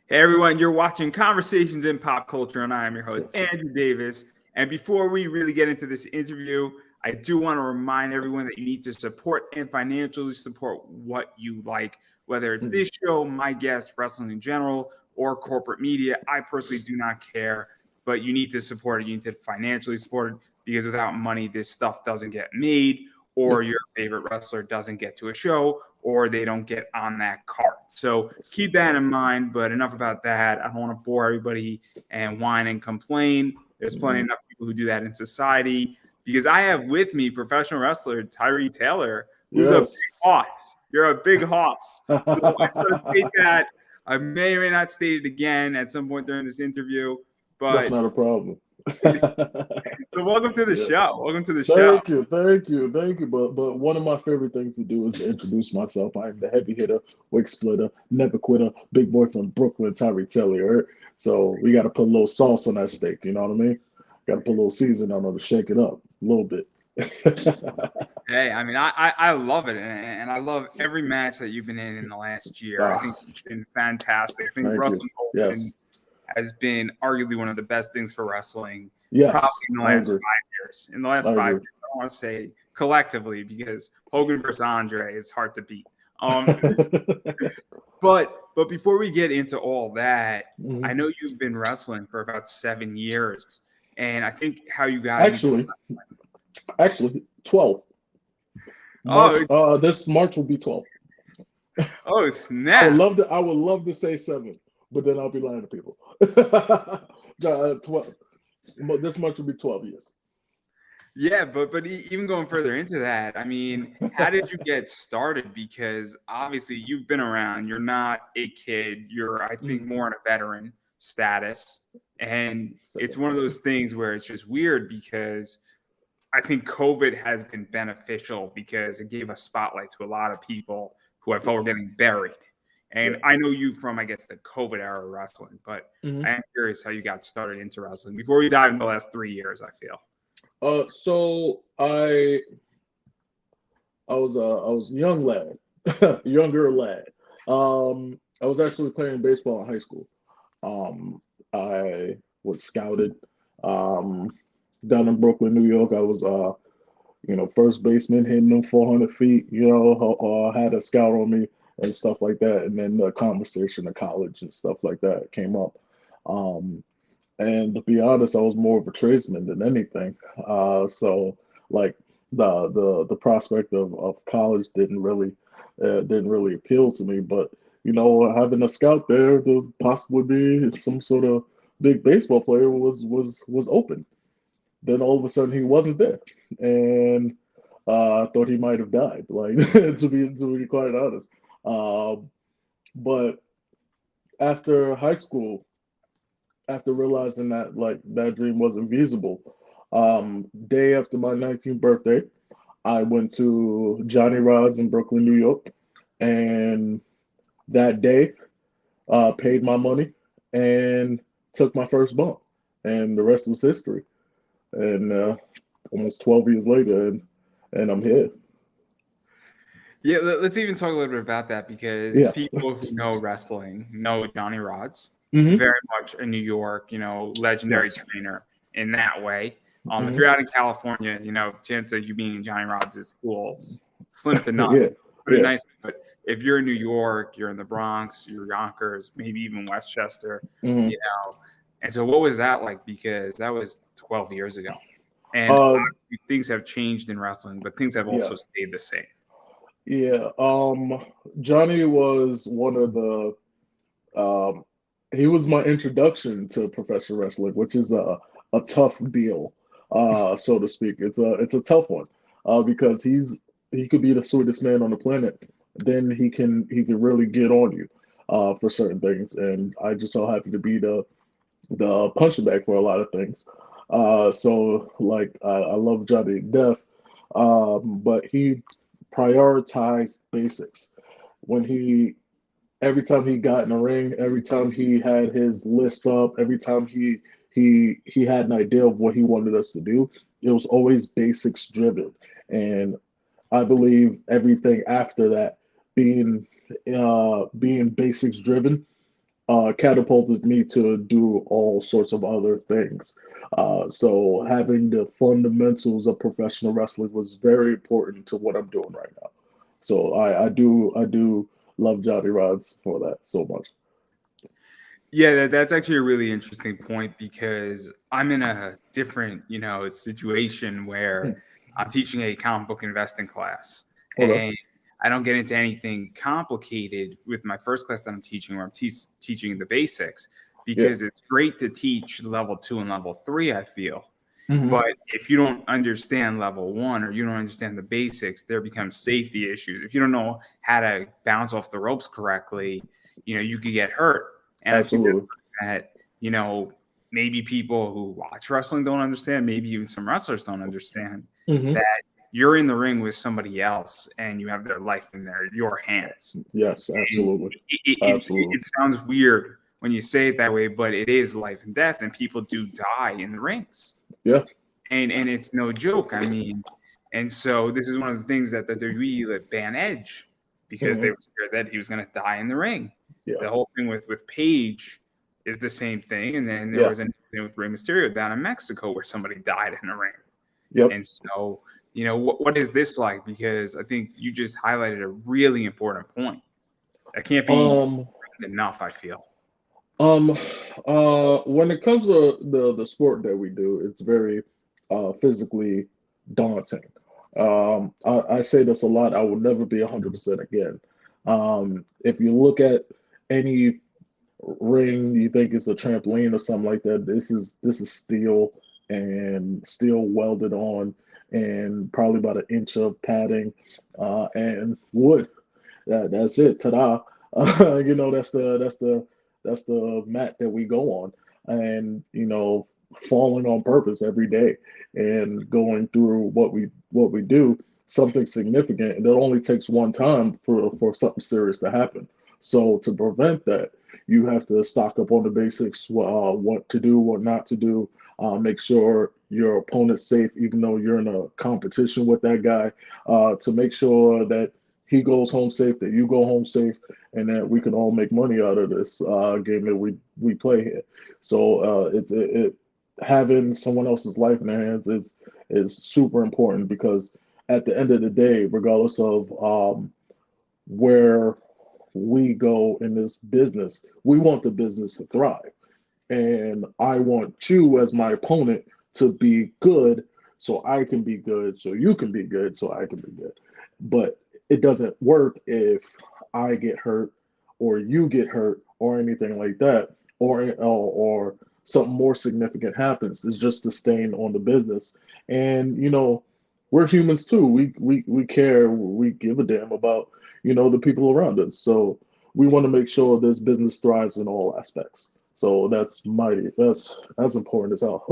Hey everyone, you're watching Conversations in Pop Culture, and I am your host, Andrew Davis. And before we really get into this interview, I do want to remind everyone that you need to support and financially support what you like, whether it's this show, my guests, wrestling in general, or corporate media. I personally do not care, but you need to support it. You need to financially support it because without money, this stuff doesn't get made, or your favorite wrestler doesn't get to a show, or they don't get on that card. So keep that in mind. But enough about that. I don't want to bore everybody and whine and complain. There's plenty enough people who do that in society. Because I have with me professional wrestler Tyree Taylor, who's a big hoss. You're a big hoss. So I just want to state that. I may or may not state it again at some point during this interview. But that's not a problem. So welcome to the show. Welcome to the show. Thank you. But one of my favorite things to do is to introduce myself. I am the heavy hitter, wig splitter, never quitter, big boy from Brooklyn, Tyree Taylor. So we got to put a little sauce on that steak. You know what I mean? Got to put a little seasoning on it to shake it up a little bit. Hey, I mean, I love it, and I love every match that you've been in the last year. I think it's been fantastic. I think Wrestling Open has been arguably one of the best things for wrestling probably in the last 5 years. In the last 5 years, I don't want to say collectively because Hogan versus Andre is hard to beat. But before we get into all that, I know you've been wrestling for about 7 years, and I think how you got actually 12. This March will be 12. Oh snap! I would love to say 7, but then I'll be lying to people. 12. This March will be 12 years. Yeah, but even going further into that, I mean, how did you get started? Because obviously you've been around. You're not a kid. You're, I think, more in a veteran status. And it's one of those things where it's just weird because I think COVID has been beneficial because it gave a spotlight to a lot of people who I felt were getting buried. And I know you from, I guess, the COVID era of wrestling, but I am curious how you got started into wrestling before we dive into the last 3 years, I feel. So I was a younger lad. I was actually playing baseball in high school. I was scouted down in Brooklyn, New York. I was first baseman, hitting them 400 feet. Had a scout on me and stuff like that. And then the conversation of college and stuff like that came up. And to be honest, I was more of a tradesman than anything. So like the prospect of college didn't really appeal to me. But having a scout there to possibly be some sort of big baseball player was open. Then all of a sudden he wasn't there, and I thought he might have died. Like to be quite honest. But after high school, after realizing that that dream wasn't feasible, day after my 19th birthday, I went to Johnny Rod's in Brooklyn, New York, and that day paid my money and took my first bump, and the rest was history. And almost 12 years later, and I'm here. Yeah, let's even talk a little bit about that because people who know wrestling know Johnny Rod's. Very much a New York, legendary trainer in that way. If you're out in California, chance of you being in Johnny Rod's at school slim to none. Nice. But if you're in New York, you're in the Bronx, you're Yonkers, maybe even Westchester, And so what was that like? Because that was 12 years ago. And obviously things have changed in wrestling, but things have also stayed the same. Yeah. Johnny was one of the he was my introduction to professional wrestling, which is a tough deal, so to speak. It's a tough one, because he could be the sweetest man on the planet. Then he can really get on you for certain things, and I just so happen to be the punching bag for a lot of things. So like I love Johnny to death, but he prioritized basics. Every time he got in the ring, every time he had his list up, every time he had an idea of what he wanted us to do, it was always basics driven. And I believe everything after that being basics driven catapulted me to do all sorts of other things. So having the fundamentals of professional wrestling was very important to what I'm doing right now. So I do love Johnny Rods for that so much. Yeah, that's actually a really interesting point because I'm in a different, situation where Hmm. I'm teaching a comic book investing class, Okay. and I don't get into anything complicated with my first class that I'm teaching, where I'm teaching the basics, Yeah. because it's great to teach level 2 and level 3, I feel. Hmm. But if you don't understand level 1 or you don't understand the basics, there becomes safety issues. If you don't know how to bounce off the ropes correctly, you could get hurt. And I think that's Absolutely. something that, maybe people who watch wrestling don't understand, maybe even some wrestlers don't understand, Hmm. that you're in the ring with somebody else and you have their life in your hands. Yes, And absolutely. it Absolutely. sounds weird when you say it that way, but it is life and death, and people do die in the rings, Yeah. and it's no joke. I mean, and so this is one of the things that the WWE let ban Edge because they Hmm. were scared that he was going to die in the ring. Yeah. The whole thing with Paige is the same thing, and then there Yeah. was an incident with Rey Mysterio down in Mexico where somebody died in the ring. Yep. And so, what is this like? Because I think you just highlighted a really important point that can't be Um. enough, I feel. Um, when it comes to the sport that we do, it's very physically daunting. I say this a lot. I will never be 100% again. If you look at any ring, you think it's a trampoline or something like that. This is steel and steel welded on, and probably about an inch of padding, and wood. That's it. Ta-da! That's the mat that we go on, and falling on purpose every day and going through what we do, something significant, and it only takes one time for something serious to happen. So to prevent that, you have to stock up on the basics, what to do, what not to do. Make sure your opponent's safe, even though you're in a competition with that guy. To make sure that he goes home safe, that you go home safe, and that we can all make money out of this game that we play here. So having someone else's life in their hands is super important, because at the end of the day, regardless of where we go in this business, we want the business to thrive. And I want you, as my opponent, to be good so I can be good, so you can be good, so I can be good. But it doesn't work if I get hurt or you get hurt or anything like that, or something more significant happens. It's just a stain on the business. And we're humans too. We care. We give a damn about the people around us. So we want to make sure this business thrives in all aspects. So that's mighty. That's important as hell.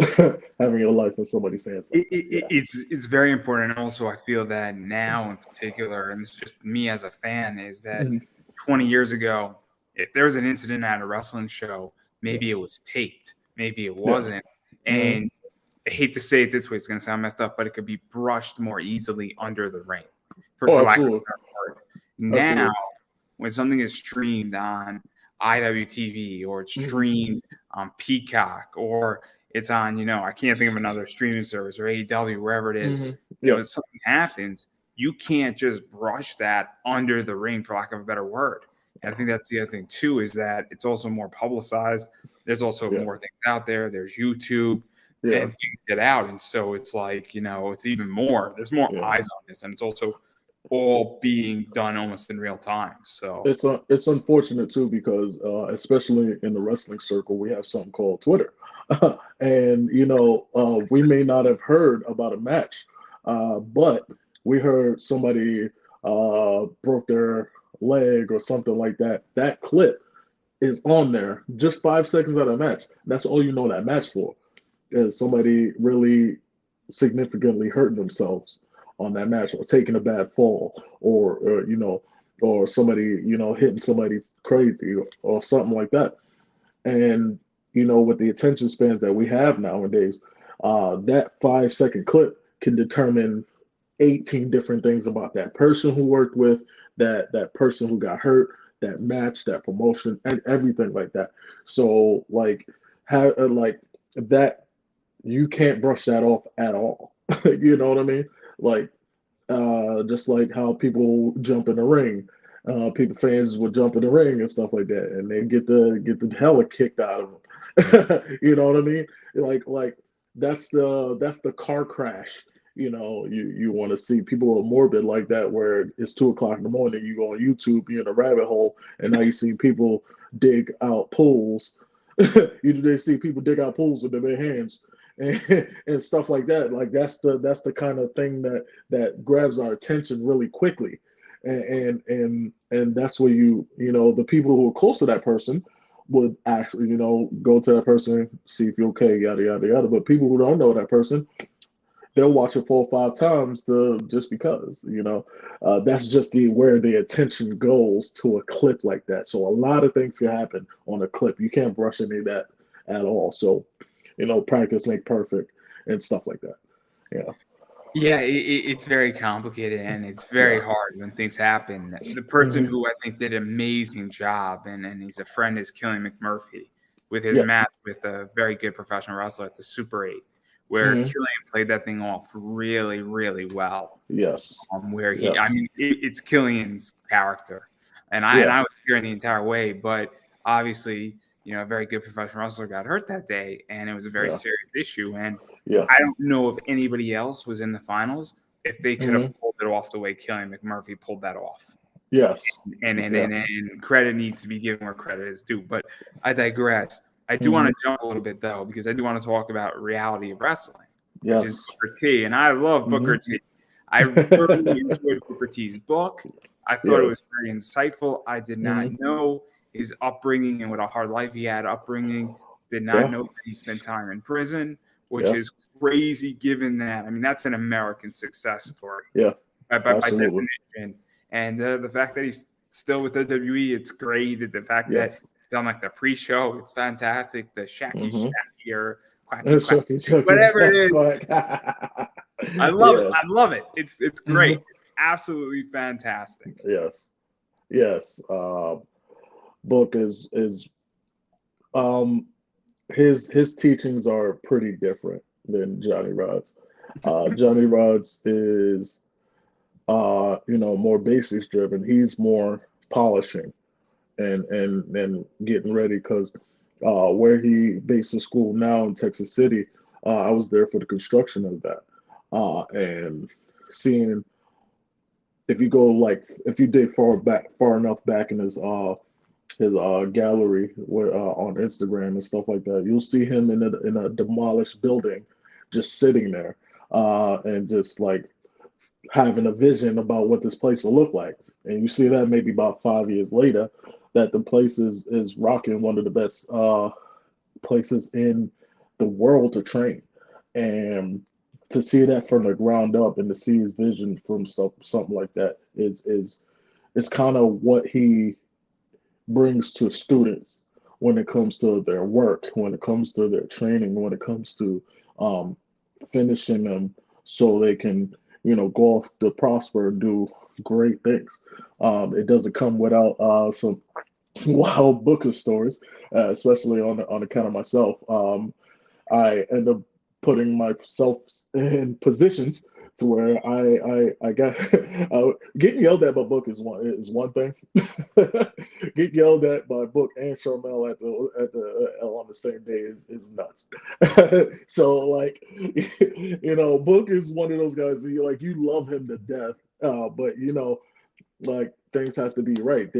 Having your life in somebody's hands like It, that. it, Yeah. it's very important. And also, I feel that now in particular, and this is just me as a fan, is that Mhm. 20 years ago, if there was an incident at a wrestling show, Yeah. maybe it was taped, maybe it Yeah. wasn't. Hmm. And I hate to say it this way, it's going to sound messed up, but it could be brushed more easily under the ring, for, Oh, for lack of absolutely. a better word. Now, Absolutely. when something is streamed on IWTV or it's Hmm. streamed on Peacock or it's on, I can't think of another streaming service or AEW, wherever it is, Hmm. Yeah. something happens, you can't just brush that under the ring, for lack of a better word. And I think that's the other thing too, is that it's also more publicized. There's also Yeah. more things out there. There's YouTube Yeah. and things get out. And so it's like, it's even more, there's more Yeah. eyes on this. And it's also all being done almost in real time. So It's unfortunate too, because especially in the wrestling circle, we have something called Twitter, and we may not have heard about a match, but we heard somebody broke their leg or something like that. That clip is on there, just 5 seconds of a match. That's all you know that match for, is somebody really significantly hurting themselves on that match, or taking a bad fall, or somebody hitting somebody crazy, or something like that. And with the attention spans that we have nowadays, that 5 second clip can determine 18 different things about that person who worked with that person who got hurt, that match, that promotion, and everything like that. So like have like that you can't brush that off at all. You know what I mean? Like just like how people jump in the ring. People fans would jump in the ring and stuff like that, and they get the hella kicked out of them. You know what I mean? Like that's the car crash. You know, you want to see people are morbid like that, where it's 2 o'clock in the morning, you go on YouTube, you're in a rabbit hole, and now you see people dig out pools. They see people dig out pools with their bare hands and stuff like that. Like that's the kind of thing that grabs our attention really quickly, and that's where the people who are close to that person would actually go to that person, see if you're okay, yada yada yada. But people who don't know that person, they'll watch it 4 or 5 times just because that's just where the attention goes to a clip like that. So a lot of things can happen on a clip. You can't brush any of that at all. So practice make perfect and stuff like that. Yeah. Yeah, it's very complicated and it's very Yeah. hard when things happen. The person Hmm. who I think did an amazing job, and he's a friend, is Killian McMurphy with his Yes. match with a very good professional wrestler at the Super 8, where Hmm. Killian played that thing off really, really well. Yes. Where I Yes. mean, it's Killian's character, and Yeah. I was cheering the entire way, but obviously, a very good professional wrestler got hurt that day, and it was a very Yeah. serious issue. And Yeah. I don't know if anybody else was in the finals if they could have Hmm. pulled it off the way Killian McMurphy pulled that off. Yes. Yes. And credit needs to be given where credit is due. But I digress. I do want Hmm. to jump a little bit though, because I do want to talk about reality of wrestling, which is Yes. Booker T. And I love Hmm. Booker T. I thoroughly enjoyed Booker T's book. I thought it was Yes. very insightful. I did not Hmm. know his upbringing and what a hard life he had upbringing. Did not Yeah. know that he spent time in prison, which Yeah. is crazy given that. I mean, that's an American success story Yeah. by Absolutely. definition. And the fact that he's still with WWE, it's great. The fact that Yes. it's on like the pre-show, it's fantastic. The Shacky Hmm. Shacky or Quacky Quacky, Chucky, Chucky, whatever it Chucky. is, I love it. I Yes. love it. It's great. Hmm. It's absolutely fantastic. Yes. Yes. Book is um his teachings are pretty different than Johnny Rod's. Johnny Rod's is more basics driven. He's more polishing and getting ready because where he based his school now in Texas City, I was there for the construction of that, and seeing if you dig far enough back in his gallery on Instagram and stuff like that, you'll see him in a demolished building, just sitting there, and just like having a vision about what this place will look like. And you see that maybe about 5 years later, that the place is rocking one of the best places in the world to train. And to see that from the ground up and to see his vision from something like that is kind of what he brings to students when it comes to their work, when it comes to their training, when it comes to um, finishing them so they can, go off to prosper and do great things. It doesn't come without some wild Booker stories, especially on account of myself. I end up putting myself in positions to where I got getting yelled at by Book is one thing. Get yelled at by Book and Sharmell at the on the same day is nuts. So like Book is one of those guys that you love him to death, but like things have to be right.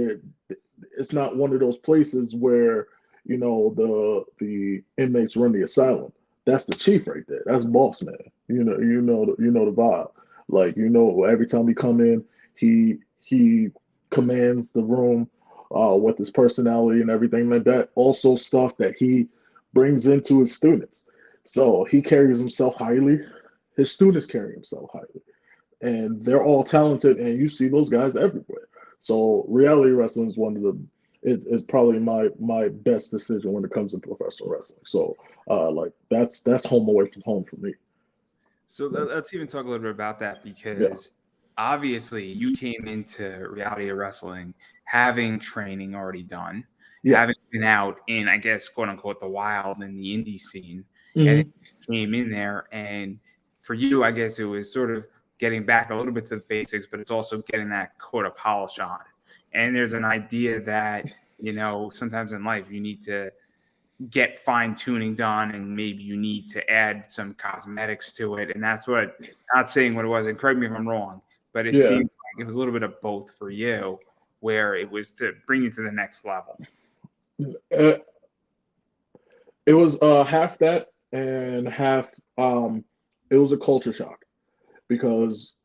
It's not one of those places where the inmates run the asylum. That's the chief right there. That's boss man. The vibe. Like every time we come in, he commands the room with his personality and everything like that. Also stuff that he brings into his students. So he carries himself highly. His students carry himself highly, and they're all talented. And you see those guys everywhere. So reality wrestling is one of the it is probably my best decision when it comes to professional wrestling. So like that's home away from home for me. So Yeah. let's even talk a little bit about that Yeah. because obviously you came into reality of wrestling having training already done, Yeah. having been out in, I guess, quote unquote, the wild in the indie scene, and Mhm. it came in there. And for you, I guess it was sort of getting back a little bit to the basics, but it's also getting that coat of polish on. And there's an idea that, sometimes in life you need to get fine tuning done, and maybe you need to add some cosmetics to it. And that's what, not saying what it was, and correct me if I'm wrong, but it Yeah. seems like it was a little bit of both for you, where it was to bring you to the next level. Uh, it was half that and half it was a culture shock because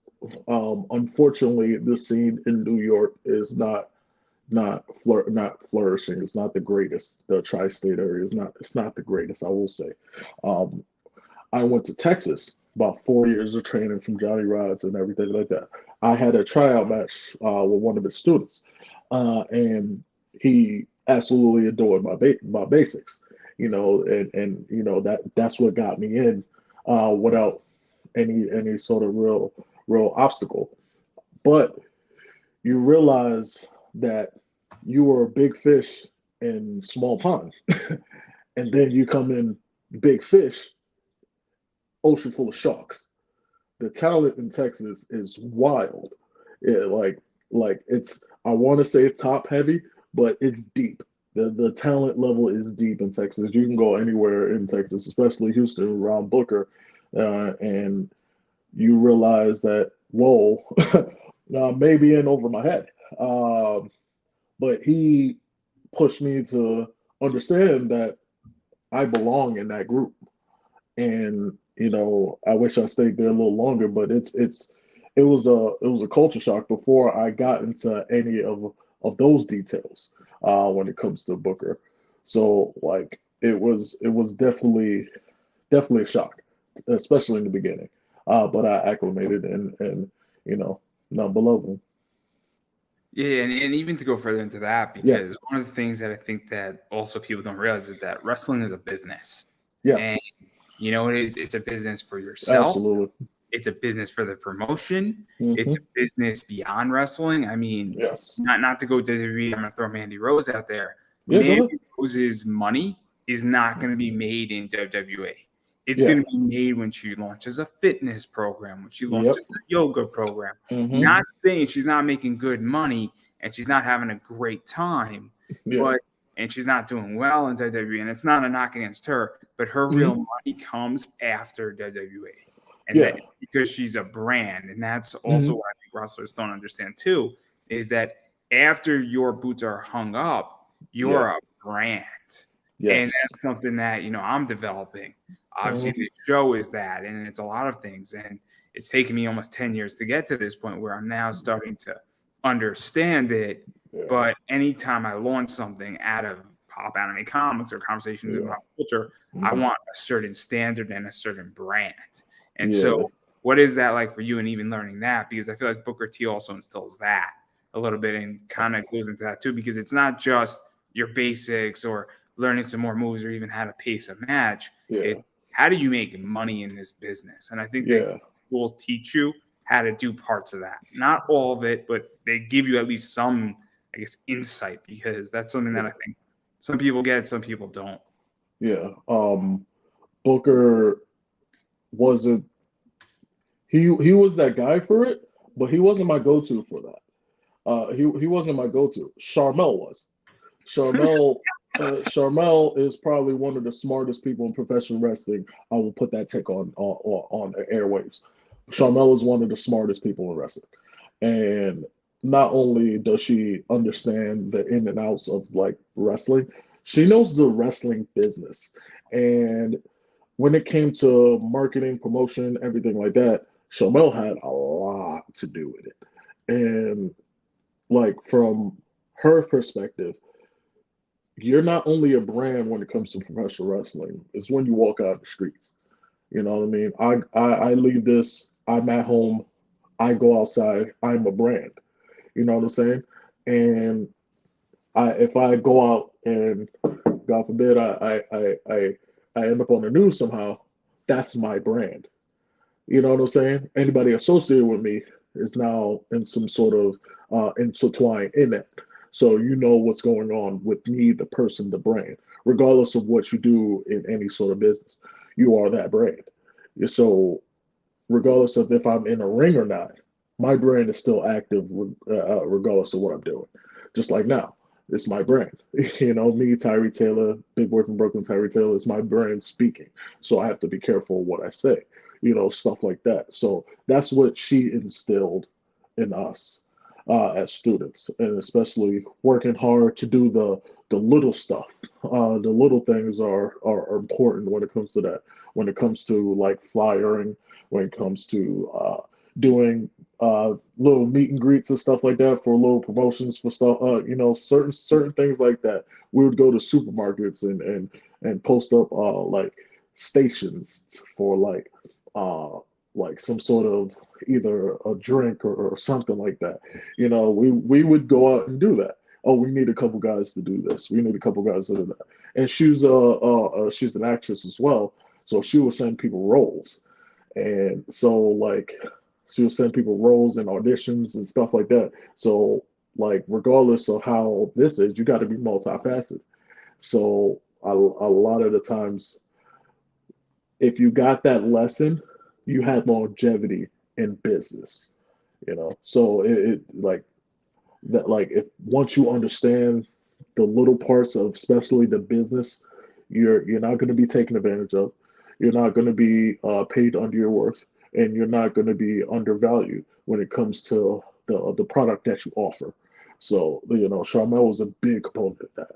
unfortunately the scene in New York is not flourishing. It's not the greatest. The tri-state area is not. It's not the greatest. I will say. Um, I went to Texas, about 4 years of training from Johnny Rods and everything like that. I had a tryout match with one of his students, and he absolutely adored my basics. And that's what got me in without any sort of real obstacle. But you realize that you were a big fish in small pond, and then you come in big fish, ocean full of sharks. The talent in Texas is wild. Yeah, like it's I want to say it's top heavy, but it's deep. The talent level is deep in Texas. You can go anywhere in Texas, especially Houston around Booker, and you realize that whoa, maybe in over my head. But he pushed me to understand that I belong in that group. And I wish I stayed there a little longer, but it was a culture shock before I got into any of those details when it comes to Booker. So like it was definitely a shock, especially in the beginning. But I acclimated and now below him. Yeah, and even to go further into that, Yeah. because one of the things that I think that also people don't realize is that wrestling is a business. And Yes. it is, it's a business for yourself. Absolutely. It's a business for the promotion. It's a Hmm. business beyond wrestling. I mean, Yes. not to go WWE, I'm going to throw Mandy Rose out there. Yeah. Go ahead. Mandy Rose's money is not going to be made in WWE. It's Yeah. going to be made when she launches a fitness program, when she Yep. launches a yoga program. Hmm. Not saying she's not making good money and she's not having a great time, Yeah. but and she's not doing well in WWE. And it's not a knock against her, but her real Hmm. money comes after WWE. And that Yeah. because she's a brand. And that's also Hmm. what I think wrestlers don't understand too, is that after your boots are hung up, Yeah. you're a brand. And Yes. that's something that, I'm developing. Obviously, Hmm. the show is that, and it's a lot of things. And it's taken me almost 10 years to get to this point where I'm now starting to understand it. Yeah. But anytime I launch something out of pop anime comics or conversations in Yeah. pop culture, I Hmm. want a certain standard and a certain brand. And Yeah. so, what is that like for you, and even learning that? Because I feel like Booker T also instills that a little bit and kind of goes into that too, because it's not just your basics or learning some more moves or even how to pace a match. Yeah. It's how do you make money in this business? And I think that Yeah. schools teach you how to do parts of that. Not all of it, but they give you at least some, I guess, insight, because that's something that I think some people get, some people don't. Yeah. Booker wasn't he was that guy for it, but he wasn't my go-to for that. He wasn't my go-to. Charmel was. Charmel Charmel is probably one of the smartest people in professional wrestling. I will put that take on the airwaves. Charmel is one of the smartest people in wrestling, and not only does she understand the in and outs of like wrestling, she knows the wrestling business. And when it came to marketing, promotion, everything like that, Charmel had a lot to do with it. And like from her perspective, you're not only a brand when it comes to professional wrestling. It's when you walk out the streets. You know what I mean? I leave this. I'm at home. I go outside. I'm a brand. You know what I'm saying? And if I go out and God forbid I end up on the news somehow, that's my brand. You know what I'm saying? Anybody associated with me is now in some sort of intertwined in it. So you know what's going on with me, the person, the brand, regardless of what you do in any sort of business. You are that brand. So regardless of if I'm in a ring or not, my brand is still active regardless of what I'm doing. Just like now, it's my brand. Me, Tyree Taylor, big boy from Brooklyn, Tyree Taylor, is my brand speaking. So I have to be careful of what I say, stuff like that. So that's what she instilled in us as students, and especially working hard to do the little stuff. The little things are important when it comes to that. When it comes to like flyering, when it comes to doing little meet and greets and stuff like that for little promotions for stuff, certain things like that. We would go to supermarkets and post up like stations for like some sort of either a drink or something like that. We would go out and do that. Oh, we need a couple guys to do this. We need a couple guys to do that. And she's an actress as well, so she would send people roles, and so like she would send people roles and auditions and stuff like that. So like regardless of how this is, you got to be multifaceted. So a lot of the times, if you got that lesson, you had longevity in business. So it like that, like if once you understand the little parts of especially the business, you're not going to be taken advantage of. You're not going to be paid under your worth, and you're not going to be undervalued when it comes to the product that you offer. So Charmel was a big component of that.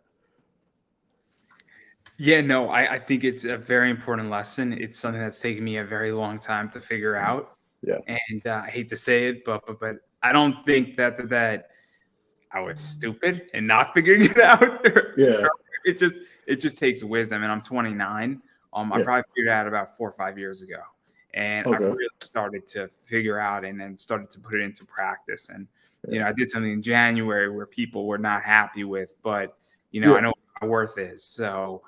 Yeah, no, I think it's a very important lesson. It's something that's taken me a very long time to figure out. Yeah. And I hate to say it, but I don't think that I was stupid and not figuring it out. Yeah. It just takes wisdom. And I'm 29. I Yeah. probably figured it out about 4 or 5 years ago. And I Okay. really started to figure out and then started to put it into practice. And, I did something in January where people were not happy with, but, I know what my worth is. So,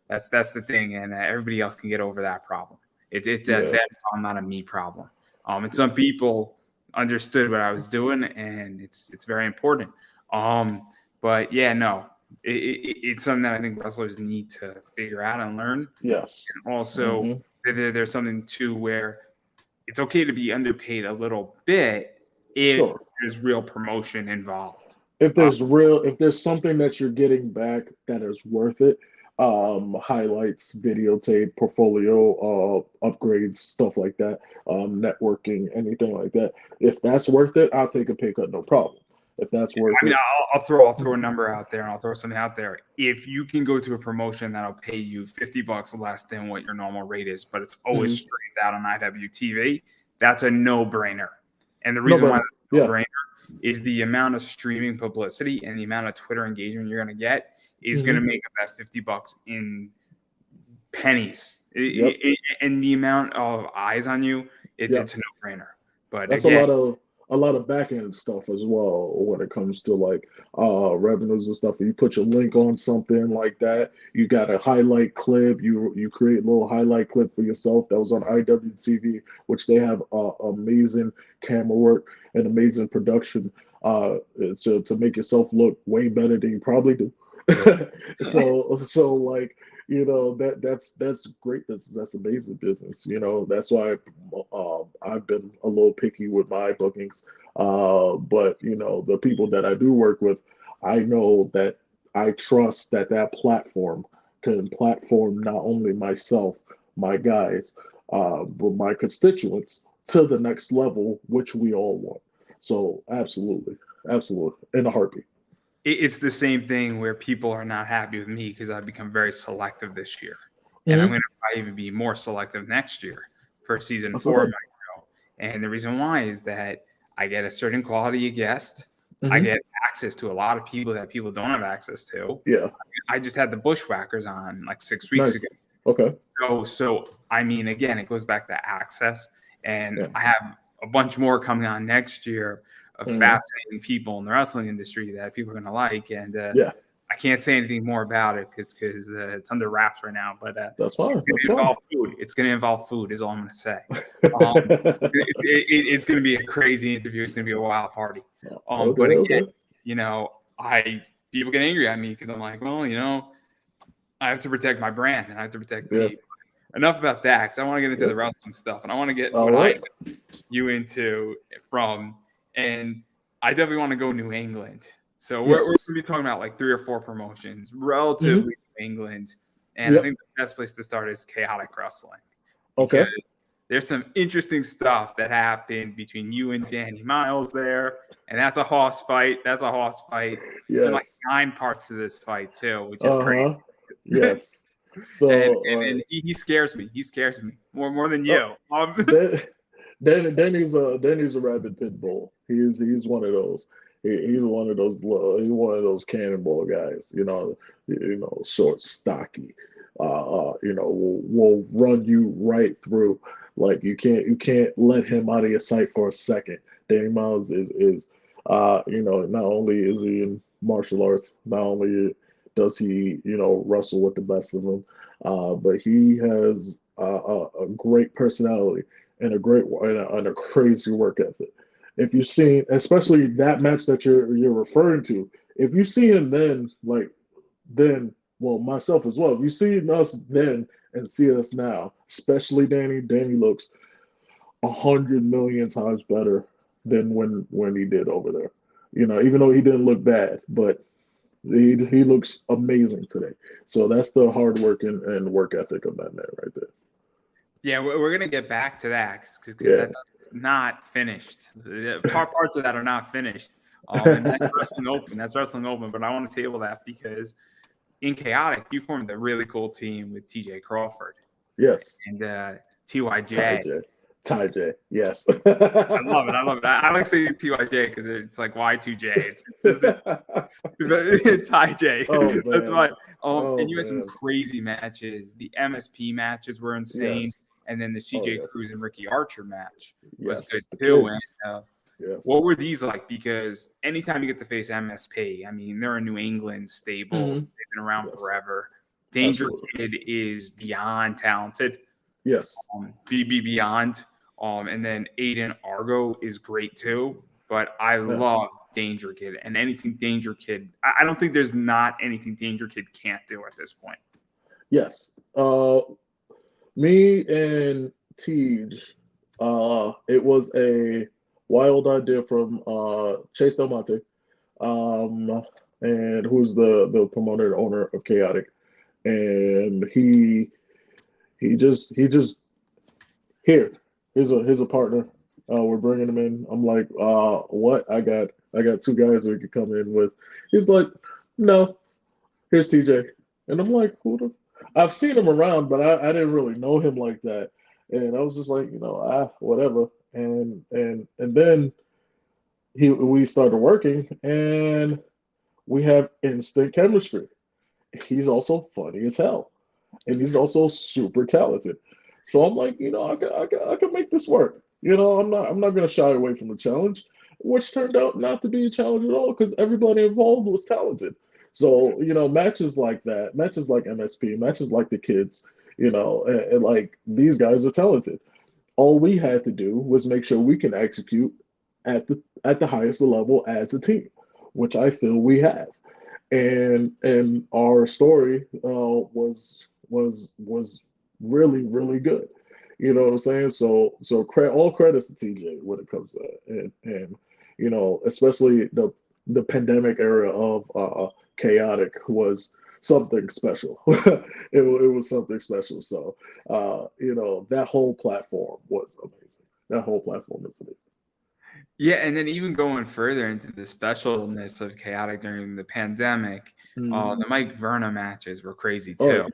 that's the thing. And everybody else can get over that problem. It's a them problem, not a me problem. And some people understood what I was doing, and it's very important. But yeah, no, it's something that I think wrestlers need to figure out and learn. Yes. And also, there's something too where it's okay to be underpaid a little bit if there's real promotion involved. If there's something that you're getting back that is worth it, highlights, videotape, portfolio, upgrades, stuff like that, networking, anything like that. If that's worth it, I'll take a pay cut, no problem. If that's worth it, I'll throw a number out there, and I'll throw something out there. If you can go to a promotion that'll pay you $50 less than what your normal rate is, but it's always streamed out on IWTV, that's a no-brainer. And the reason why that's a no-brainer is the amount of streaming publicity and the amount of Twitter engagement you're going to get is going to make up that $50 in pennies. And the amount of eyes on you, it's a no-brainer. But that's again, a lot of back end stuff as well when it comes to like revenues and stuff. You put your link on something like that, you got a highlight clip, you create a little highlight clip for yourself that was on IWTV, which they have amazing camera work and amazing production to make yourself look way better than you probably do. so like that's great business. That's the basic business. That's why I've been a little picky with my bookings. But the people that I do work with, I know that I trust that platform can platform not only myself, my guys, but my constituents to the next level, which we all want. So absolutely, in a heartbeat. It's the same thing where people are not happy with me because I've become very selective this year. And I'm going to probably even be more selective next year for season 4 of my show. And the reason why is that I get a certain quality of guest. I get access to a lot of people that people don't have access to. Yeah. I just had the Bushwhackers on like 6 weeks ago. Okay. So I mean, again, it goes back to access. And I have a bunch more coming on next year of fascinating people in the wrestling industry that people are going to like. And I can't say anything more about it because it's under wraps right now. But that's fine. It's going to involve food. It's going to involve food. Is all I'm going to say. It's going to be a crazy interview. It's going to be a wild party. But again, people get angry at me because I'm like, well, I have to protect my brand and I have to protect me. Enough about that, because I want to get into the wrestling stuff and I want to get I you into and I definitely want to go New England. So we're going to be talking about like 3 or 4 promotions, relatively New England. And I think the best place to start is Chaotic Wrestling. Okay. There's some interesting stuff that happened between you and Danny Miles there. And that's a hoss fight. Yes. There's like 9 parts to this fight too, which is crazy. Yes. So and he scares me. He scares me more than you. Danny's a rabid pit bull. He's one of those. He's one of those cannonball guys. Short, stocky. Will run you right through. Like you can't let him out of your sight for a second. Danny Miles is not only is he in martial arts, not only does he wrestle with the best of them, but he has a great personality and a crazy work ethic. If you've seen, especially that match that you're referring to, if you see him then, myself as well, if you see us then and see us now, especially Danny looks 100 million times better than when he did over there. Even though he didn't look bad, but he looks amazing today. So that's the hard work and work ethic of that man right there. Yeah, we're gonna get back to that because that's not finished. Parts of that are not finished. And that's Wrestling Open. But I want to table that because in Chaotic, you formed a really cool team with TJ Crawford. Yes. And TYJ. Ty-J, yes. I love it. I like saying TYJ because it's like Y2J. It's Ty-J. Oh, that's why. And you had some crazy matches. The MSP matches were insane. Yes. And then the CJ Cruz and Ricky Archer match was good too. And, what were these like? Because anytime you get to face MSP, I mean, they're a New England stable. Mm-hmm. They've been around forever. Danger Kid is beyond talented. Yes. Beyond. And then Aiden Argo is great too. But I love Danger Kid. And anything Danger Kid, I don't think there's not anything Danger Kid can't do at this point. Yes. Me and Tej, it was a wild idea from Chase Del Monte, and who's the promoter and owner of Chaotic. And he just here's a partner. We're bringing him in. I'm like, what? I got 2 guys we could come in with. He's like, no, here's TJ. And I'm like, who the? I've seen him around, but I didn't really know him like that. And I was just like, whatever. And then we started working, and we have instant chemistry. He's also funny as hell, and he's also super talented. So I'm like, I can make this work. I'm not gonna shy away from the challenge, which turned out not to be a challenge at all because everybody involved was talented. So matches like that, matches like MSP, matches like the kids, and like these guys are talented. All we had to do was make sure we can execute at the highest level as a team, which I feel we have. And our story was really, really good. You know what I'm saying? So all credits to TJ when it comes to that. And especially the pandemic era of Chaotic was something special. it was something special. So that whole platform was amazing. Yeah, and then even going further into the specialness of Chaotic during the pandemic, the Mike Verna matches were crazy too.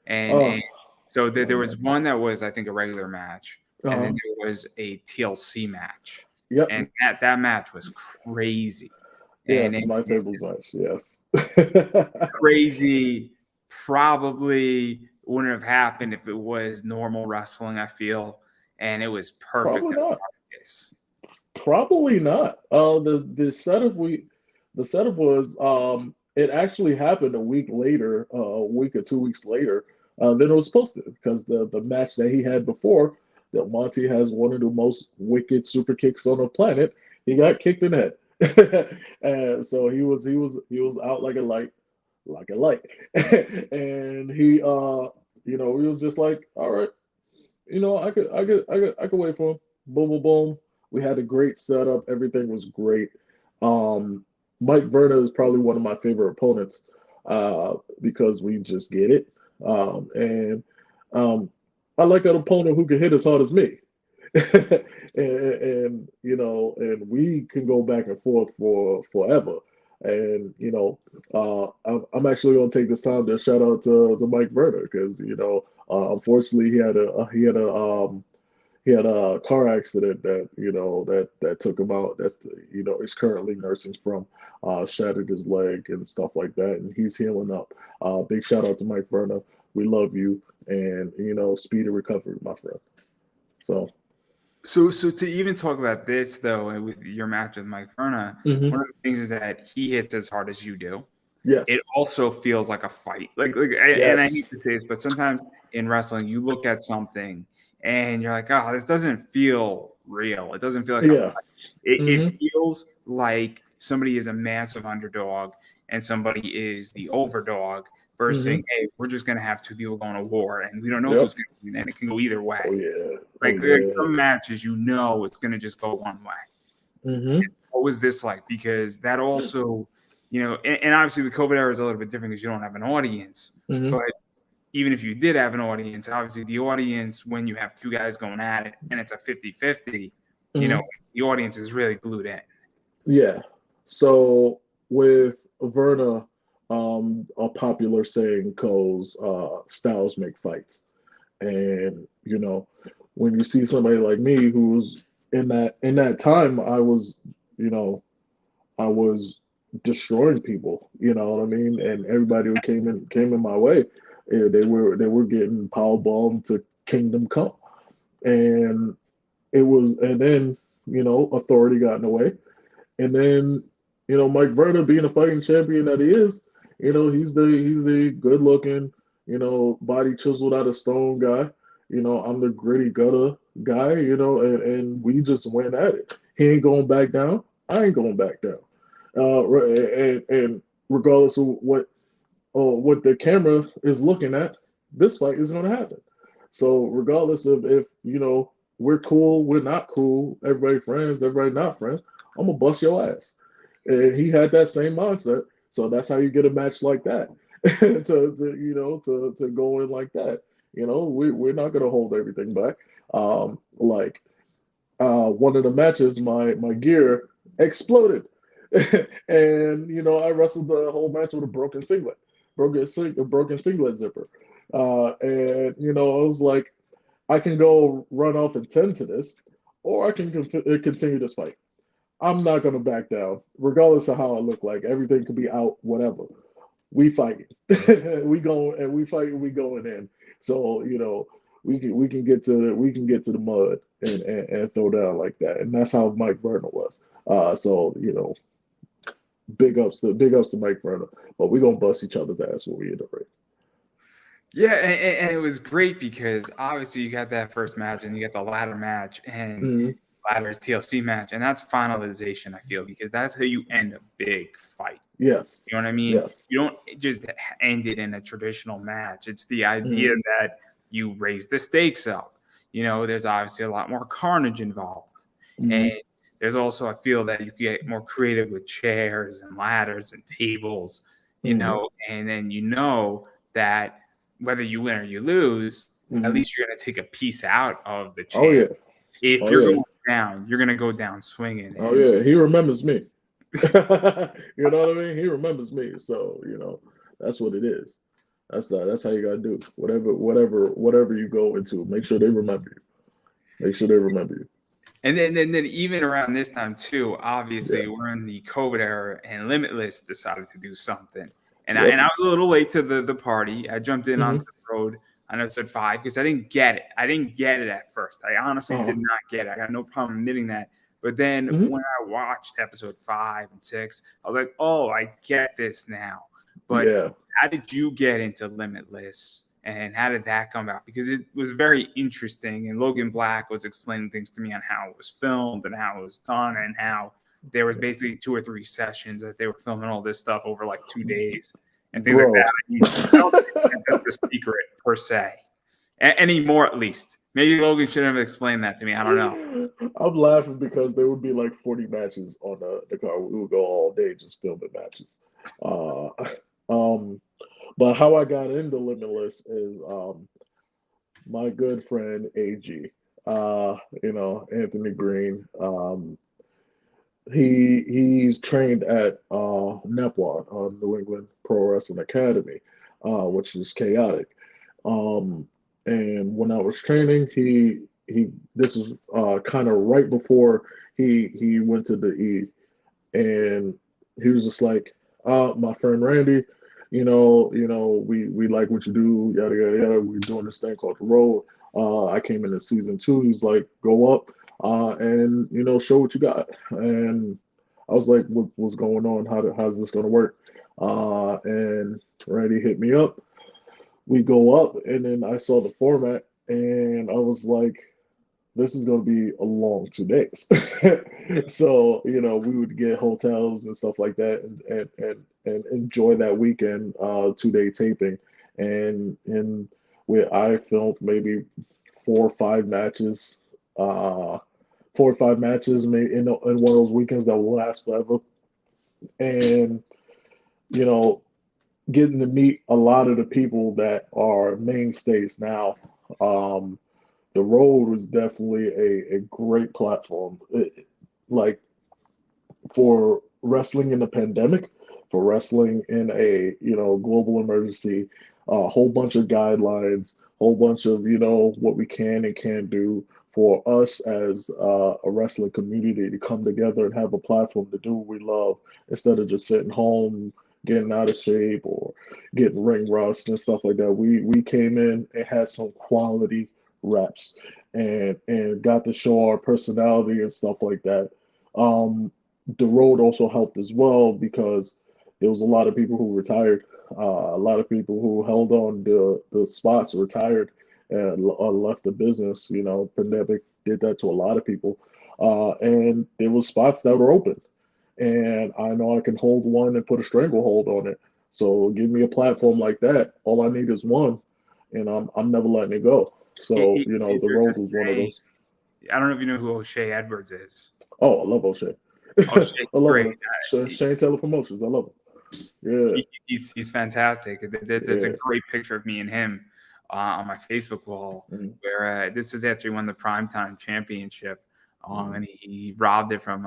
And so there was one that was, I think, a regular match, and then there was a TLC match. Yep. And that match was crazy. Yes, my tables match, yes. Crazy, probably wouldn't have happened if it was normal wrestling, I feel. And it was perfect. Probably not. The setup was it actually happened a week later, a week or 2 weeks later, than it was supposed to, because the match that he had before, that Monty has one of the most wicked super kicks on the planet, he got kicked in the head, and so he was out like a light, and he was just like, all right, I could wait for him. Boom, boom, boom. We had a great setup. Everything was great. Um, Mike Verna is probably one of my favorite opponents, because we just get it. And um, I like an opponent who can hit as hard as me. And we can go back and forth for forever. And I'm actually going to take this time to shout out to Mike Verna, because unfortunately he had a car accident that took him out. He's currently nursing from, shattered his leg and stuff like that, and he's healing up. Big shout out to Mike Verna. We love you, and speedy recovery, my friend. So to even talk about this though, and with your match with Mike Verna, Mhm. one of the things is that he hits as hard as you do. Yes, It also feels like a fight. And I hate yes, to say this, but sometimes in wrestling, you look at something and you're like, oh, this doesn't feel real. It doesn't feel like a yeah, fight. It hmm feels like somebody is a massive underdog and somebody is the overdog versus hmm saying, hey, we're just going to have two people going to war and we don't know yep. who's going to win, and it can go either way. Oh yeah, oh Like yeah. some matches, it's going to just go one way. hmm What was this like? Because that also, and obviously the COVID era is a little bit different because you don't have an audience. hmm But even if you did have an audience, obviously the audience, when you have two guys going at it and it's a 50-50, hmm the audience is really glued in. Yeah. So with Verna, a popular saying goes, "Styles make fights." And when you see somebody like me who's in that time, I was destroying people. You know what I mean? And everybody who came in my way, they were getting power bombed to kingdom come. And and then authority got in the way. And then Mike Verna, being a fighting champion that he is, he's the good looking, body chiseled out of stone guy. I'm the gritty gutter guy. And we just went at it. He ain't going back down. I ain't going back down. And regardless of what the camera is looking at, this fight is going to happen. So regardless of if we're cool, we're not cool, everybody friends, everybody not friends, I'm gonna bust your ass. And he had that same mindset. So that's how you get a match like that. to go in like that. We're not gonna hold everything back. Like one of the matches, my gear exploded, and I wrestled the whole match with a broken singlet zipper, and I was like, I can go run off and tend to this, or I can continue this fight. I'm not gonna back down, regardless of how I look like. Everything could be out, whatever. We fighting. We going and we fighting. We going in. So we can get to the mud and throw down like that, and that's how Mike Verna was. So big ups to Mike Verna, but we gonna bust each other's ass when we in the ring. Yeah, and it was great because obviously you got that first match and you got the ladder match, and Mhm. ladder's TLC match, and that's finalization, I feel, because that's how you end a big fight. Yes, You know what I mean? yes, You don't just end it in a traditional match. It's the idea Mhm. that you raise the stakes up. There's obviously a lot more carnage involved. And Mhm. there's also, I feel that you get more creative with chairs and ladders and tables, Mhm. and then that whether you win or you lose, at Mhm. least you're going to take a piece out of the Oh champ. yeah, If oh you're yeah, going down, you're going to go down swinging. oh And yeah. He remembers me. You know what I mean? He remembers me. So that's what it is. That's how you gotta do. Whatever you go into, make sure they remember you. Make sure they remember you. then even around this time too, Yeah. obviously we're in the COVID era, and Limitless decided to do something. And I, Yep. and I was a little late to the party. I jumped in hmm onto the road on episode 5 because I didn't get it. I didn't get it at first. I honestly Uh-huh. did not get it. I got no problem admitting that. But then hmm when I watched episode 5 and 6, I was like, oh, I get this now. But Yeah. how did you get into Limitless, and how did that come about? Because it was very interesting, and Logan Black was explaining things to me on how it was filmed and how it was done, and how there was basically 2 or 3 sessions that they were filming all this stuff over like 2 days and things like that. I don't think that's the secret per se anymore, at least. Maybe Logan should have explained that to me. I don't know. I'm laughing because there would be like 40 matches on the car. We would go all day just filming matches. But how I got into Limitless is my good friend AG, Anthony Green. He's trained at NEPWA, New England Pro Wrestling Academy, which is chaotic. And when I was training, this is kind of right before he went to the E, and he was just like, my friend Randy, we like what you do, yada yada yada. We're doing this thing called the Road. I came in season 2. He's like, go up, and show what you got. And I was like, what's going on? How's this gonna work? And Randy hit me up. We go up, and then I saw the format, and I was like, this is going to be a long 2 days. So, we would get hotels and stuff like that, and enjoy that weekend, 2-day taping. And I filmed maybe 4 or 5 matches, maybe in one of those weekends that will last forever. And, getting to meet a lot of the people that are mainstays now. The Road was definitely a great platform, for wrestling in the pandemic, for wrestling in a global emergency, a whole bunch of guidelines, whole bunch of what we can and can't do for us as a wrestling community to come together and have a platform to do what we love instead of just sitting home getting out of shape or getting ring rust and stuff like that. We came in and had some quality reps and got to show our personality and stuff like that. The Road also helped as well because there was a lot of people who retired, a lot of people who held on the spots, retired, and left the business. Pandemic did that to a lot of people, and there was spots that were open. And I know I can hold one and put a stranglehold on it. So give me a platform like that. All I need is one, and I'm never letting it go. So the Road was one of those. I don't know if you know who O'Shea Edwards is. Oh, I love O'Shea. O'Shea, I love great. him. Shane Taylor Promotions. I love him. Yeah, he's fantastic. There's a great picture of me and him on my Facebook wall, where this is after he won the Primetime Championship. And he robbed it from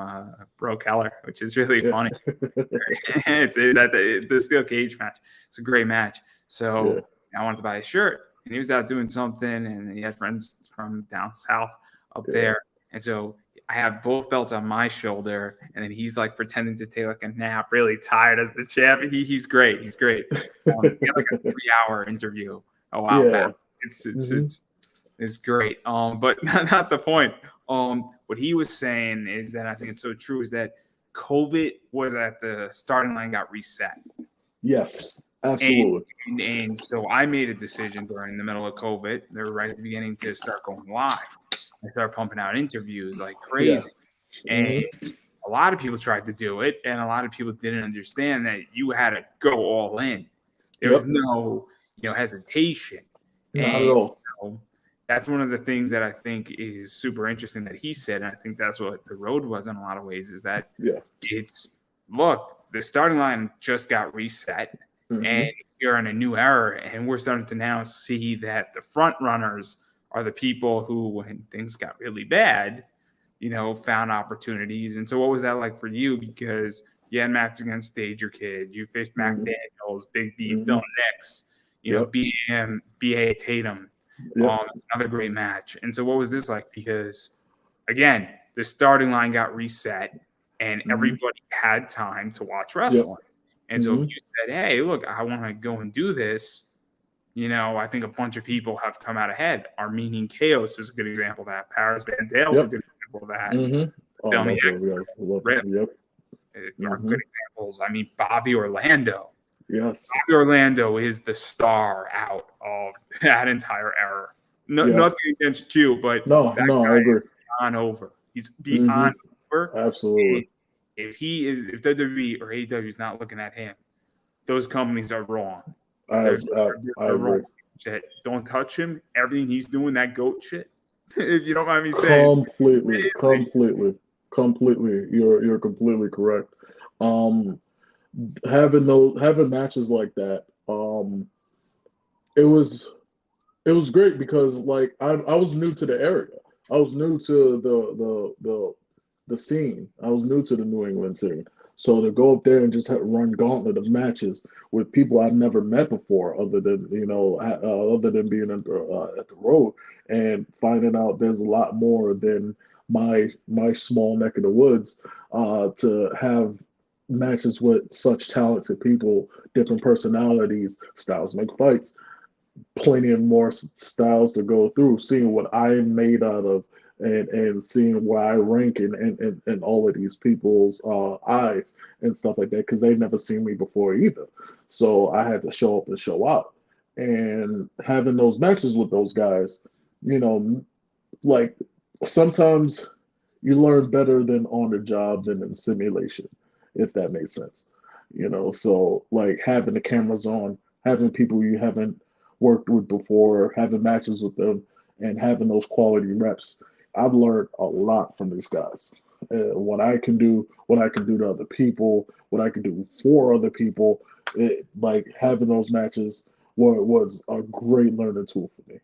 Bro Keller, which is really funny. It's the steel cage match. It's a great match. So I wanted to buy a shirt, and he was out doing something, and he had friends from down south up there. And so I have both belts on my shoulder, and then he's like pretending to take like a nap, really tired as the champ. He's great. He's great. He had like a 3-hour interview a while back. It's great. But not the point. What he was saying is that I think it's so true is that COVID was at the starting line, got reset. Yes, absolutely. And so I made a decision during the middle of COVID. They were right at the beginning to start going live. I started pumping out interviews like crazy. Yeah. And a lot of people tried to do it, and a lot of people didn't understand that you had to go all in. There was no, hesitation. Not at all. That's one of the things that I think is super interesting that he said, and I think that's what the Road was in a lot of ways, is that the starting line just got reset, and you're in a new era, and we're starting to now see that the front runners are the people who, when things got really bad, found opportunities. And so what was that like for you? Because you had matches against Danger Kid, you faced Mac Daniels, Big Beef, Dylan Nix, BM, B.A. Tatum. It's another great match. And so what was this like? Because, again, the starting line got reset, and everybody had time to watch wrestling. And so if you said, hey, look, I want to go and do this, I think a bunch of people have come out ahead. Armenian Chaos is a good example of that. Paris Van Dale is a good example of that. Are good examples. I mean, Bobby Orlando. Yes. Bobby Orlando is the star out of that entire era. No, Yeah. nothing against you, but No, that I guy agree. is beyond over. He's Hmm. beyond over. Absolutely. If WWE or AEW is not looking at him, those companies are wrong. They're I wrong. agree. Don't touch him. Everything he's doing, that goat shit. If you don't mind me saying, Completely. You're completely correct. Um, having matches like that, it was great because like I was new to the area. I was new to the scene. I was new to the New England scene. So to go up there and just run gauntlet of matches with people I've never met before, other than other than being at the road and finding out there's a lot more than my small neck of the woods. To have matches with such talented people, different personalities, styles make fights, plenty of more styles to go through, seeing what I'm made out of, and seeing where I rank in all of these people's eyes and stuff like that, because they've never seen me before either. So I had to show up and show out. And having those matches with those guys, you know, like sometimes you learn better than on the job than in simulation, if that makes sense. So like having the cameras on, having people you haven't worked with before, having matches with them, and having those quality reps. I've learned a lot from these guys. What I can do, what I can do to other people, what I can do for other people. Like having those matches was a great learning tool for me.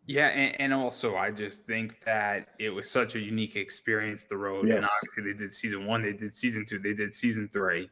Yeah, and also I just think that it was such a unique experience, the road. And Yes. obviously they did season 1, they did season 2, they did season 3.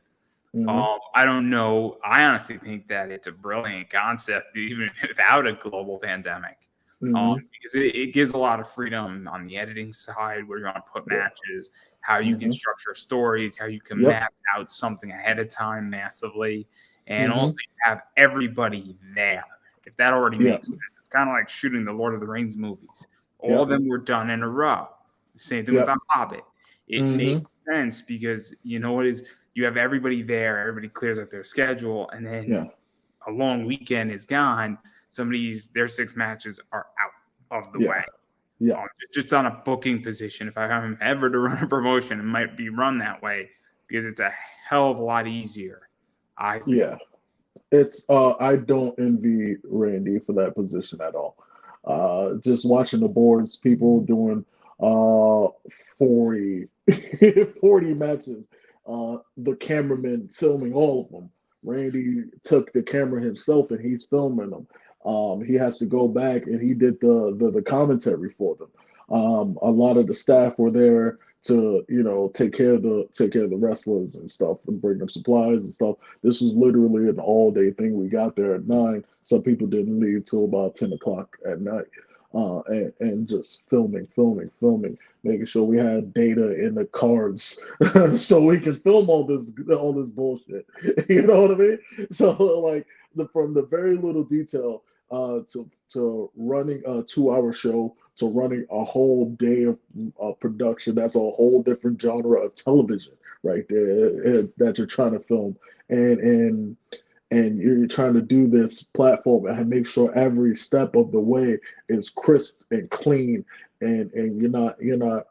Mm-hmm. I don't know. I honestly think that it's a brilliant concept, even without a global pandemic, Mm-hmm. because it gives a lot of freedom on the editing side, where you're going to put Yeah. matches, how you can Mm-hmm. structure stories, how you can Yep. map out something ahead of time massively, and Mm-hmm. also you have everybody there. If that already Yeah. makes sense, it's kind of like shooting the Lord of the Rings movies. All Yep. of them were done in a row. The same thing with Yep. The Hobbit. It makes sense because you have everybody there, everybody clears up their schedule, and then Yeah. a long weekend is gone. Their 6 matches are out of the way. Yeah. Just on a booking position. If I am ever to run a promotion, it might be run that way because it's a hell of a lot easier, I feel. Yeah. It's I don't envy Randy for that position at all. Just watching the boards, people doing 40, 40 matches, the cameraman filming all of them. Randy took the camera himself and he's filming them. He has to go back and he did the commentary for them. A lot of the staff were there to take care of the wrestlers and stuff and bring them supplies and stuff. This was literally an all day thing. We got there at 9. Some people didn't leave till about 10 o'clock at night. And just filming, making sure we had data in the cards so we can film all this bullshit. You know what I mean? So like from the very little detail to running a 2-hour show to running a whole day of production. That's a whole different genre of television right there that you're trying to film, and you're trying to do this platform and make sure every step of the way is crisp and clean, and you're not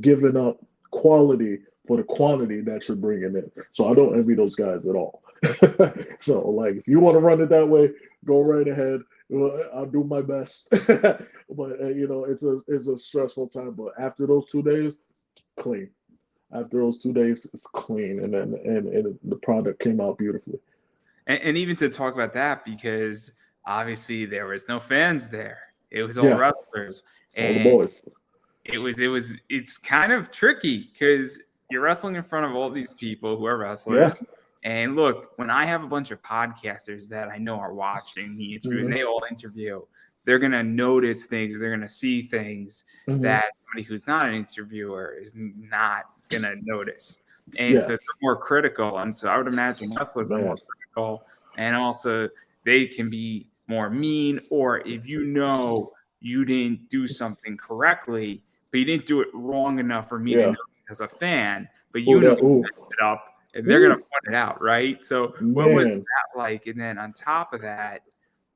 giving up quality for the quantity that you're bringing in. So I don't envy those guys at all. So like, if you want to run it that way, go right ahead. I'll do my best. But it's a stressful time. But after those 2 days, clean. After those 2 days, it's clean, and then and the product came out beautifully. And even to talk about that, because obviously there was no fans there. It was all wrestlers. It's all the boys. It's kind of tricky because you're wrestling in front of all these people who are wrestlers. Yeah. And look, when I have a bunch of podcasters that I know are watching the interview and they all interview, they're going to notice things, they're going to see things that somebody who's not an interviewer is not going to notice. And so they're more critical. And so I would imagine wrestlers are more critical. And also they can be more mean, or if you didn't do something correctly, but you didn't do it wrong enough for me to know as a fan, but you messed it up, and they're gonna Woo, point it out, right? So what was man. that like? And then on top of that,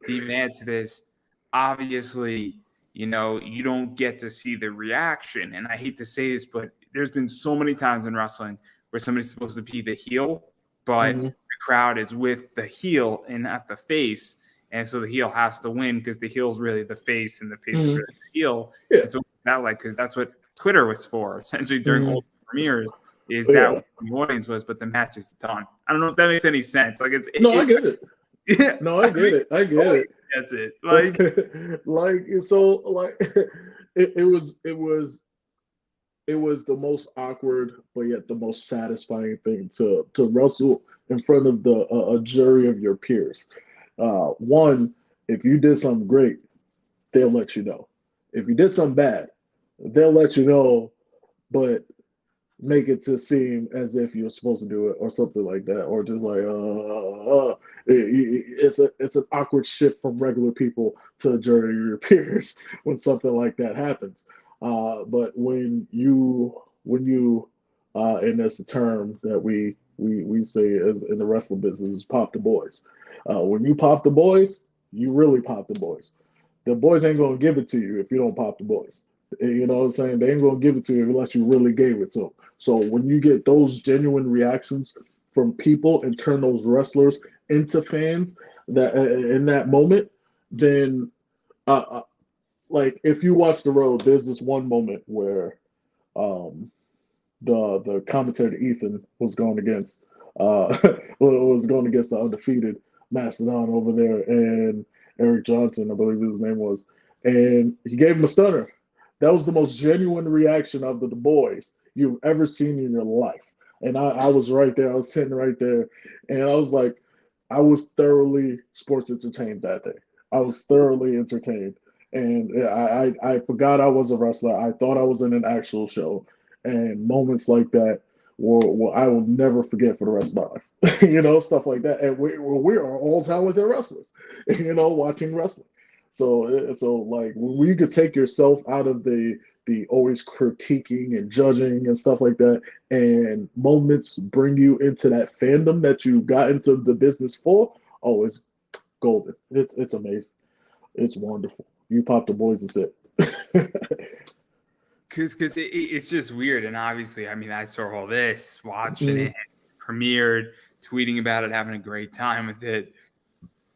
to even add to this, obviously, you don't get to see the reaction. And I hate to say this, but there's been so many times in wrestling where somebody's supposed to be the heel, but Hmm. the crowd is with the heel and not the face. And so the heel has to win because the heel's really the face and the face is Hmm. really the heel. Yeah. And so that like, because that's what Twitter was for, essentially during Hmm. old premieres, is that Yeah. what the audience was, but the match is done. I don't know if that makes any sense. Like No, I get it. yeah, No, I I get think it. I get nobody it. gets it. Like, Like so, like it was the most awkward, but yet the most satisfying thing to wrestle in front of a jury of your peers. One, if you did something great, they'll let you know. If you did something bad, they'll let you know, but make it to seem as if you're supposed to do it or something like that, or just like it's an awkward shift from regular people to jury your peers when something like that happens. But when you and that's a term that we say as in the wrestling business is pop the boys. When you pop the boys, you really pop the boys. The boys ain't gonna give it to you if you don't pop the boys. You know what I'm saying? They ain't gonna give it to you unless you really gave it to them. So when you get those genuine reactions from people and turn those wrestlers into fans that in that moment, then like if you watch the road, there's this one moment where um, the commentator Ethan was going against was going against the undefeated Mastodon over there, and Eric Johnson, I believe his name was, and he gave him a stunner. That was the most genuine reaction of the boys you've ever seen in your life. And I was right there. I was sitting right there, and I was like, I was thoroughly sports entertained that day. I was thoroughly entertained, and I forgot I was a wrestler. I thought I was in an actual show, and moments like that will I will never forget for the rest of my life. Stuff like that. And we are all talented wrestlers, watching wrestling. So like when you could take yourself out of the always critiquing and judging and stuff like that, and moments bring you into that fandom that you got into the business for. Oh, it's golden. It's amazing. It's wonderful. You pop the boys is it. because it's just weird. And obviously, I mean, I saw all this, watching Mm, it, premiered, tweeting about it, having a great time with it.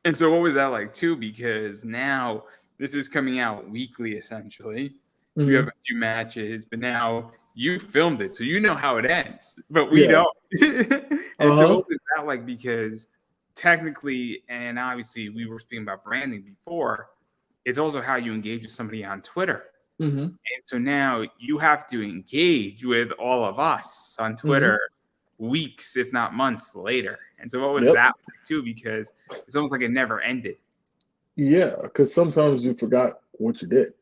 And so, what was that like too? Because now this is coming out weekly, essentially. You have mm, a few matches, but now you filmed it, so you know how it ends, but we yeah. don't. And so, Uh-huh. what was that like? Because technically, and obviously, we were speaking about branding before, it's also how you engage with somebody on Twitter. Hmm. And so now you have to engage with all of us on Hmm. Twitter weeks, if not months later. And so what was Yep. that like too? Because it's almost like it never ended. Yeah, because sometimes you forgot what you did.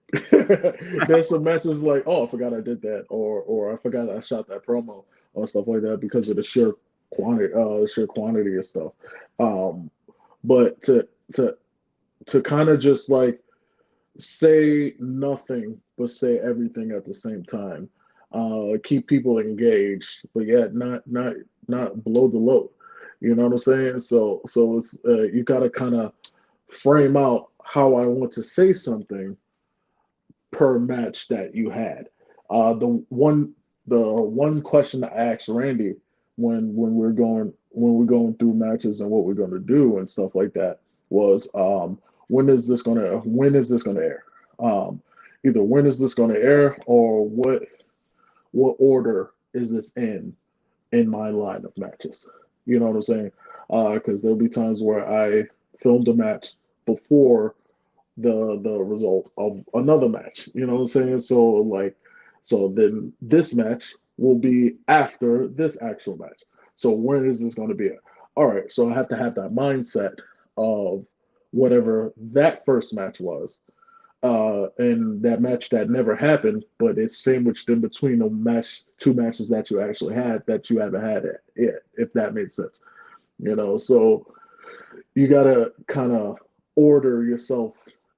There's some matches like, oh, I forgot I did that, or I forgot I shot that promo or stuff like that because of the sheer quantity of stuff. Um, but to kind of just like say nothing but say everything at the same time, keep people engaged, but yet not blow the load. You know what I'm saying? So it's you got to kind of frame out how I want to say something per match that you had. The one question I asked Randy when we're going through matches and what we're going to do and stuff like that was when is this gonna air? Um, Either when is this gonna air or what order is this in my line of matches? You know what I'm saying? Because there'll be times where I filmed a match before the result of another match. You know what I'm saying? So then this match will be after this actual match. So when is this going to be? All right. So I have to have that mindset of whatever that first match was, and that match that never happened, but it's sandwiched in between two matches that you actually had that you haven't had it yet, if that makes sense. So you gotta kind of order yourself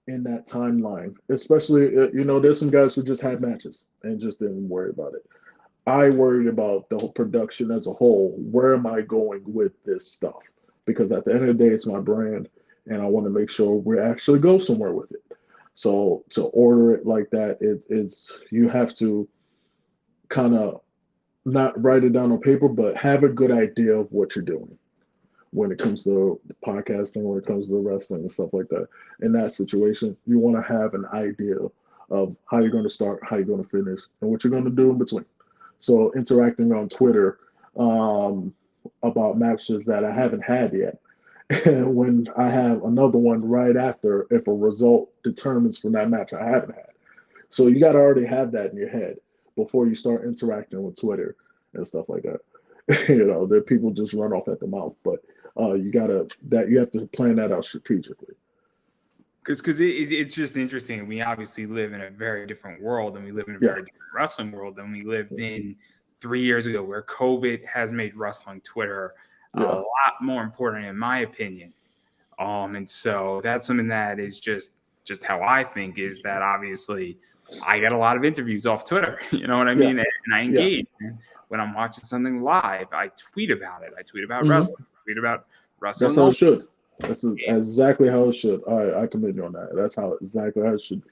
in that timeline. Especially, there's some guys who just had matches and just didn't worry about it. I worried about the whole production as a whole. Where am I going with this stuff? Because at the end of the day, it's my brand, and I want to make sure we actually go somewhere with it. So to order it like that, it's you have to kind of not write it down on paper, but have a good idea of what you're doing when it comes to podcasting, when it comes to wrestling and stuff like that. In that situation, you want to have an idea of how you're going to start, how you're going to finish, and what you're going to do in between. So interacting on Twitter about matches that I haven't had yet. And when I have another one right after, if a result determines from that match I haven't had. So you got to already have that in your head before you start interacting with Twitter and stuff like that. That people just run off at the mouth, but you have to plan that out strategically. Because it's just interesting. We obviously live in a very different world, and we live in a very different wrestling world than we lived in 3 years ago, where COVID has made wrestling Twitter a lot more important, in my opinion. And so that's something that is just how I think, is that obviously I get a lot of interviews off Twitter, you know what I mean? And I engage. And when I'm watching something live, I tweet about it. I tweet about wrestling. I tweet about wrestling. That's how it should. That's exactly how it should. I commend you on that. That's exactly how it should be.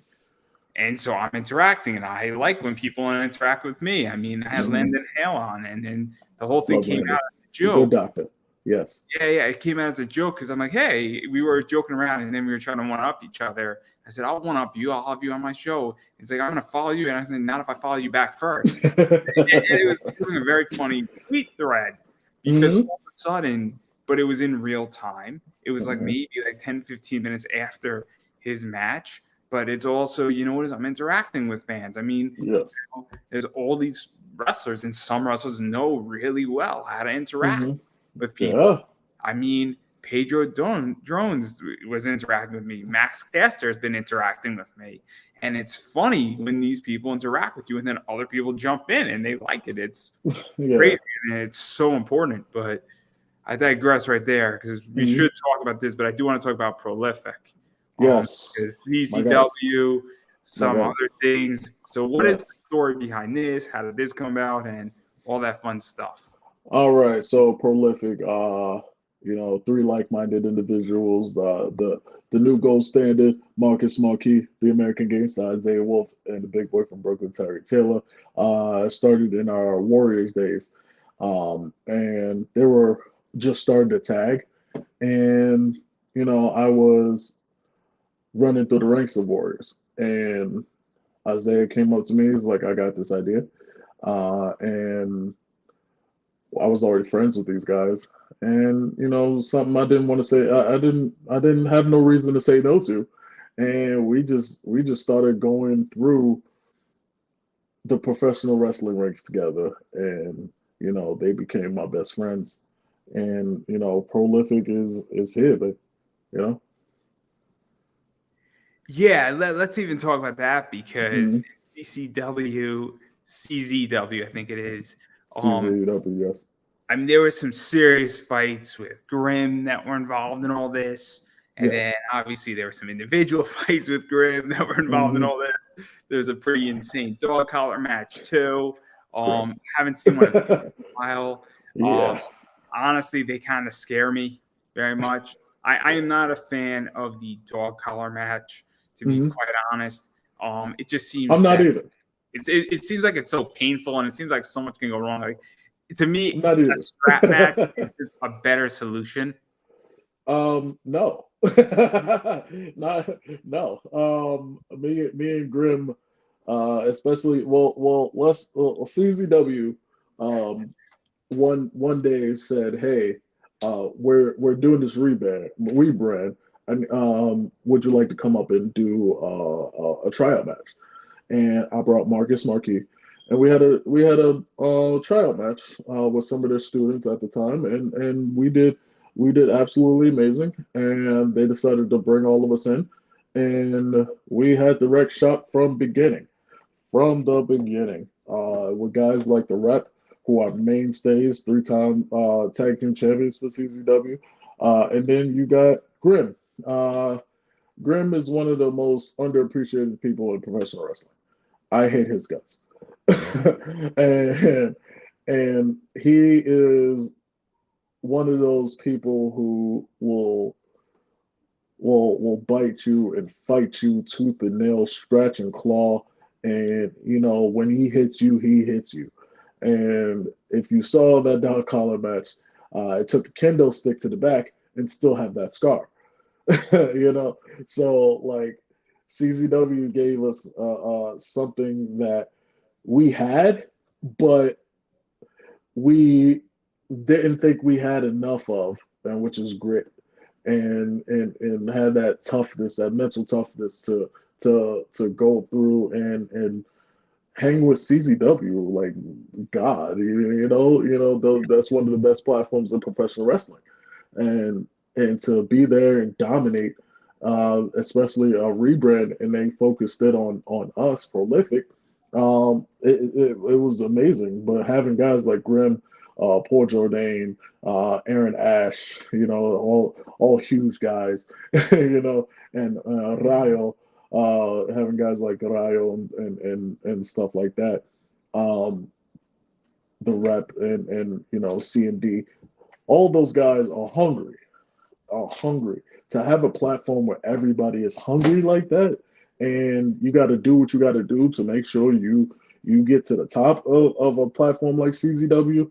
And so I'm interacting, and I like when people interact with me. I mean, I had Landon Hale on, and the whole thing came out as a joke. Good doctor. Yes. Yeah, it came out as a joke because I'm like, hey, we were joking around, and then we were trying to one-up each other. I said, I'll one-up you. I'll have you on my show. He's like, I'm going to follow you, and I said, not if I follow you back first. and it was doing a very funny tweet thread because all of a sudden, but it was in real time. It was like maybe like 10, 15 minutes after his match. But it's also, I'm interacting with fans. I mean, there's all these wrestlers, and some wrestlers know really well how to interact with people. Yeah. I mean, Pedro Drones was interacting with me. Max Caster has been interacting with me. And it's funny when these people interact with you and then other people jump in and they like it. It's crazy, and it's so important. But I digress right there because we should talk about this, but I do want to talk about Prolific. Yes. CCW, some other things. So what is the story behind this? How did this come about, and all that fun stuff? All right. So Prolific, 3 like-minded individuals, the new gold standard, Marcus Marquis, the American Gangsta, Isaiah Wolf, and the big boy from Brooklyn, Tyree Taylor, started in our Warriors days. And they were just starting to tag. And, I was running through the ranks of Warriors. And Isaiah came up to me. He's like, I got this idea. And I was already friends with these guys. And, something I didn't want to say, I didn't have no reason to say no to. And we just started going through the professional wrestling ranks together. And, they became my best friends. And, Prolific is here, but, Yeah, let's even talk about that because CCW, CZW, I think it is. CZW, yes. I mean, there were some serious fights with Grimm that were involved in all this. And then obviously there were some individual fights with Grimm that were involved in all this. There's a pretty insane dog collar match too. Haven't seen one in a while. Honestly, they kind of scare me very much. I am not a fan of the dog collar match, to be quite honest. It just seems I'm not either. It seems like it's so painful, and it seems like so much can go wrong. Like, to me, a strap match is just a better solution. No. No. Me and Grimm, especially CZW, one day said, hey, we're doing this rebrand, and would you like to come up and do a tryout match? And I brought Marcus Marquis, and we had a tryout match with some of their students at the time, and we did absolutely amazing. And they decided to bring all of us in, and we had the rec shop from the beginning, with guys like the Rep, who are mainstays, 3-time tag team champions for CZW, and then you got Grimm. Grimm is one of the most underappreciated people in professional wrestling. I hate his guts. and and he is one of those people who will bite you and fight you tooth and nail, scratch and claw. And when he hits you, he hits you. And if you saw that dog collar match, it took a kendo stick to the back and still have that scar. So like CZW gave us something that we had, but we didn't think we had enough of, and which is grit, and had that toughness, that mental toughness to go through and hang with CZW. Like, God, that's one of the best platforms in professional wrestling, and to be there and dominate, especially a rebrand, and they focused it on us, Prolific. It was amazing. But having guys like Grim, Paul Jordan, Aaron Ash, all huge guys, and Rayo, having guys like Rayo and stuff like that, the Rep and C&D, all those guys are hungry to have a platform where everybody is hungry like that, and you got to do what you got to do to make sure you get to the top of a platform like CZW.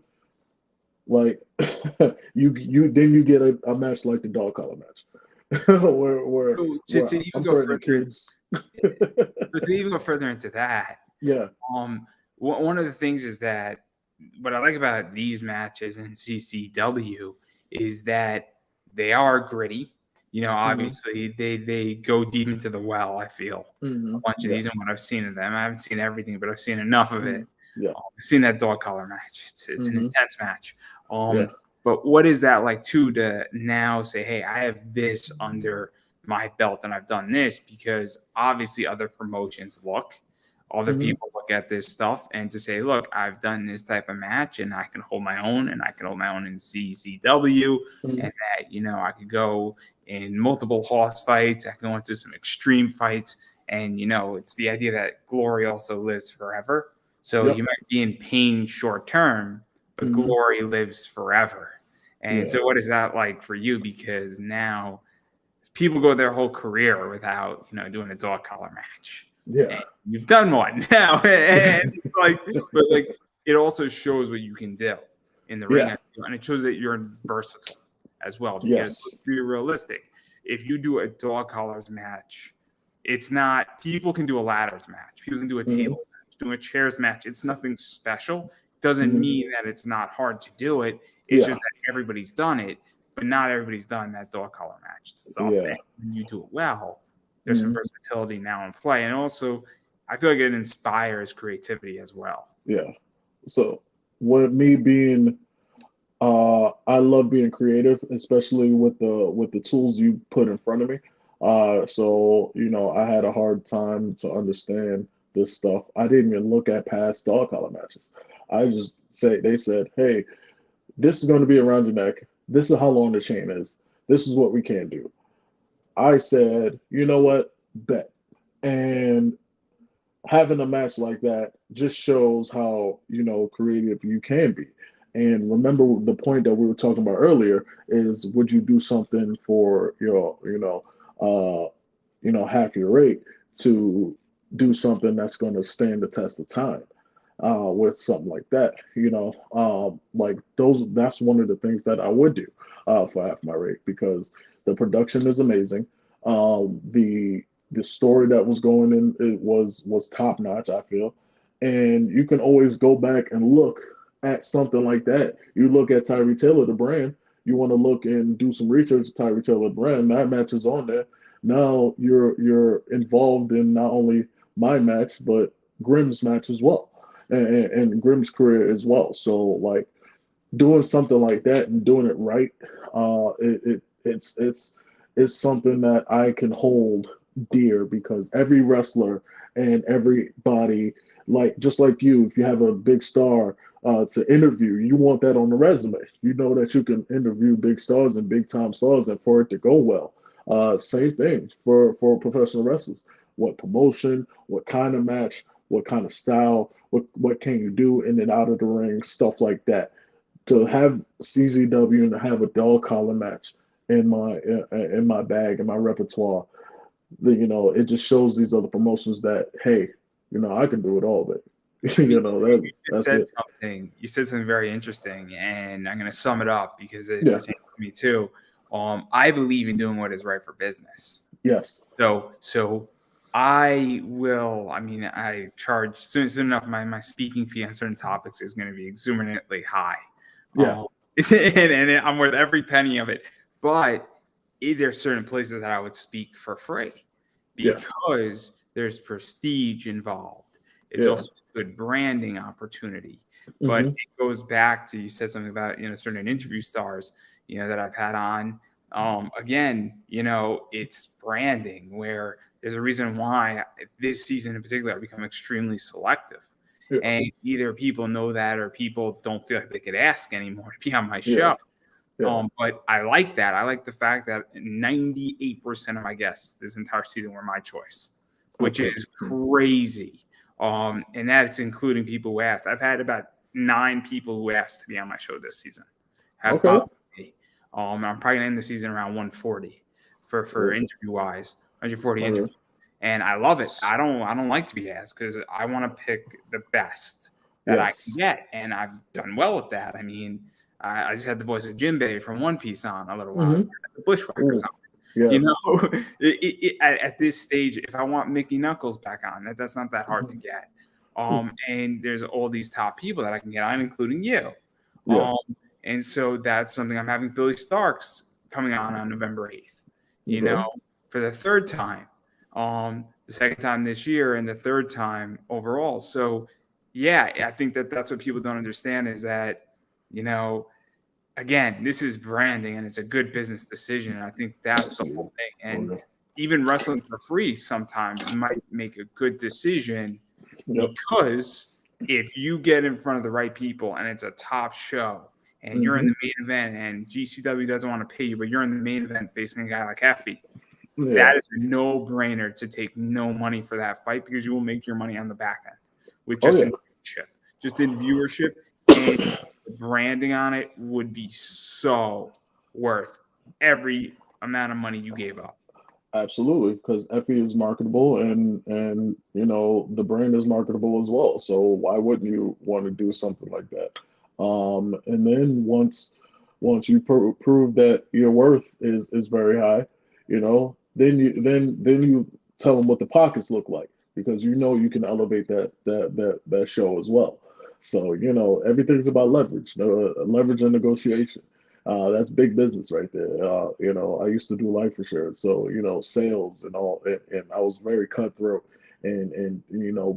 Like you get a match like the dog collar match, where to even I'm go hurting further, kids. but to even go further into that, Yeah. One of the things is that what I like about these matches in CCW is that they are gritty. Obviously they go deep into the well. I feel a bunch of these and what I've seen of them. I haven't seen everything, but I've seen enough of it. Yeah. I've seen that dog collar match. It's an intense match. Yeah. But what is that like to now say, hey, I have this under my belt and I've done this? Because obviously other promotions other people look at this stuff and to say, look, I've done this type of match and I can hold my own, and I can hold my own in CCW, and that, I could go in multiple horse fights. I can go into some extreme fights. And, it's the idea that glory also lives forever. So you might be in pain short term, but glory lives forever. And so what is that like for you? Because now people go their whole career without, doing a dog collar match. Yeah. And you've done one now. And but it also shows what you can do in the ring. And it shows that you're versatile as well. Because let's be realistic. If you do a dog collars match, it's not, people can do a ladders match. People can do a tables match, doing a chairs match. It's nothing special. Doesn't mean that it's not hard to do it. It's just that everybody's done it, but not everybody's done that dog collar match stuff. And when you do it well, there's some versatility now in play. And also, I feel like it inspires creativity as well. Yeah. So with me being, I love being creative, especially with the tools you put in front of me. So I had a hard time to understand this stuff. I didn't even look at past dog collar matches. They said, hey, this is going to be around your neck. This is how long the chain is. This is what we can do. I said, you know what? Bet. And having a match like that just shows how, creative you can be. And remember the point that we were talking about earlier is, would you do something for half your rate to do something that's going to stand the test of time? With something like that, like those, that's one of the things that I would do for half my rate, because the production is amazing. The story that was going in, it was top notch, I feel, and you can always go back and look at something like that. You look at Tyree Taylor, the brand. You want to look and do some research. Tyree Taylor, the brand, that match is on there. Now you're involved in not only my match but Grimm's match as well. And Grimm's career as well. So like doing something like that and doing it right, it's something that I can hold dear, because every wrestler and everybody, like just like you, if you have a big star to interview, you want that on the resume. You know that you can interview big stars and big time stars, and for it to go well. Same thing for professional wrestlers. What promotion, what kind of match, what kind of style, what can you do in and out of the ring, stuff like that. To have CZW and to have a dog collar match in my bag, in my repertoire, it just shows these other promotions that, hey, I can do it all, but that's it. You said something very interesting, and I'm going to sum it up because it Yeah. pertains to me too. I believe in doing what is right for business. Yes. So I will. I mean, I charge soon enough. My speaking fee on certain topics is going to be exuberantly high. Yeah. And I'm worth every penny of it. But there's certain places that I would speak for free because there's prestige involved. It's also a good branding opportunity. But it goes back to, you said something about, certain interview stars, that I've had on. Again, it's branding, where there's a reason why this season in particular I've become extremely selective. Yeah. And either people know that or people don't feel like they could ask anymore to be on my show. But I like that. I like the fact that 98% of my guests this entire season were my choice, which is crazy. And that's including people who asked. I've had about 9 people who asked to be on my show this season. I'm probably going to end the season around 140 for interview wise, 140 interviews. And I love it. I don't like to be asked because I want to pick the best that I can get. And I've done well with that. I mean, I just had the voice of Jinbei from One Piece on a little while ago, the Bushwhacker song. At this stage, if I want Mickey Knuckles back on, that's not that hard to get. And there's all these top people that I can get on, including you. And so that's something. I'm having Billy Starks coming on November 8th, for the 3rd time. The 2nd time this year and the 3rd time overall. So, yeah, I think that's what people don't understand is that, again, this is branding and it's a good business decision. And I think that's the whole thing. And even wrestling for free sometimes might make a good decision because if you get in front of the right people and it's a top show and you're in the main event and GCW doesn't want to pay you, but you're in the main event facing a guy like Effie, that is a no-brainer to take no money for that fight because you will make your money on the back end with just in viewership, and the branding on it would be so worth every amount of money you gave up. Absolutely, because Effie is marketable and the brand is marketable as well. So why wouldn't you want to do something like that? And then once you prove that your worth is very high, then you tell them what the pockets look like because you can elevate that show as well. So everything's about leverage, leverage and negotiation. That's big business right there. I used to do life insurance, so sales and all, and I was very cutthroat and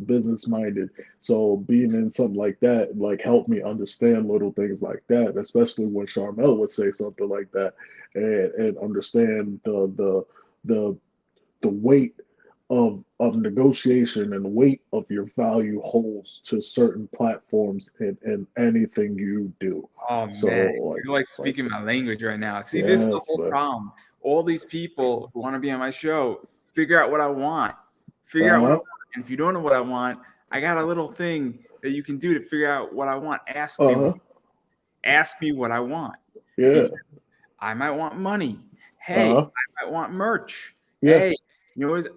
business minded. So being in something like that helped me understand little things like that, especially when Charmel would say something like that, and understand the weight of negotiation and weight of your value holds to certain platforms in anything you do. Oh man, you're speaking my language right now. See, this is the whole problem. All these people who want to be on my show figure out what I want. Figure out what I want. And if you don't know what I want, I got a little thing that you can do to figure out what I want. Ask me. Ask me what I want. Yeah. I might want money. Hey, I might want merch. Yeah. Hey,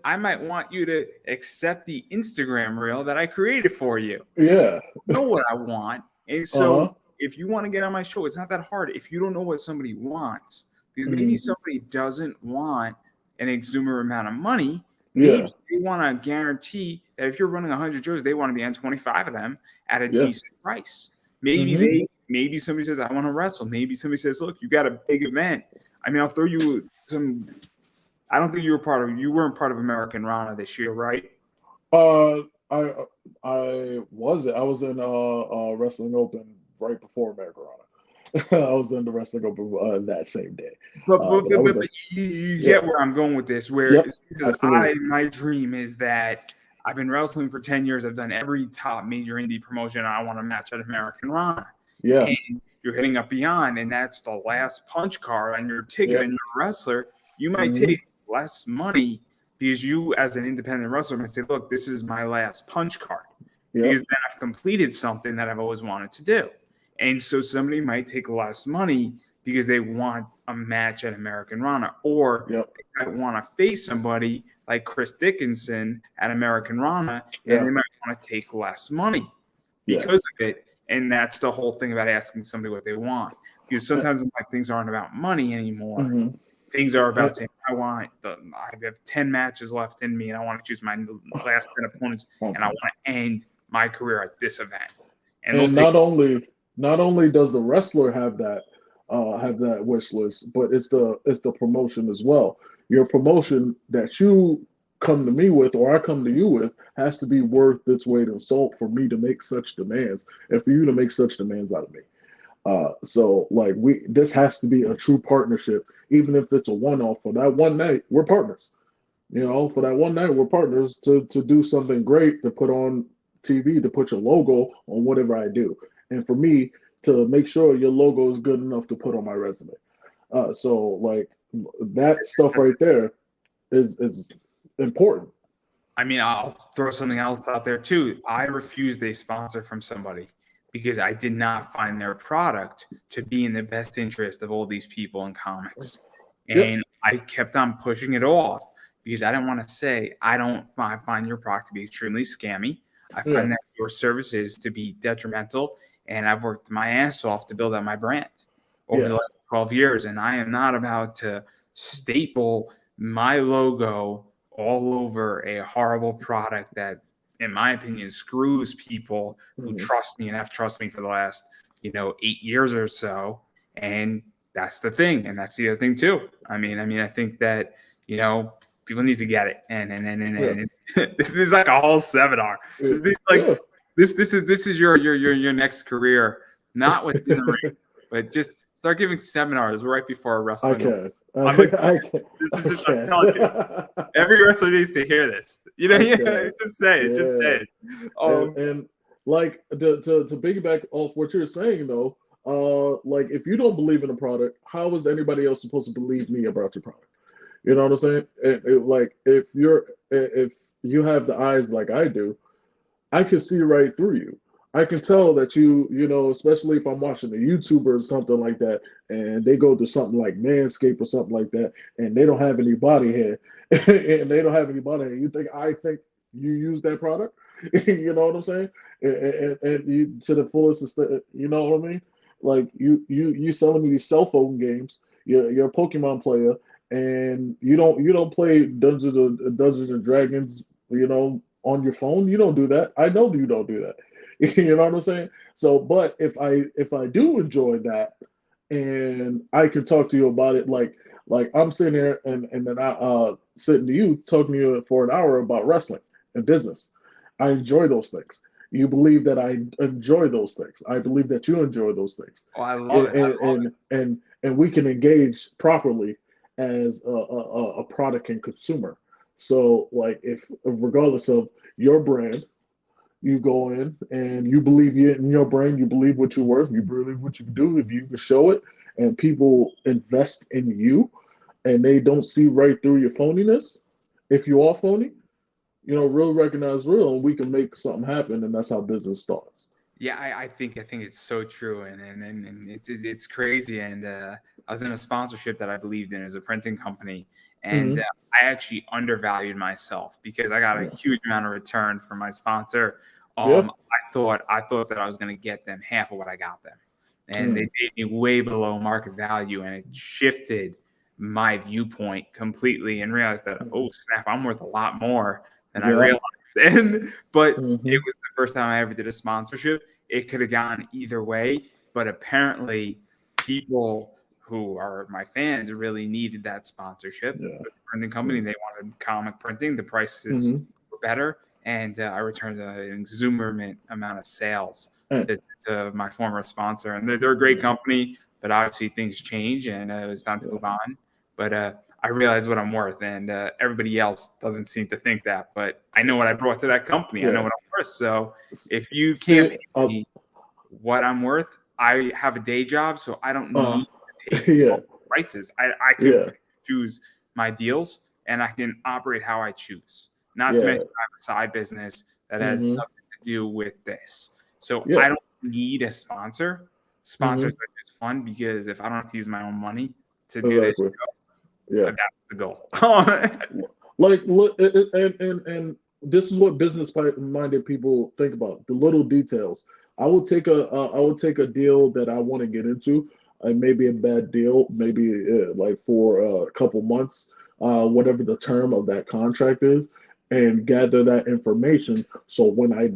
I might want you to accept the Instagram reel that I created for you. Yeah. Know what I want. And so if you want to get on my show, it's not that hard. If you don't know what somebody wants, because maybe somebody doesn't want an exuberant amount of money. Maybe they want to guarantee that if you're running 100 shows, they want to be on 25 of them at a decent price. Maybe maybe somebody says, I want to wrestle. Maybe somebody says, look, you got a big event. I mean, I'll throw you some. I don't think you weren't part of American Rana this year, right? I wasn't. I was in Wrestling Open right before American Rana. I was in the Wrestling Open that same day. But you get where I'm going with this. Because my dream is that I've been wrestling for 10 years. I've done every top major indie promotion. And I want to match at American Rana. Yeah. And you're hitting up Beyond, and that's the last punch card on your ticket, and you're a wrestler. You might take less money because you, as an independent wrestler, might say, look, this is my last punch card. Yep. Because then I've completed something that I've always wanted to do. And so somebody might take less money because they want a match at American Rana, or Yep. they might want to face somebody like Chris Dickinson at American Rana, and Yeah. they might want to take less money because of it. And that's the whole thing about asking somebody what they want. Because sometimes in life, things aren't about money anymore. Mhm. Things are about saying, I have 10 matches left in me, and I want to choose my last 10 opponents, and I want to end my career at this event. And not only does the wrestler have that wish list, but it's the promotion as well. Your promotion that you come to me with, or I come to you with, has to be worth its weight in salt for me to make such demands, and for you to make such demands out of me. So like this has to be a true partnership, even if it's a one-off. For that one night, we're partners. For that one night, we're partners to do something great, to put on TV, to put your logo on whatever I do, and for me to make sure your logo is good enough to put on my resume. So like that stuff right there is important. I mean, I'll throw something else out there too. I refused a sponsor from somebody because I did not find their product to be in the best interest of all these people in comics. And I kept on pushing it off because I didn't want to say, I find your product to be extremely scammy. I find that your services to be detrimental, and I've worked my ass off to build out my brand over the last 12 years. And I am not about to staple my logo all over a horrible product that, in my opinion, screws people who trust me and have trusted me for the last, 8 years or so. And that's the thing. And that's the other thing too. I mean, I think that, people need to get it. And it's, this is like a whole seminar. This is your next career, not within the ring, but just start giving seminars right before wrestling. I can. Every wrestler needs to hear this. Just say it. Just say it. And like to piggyback off what you're saying though, like if you don't believe in a product, how is anybody else supposed to believe me about your product? You know what I'm saying? Like if you have the eyes like I do, I can see right through you. I can tell that especially if I'm watching a YouTuber or something like that, and they go to something like Manscaped or something like that, and they don't have any body hair, you think I think you use that product? You know what I'm saying? And you, to the fullest extent, you know what I mean? Like you selling me these cell phone games. You're a Pokemon player, and you don't play Dungeons and Dragons, on your phone. You don't do that. I know you don't do that. You know what I'm saying? So, but if I do enjoy that, and I can talk to you about it, like I'm sitting here and then I sitting to you talking to you for an hour about wrestling and business. I enjoy those things. You believe that I enjoy those things. I believe that you enjoy those things. Oh, I love it. And we can engage properly as a product and consumer. So, like, if regardless of your brand, you go in and you believe in your brand, you believe what you're worth, you believe what you do. If you can show it, and people invest in you, and they don't see right through your phoniness, if you are phony, real recognize real, and we can make something happen, and that's how business starts. Yeah, I think it's so true, and it's crazy. And I was in a sponsorship that I believed in as a printing company, and I actually undervalued myself because I got a huge amount of return from my sponsor. I thought that I was going to get them half of what I got them, and they paid me way below market value, and it shifted my viewpoint completely, and realized that oh snap, I'm worth a lot more than I realized. But it was the first time I ever did a sponsorship. It could have gone either way, but apparently people who are my fans really needed that sponsorship. The printing company, they wanted comic printing. The prices were better, and I returned an exuberant amount of sales to my former sponsor. And they're a great company, but obviously things change, and it was time to move on. But I realize what I'm worth, and everybody else doesn't seem to think that. But I know what I brought to that company. I know what I'm worth. So if you can't pay me what I'm worth, I have a day job, so I don't need to take prices. I can choose my deals, and I can operate how I choose. Not to mention I have a side business that has nothing to do with this. So I don't need a sponsor. Sponsors are just fun because if I don't have to use my own money to do this show, that's the goal. Like, look, and this is what business-minded people think about, the little details. I will take a deal that I want to get into, and maybe a bad deal, maybe like for a couple months, whatever the term of that contract is, and gather that information. So when I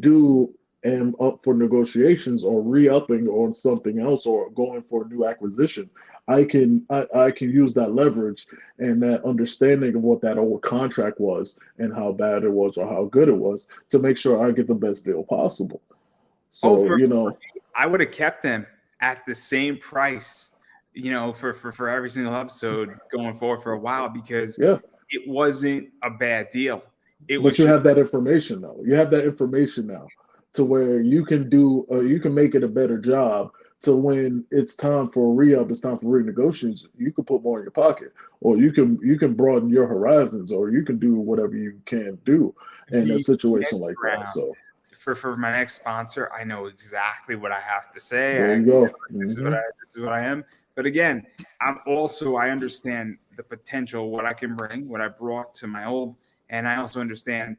am up for negotiations or re-upping on something else or going for a new acquisition, I can use that leverage and that understanding of what that old contract was and how bad it was or how good it was to make sure I get the best deal possible. So, I would have kept them at the same price, for every single episode going forward for a while because it wasn't a bad deal. But you have that information though. You have that information now to where you can make it a better job. So when it's time for a re-up, it's time for renegotiations, you can put more in your pocket, or you can broaden your horizons, or you can do whatever you can do in a situation like that. So for my next sponsor, I know exactly what I have to say. There you go. This is what I am. But again, I understand the potential, what I can bring, what I brought to my old, and I also understand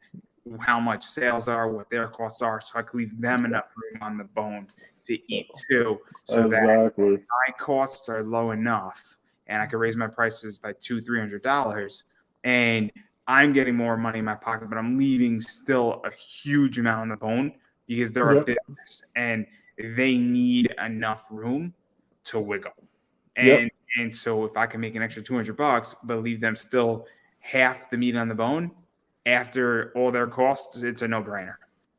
how much sales are, what their costs are, so I can leave them enough room on the bone to eat too, so that my costs are low enough, and I can raise my prices by $200-$300, and I'm getting more money in my pocket, but I'm leaving still a huge amount on the bone because they're a business and they need enough room to wiggle. And so if I can make an extra $200, but leave them still half the meat on the bone after all their costs, it's a no-brainer.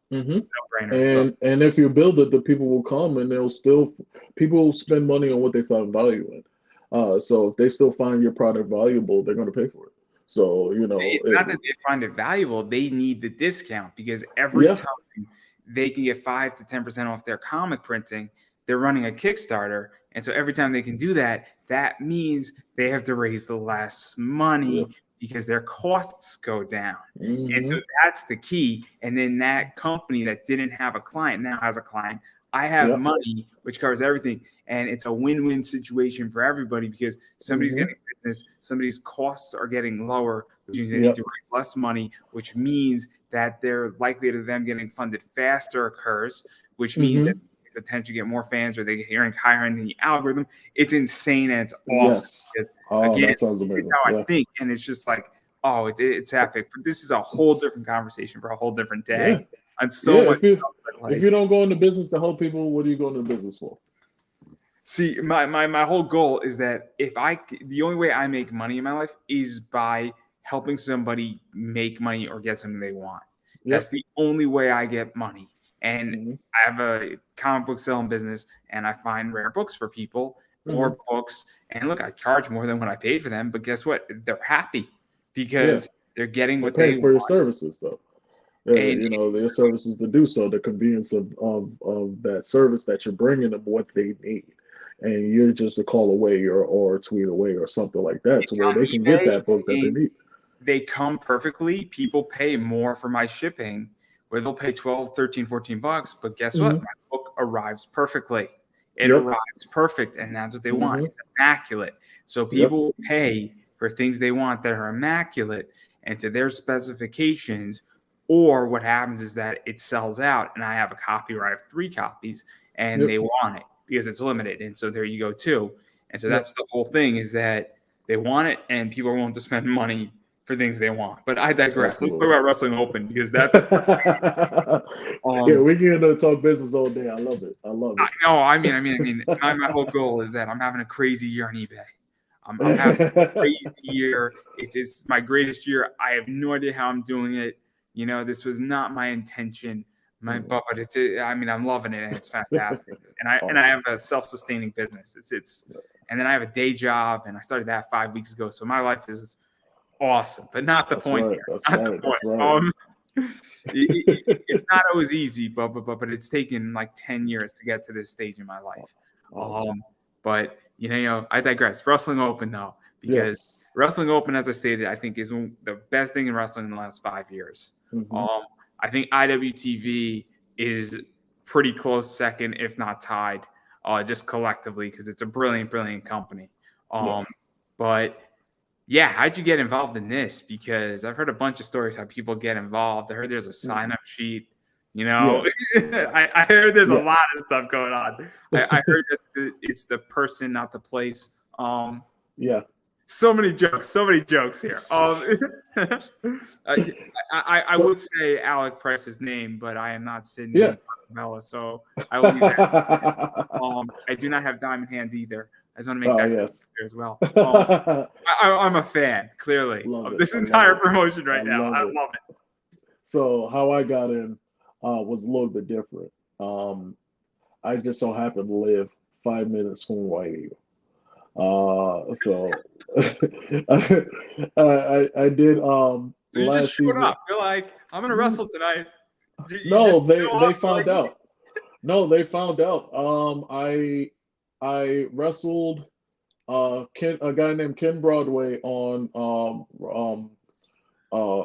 No-brainer. And if you build it, the people will come and people will spend money on what they find value in. So if they still find your product valuable, they're going to pay for it. So, it's not that they find it valuable. They need the discount because every time they can get 5 to 10% off their comic printing, they're running a Kickstarter. And so every time they can do that, that means they have to raise the less money because their costs go down. And so that's the key. And then that company that didn't have a client now has a client. I have money, which covers everything. And it's a win-win situation for everybody because somebody's getting business, somebody's costs are getting lower, which means they need to raise less money, which means that their likelihood of them getting funded faster occurs, which means that they potentially get more fans or they get rank higher in the algorithm. It's insane and it's awesome. Again, that sounds amazing. It's how I think, and it's just like, it's epic. But this is a whole different conversation for a whole different day. And so much stuff. If you don't go into business to help people, what are you going into business for? See, my whole goal is that the only way I make money in my life is by helping somebody make money or get something they want. That's the only way I get money. And I have a comic book selling business, and I find rare books for people or books. And look, I charge more than what I paid for them, but guess what? They're happy because they're getting what they want. For your services, though. Their services to do so, the convenience of that service that you're bringing them what they need. And you're just a call away or a tweet away or something like that to where they can get that book that they need. They come perfectly. People pay more for my shipping where they'll pay $12, $13, $14. But guess what? My book arrives perfectly. It arrives perfect, and that's what they want. It's immaculate. So people pay for things they want that are immaculate and to their specifications. Or what happens is that it sells out, and I have a copy or I have 3 copies, and they want it because it's limited. And so there you go too. And so that's the whole thing is that they want it, and people are willing to spend money for things they want. But I digress. Absolutely. Let's talk about Wrestling Open because that's we can talk business all day. I love it. No, I mean, my whole goal is that I'm having a crazy year on eBay. I'm having a crazy year. It's my greatest year. I have no idea how I'm doing it. This was not my intention. But I'm loving it, and it's fantastic. And I have a self-sustaining business. And then I have a day job, and I started that 5 weeks ago. So my life is awesome, but not the point here. Not the point. It's not always easy, but it's taken like 10 years to get to this stage in my life. But I digress. Wrestling Open though, because Yes. Wrestling Open, as I stated, I think is the best thing in wrestling in the last 5 years. I think IWTV is pretty close second, if not tied, just collectively, because it's a brilliant, brilliant company. But yeah, how'd you get involved in this? Because I've heard a bunch of stories how people get involved. I heard there's a sign-up sheet. I heard there's a lot of stuff going on. I heard that it's the person, not the place. So many jokes here. I would say Alec Price's name, but I am not Sydney Carmella, so I will leave that. I do not have diamond hands either. I just want to make that clear as well. I'm a fan, clearly, of this entire promotion right now. I love it. So how I got in was a little bit different. I just so happened to live 5 minutes from White Eagle. So I did. So you last just showed season. up. You're like, I'm gonna wrestle tonight. No, they found out. No, they found out. I wrestled a guy named Ken Broadway on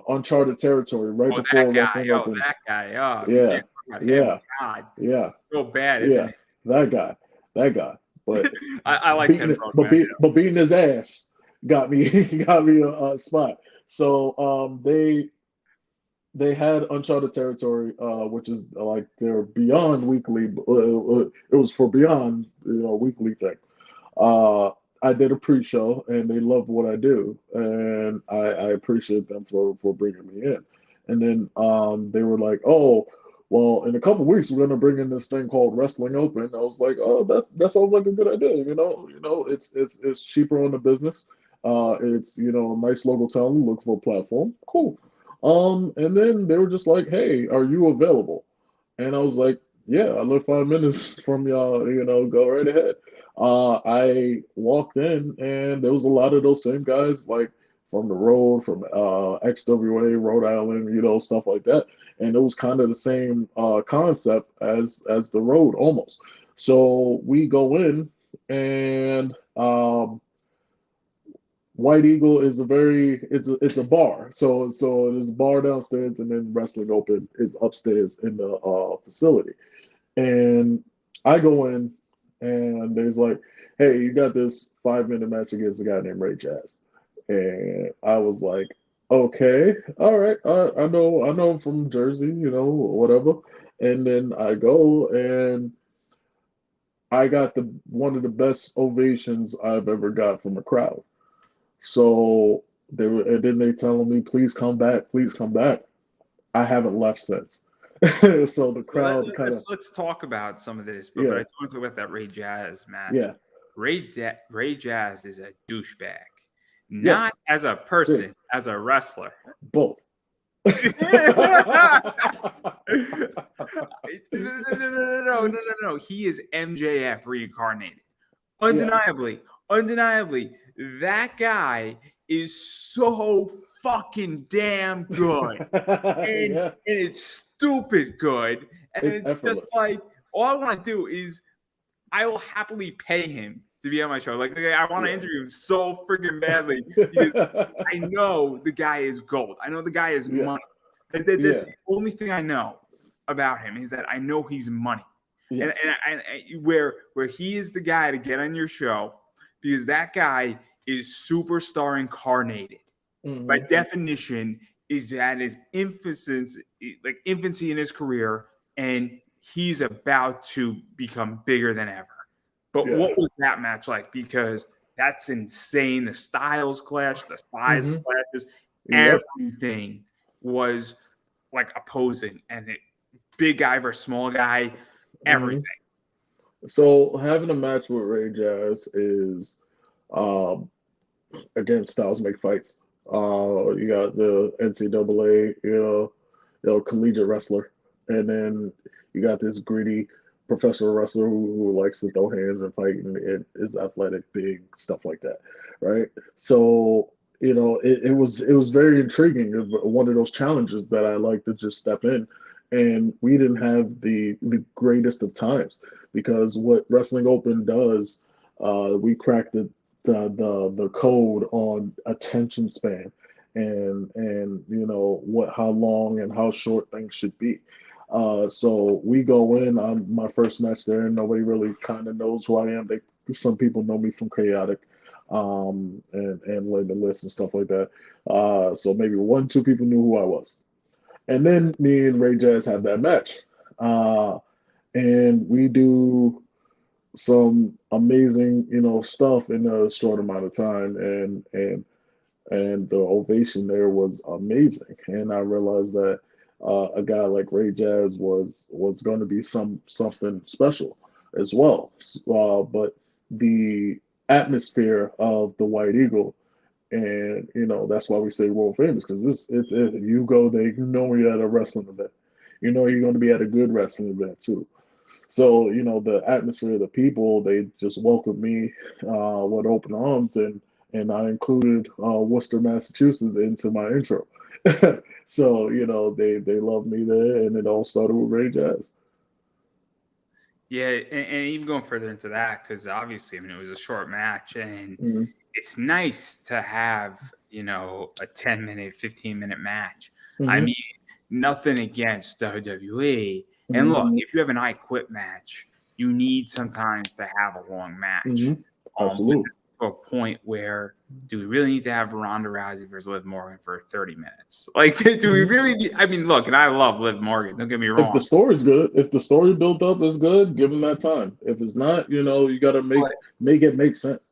Uncharted Territory right before Wrestling Open. That guy. Oh, yeah. So bad, isn't it? That guy. But I like Ken Broadway. But beating his ass got me a spot. So they had Uncharted Territory, which is like their Beyond Weekly. It was for Beyond, weekly thing. I did a pre-show, and they love what I do, and I appreciate them for bringing me in. And then they were like, "Oh, well, in a couple weeks, we're gonna bring in this thing called Wrestling Open." I was like, "Oh, that sounds like a good idea." It's cheaper on the business. It's a nice local town, look for a platform, cool. And then they were just like, "Hey, are you available?" And I was like, "Yeah, I live 5 minutes from y'all. Go right ahead." I walked in, and there was a lot of those same guys, like from the road, from XWA, Rhode Island, stuff like that. And it was kind of the same concept as the road almost. So we go in, and White Eagle is it's a bar. So there's a bar downstairs, and then Wrestling Open is upstairs in the facility. And I go in, and there's like, "Hey, you got this 5-minute match against a guy named Ray Jazz." And I was like, "Okay, all right, I know him from Jersey, whatever." And then I go, and I got one of the best ovations I've ever got from a crowd. So and then they telling me, "Please come back, please come back." I haven't left since. So the crowd let's talk about some of this, but I want to talk about that Ray Jazz match. Yeah. Ray Jazz is a douchebag, not as a person, as a wrestler. Both. No. He is MJF reincarnated. Undeniably, that guy is so fucking damn good, and it's stupid good, and it's just like, all I want to do is, I will happily pay him to be on my show. Like I want to interview him so freaking badly because I know the guy is gold. I know the guy is money. The only thing I know about him is that I know he's money. Yes. And where he is the guy to get on your show, because that guy is superstar incarnated. Mm-hmm. By definition, is at his infancy in his career, and he's about to become bigger than ever. But what was that match like? Because that's insane. The styles clash, the size clashes, everything was like opposing, and big guy versus small guy, everything. So having a match with Ray Jazz is, again, styles make fights. You got the NCAA, collegiate wrestler, and then you got this gritty professional wrestler who likes to throw hands and fight and is athletic, big, stuff like that, right? So it was very intriguing. It was one of those challenges that I like to just step in. And we didn't have the greatest of times, because what Wrestling Open does, we cracked the code on attention span and how long and how short things should be. So we go in on my first match there, and nobody really kind of knows who I am. Some people know me from Chaotic, and Limitless and stuff like that. So maybe one, two people knew who I was. And then me and Ray Jazz have that match. And we do some amazing, stuff in a short amount of time. And the ovation there was amazing. And I realized that a guy like Ray Jazz was going to be something special as well. But the atmosphere of the White Eagle, and that's why we say world famous, because you go there, you're at a wrestling event, you're going to be at a good wrestling event too. So the atmosphere, the people, they just welcomed me with open arms, and I included Worcester, Massachusetts into my intro. So they loved me there, and it all started with Ray Jazz. Yeah, and even going further into that, because obviously, it was a short match, and Mm-hmm. it's nice to have, a 10-minute, 15-minute match. I Mm-hmm. mean, nothing against WWE. And Mm-hmm. look, if you have an I Quit match, you need sometimes to have a long match. Mm-hmm. But Absolutely. to a point where, do we really need to have Ronda Rousey versus Liv Morgan for 30 minutes? Like, do we really need, I mean, look, and I love Liv Morgan, don't get me wrong. If the story's good, if the story built up is good, give them that time. If it's not, you got to make it make sense.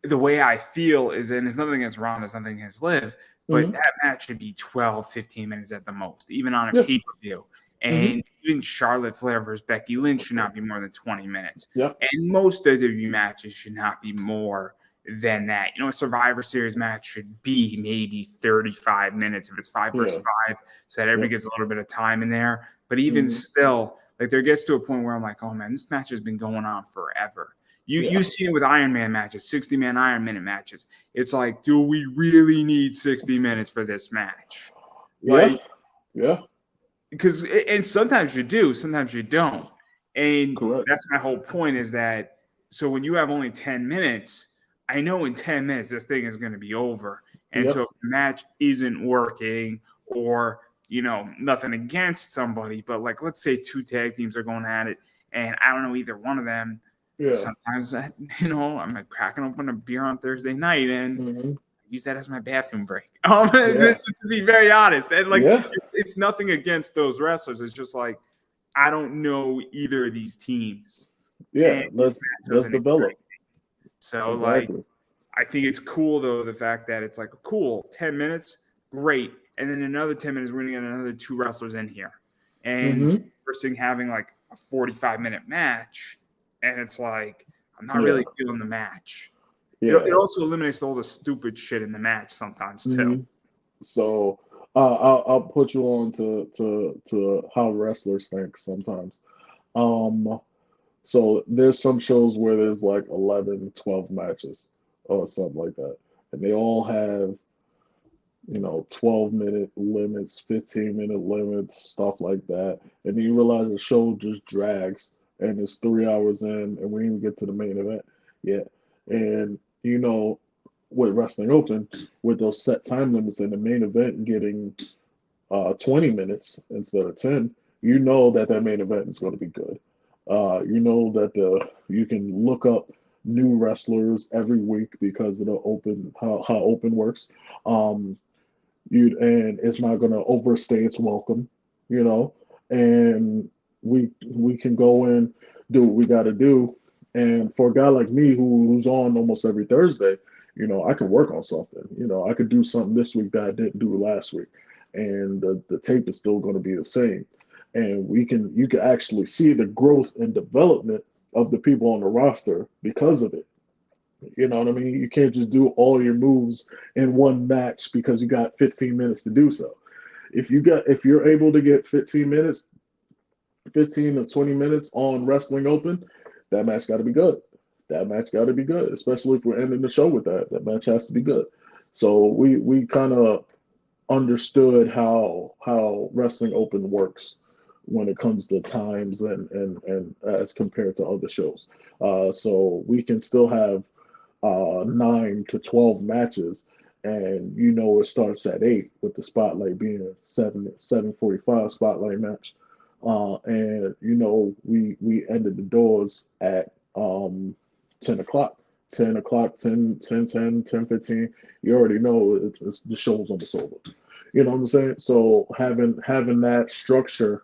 The way I feel is, and it's nothing against Ronda, it's nothing against Liv, but Mm-hmm. that match should be 12, 15 minutes at the most, even on a Yeah. pay-per-view. And Mm-hmm. even Charlotte Flair versus Becky Lynch should not be more than 20 minutes. Yep. And most WWE matches should not be more than that. A Survivor Series match should be maybe 35 minutes if it's 5 versus 5, so that everybody gets a little bit of time in there. But even still, like, there gets to a point where I'm like, oh man, this match has been going on forever. You see it with Iron Man matches, 60-man Iron Minute matches. It's like, do we really need 60 minutes for this match? Like, yeah. Because, and sometimes you do, sometimes you don't. And Correct. that's my whole point, is that, so when you have only 10 minutes, I know in 10 minutes this thing is going to be over. And so if the match isn't working, or, nothing against somebody, but like, let's say 2 tag teams are going at it, and I don't know either one of them. Yeah. Sometimes, I'm like cracking open a beer on Thursday night, and use that as my bathroom break. To be very honest, and it's nothing against those wrestlers. It's just like, I don't know either of these teams. Yeah, let's develop. So exactly. I think it's cool though, the fact that it's like, cool, 10 minutes, great, and then another 10 minutes, we're gonna get another 2 wrestlers in here, and first thing having like a 45-minute match. And it's like, I'm not really feeling the match. Yeah. It also eliminates all the stupid shit in the match sometimes too. So I'll put you on to how wrestlers think sometimes. So there's some shows where there's like 11, 12 matches or something like that. And they all have, 12-minute limits, 15-minute limits, stuff like that. And then you realize the show just drags, and it's 3 hours in, and we didn't even get to the main event yet. And with Wrestling Open, with those set time limits and the main event getting 20 minutes instead of 10, that main event is going to be good. That you can look up new wrestlers every week because of the open, how open works. And it's not going to overstay its welcome, and we can go and do what we got to do. And for a guy like me who's on almost every Thursday, I can work on something. I could do something this week that I didn't do last week, and the tape is still going to be the same. And you can actually see the growth and development of the people on the roster because of it. You know what I mean? You can't just do all your moves in one match because you got 15 minutes to do so. If you're able to get 15 to 20 minutes on Wrestling Open, that match got to be good. That match got to be good, especially if we're ending the show with that. That match has to be good. So we kind of understood how Wrestling Open works when it comes to times and as compared to other shows. So we can still have 9 to 12 matches, and it starts at 8 with the spotlight being a 7:45 spotlight match, and we ended the doors at 10 o'clock. 10 o'clock, 10:15. You already know the show's almost over. You know what I'm saying? So having that structure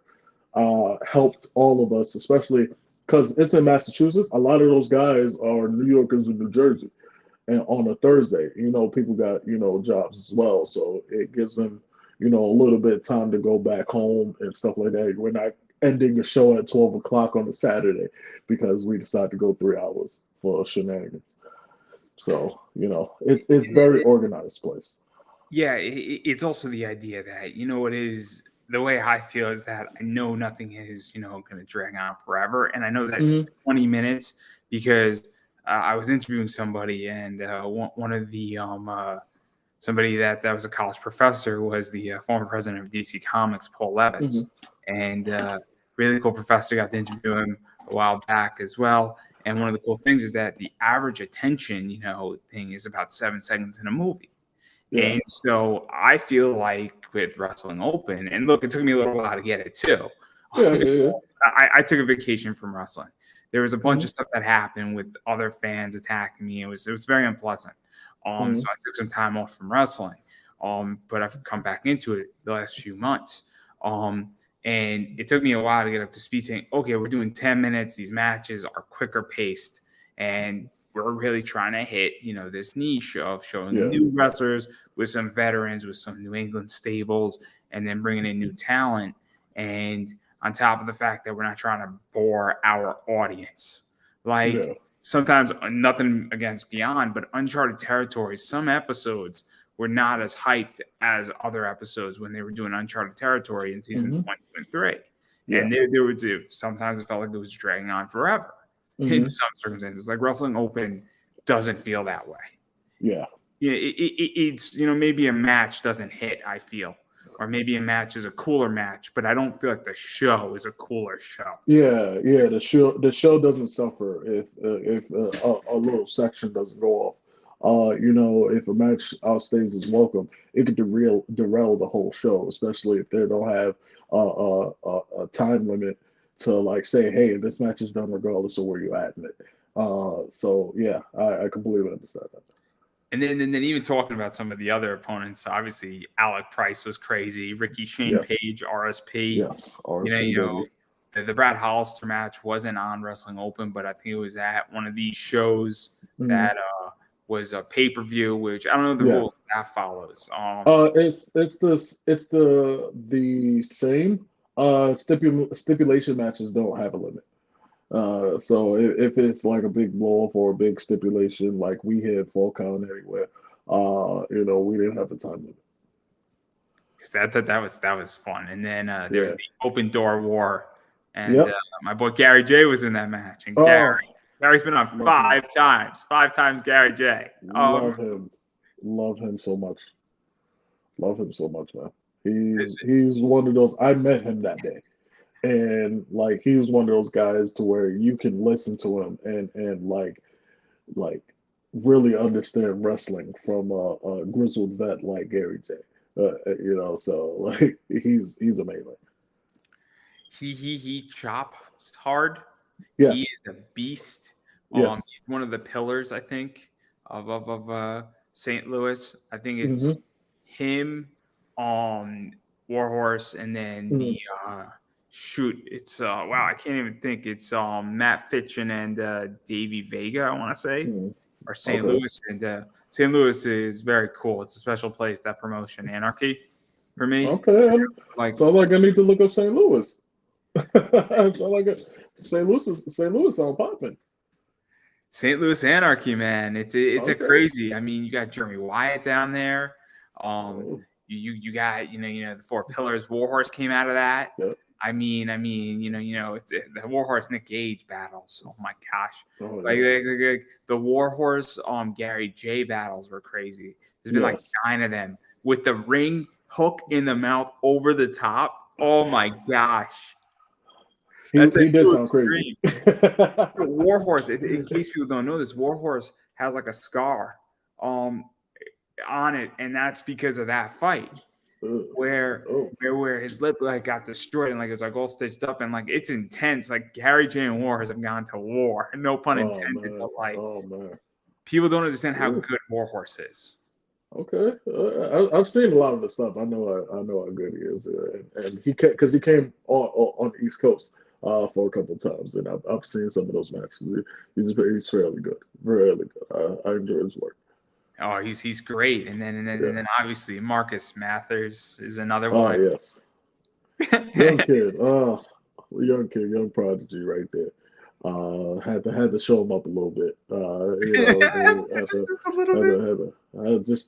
helped all of us, especially because it's in Massachusetts. A lot of those guys are New Yorkers in New Jersey, and on a Thursday, people got jobs as well, so it gives them a little bit of time to go back home and stuff like that. We're not ending the show at 12 o'clock on a Saturday because we decided to go 3 hours for shenanigans. So it's very organized place. Yeah, it's also the idea that it is the way I feel is that I know nothing is going to drag on forever, and I know that Mm-hmm. 20 minutes because I was interviewing somebody, and one of the somebody that was a college professor was the former president of DC Comics, Paul Levitz, and really cool professor. Got to interview him a while back as well. And one of the cool things is that the average attention, thing is about 7 seconds in a movie. Yeah. And so I feel like with Wrestling Open, and look, it took me a little while to get it too. Yeah. I took a vacation from wrestling. There was a bunch of stuff that happened with other fans attacking me. It was very unpleasant. So I took some time off from wrestling. But I've come back into it the last few months. And it took me a while to get up to speed saying, okay, we're doing 10 minutes. These matches are quicker paced. And we're really trying to hit, this niche of showing new wrestlers with some veterans, with some New England stables, and then bringing in new talent. And on top of the fact that we're not trying to bore our audience. Sometimes, nothing against Beyond, but Uncharted Territories, some episodes were not as hyped as other episodes when they were doing Uncharted Territory in seasons 1, 2, and 3. Yeah. And there was sometimes it felt like it was dragging on forever. In some circumstances, like Wrestling Open doesn't feel that way. Yeah. It's maybe a match doesn't hit, I feel, or maybe a match is a cooler match, but I don't feel like the show is a cooler show. Yeah. The show doesn't suffer if a little section doesn't go off. If a match outstays its welcome, it could derail the whole show, especially if they don't have a time limit to say, hey, this match is done regardless of where you're at in it. So yeah, I completely understand that. And then even talking about some of the other opponents, obviously Alec Price was crazy, Ricky Shane Page, RSP. Yes, RSP. The Brad Hollister match wasn't on Wrestling Open, but I think it was at one of these shows that was a pay-per-view, which I don't know the rules that follows. It's the same. Stipulation matches don't have a limit. So if it's like a big blow-off or a big stipulation, like we had Fall Count Anywhere, we didn't have the time limit. That was fun. And then there was the Open Door War, and my boy Gary J was in that match. And Gary's been on 5 times. 5 times Gary J. Love him so much. Love him so much, man. He's one of those. I met him that day. And he was one of those guys to where you can listen to him and really understand wrestling from a grizzled vet like Gary J. So he's amazing. He chops hard. Yes. He is a beast. Yes. He's one of the pillars, I think, of St. Louis. I think it's him, Warhorse, and then the it's I can't even think. It's Matt Fitchin and Davey Vega, I want to say, or St. Louis. And St. Louis is very cool. It's a special place, that promotion. Anarchy for me. Okay. So I need to look up St. Louis. So St. Louis on popping. St. Louis Anarchy, man. It's a crazy. I mean, you got Jeremy Wyatt down there. You got the 4 Pillars. Warhorse came out of that. Yep. I mean, it's the Warhorse Nick Gage battles. Oh my gosh, the Warhorse Gary J battles were crazy. There's been like 9 of them with the ring hook in the mouth over the top. Oh my gosh, he did sound crazy. Warhorse, in case people don't know this, Warhorse has like a scar on it, and that's because of that fight where his lip like got destroyed and like it's like all stitched up and like it's intense. Like Harry Jane Wars have gone to war, no pun intended, but like people don't understand how good Warhorse is. Okay, I've seen a lot of the stuff. I know how good he is, and he came on the East Coast for a couple of times, and I've seen some of those matches. He's fairly good, really good. I enjoy his work. Oh, he's great, and then obviously Marcus Mathers is another one. Oh yes, young prodigy right there. Had to show him up a little bit. Just a little bit.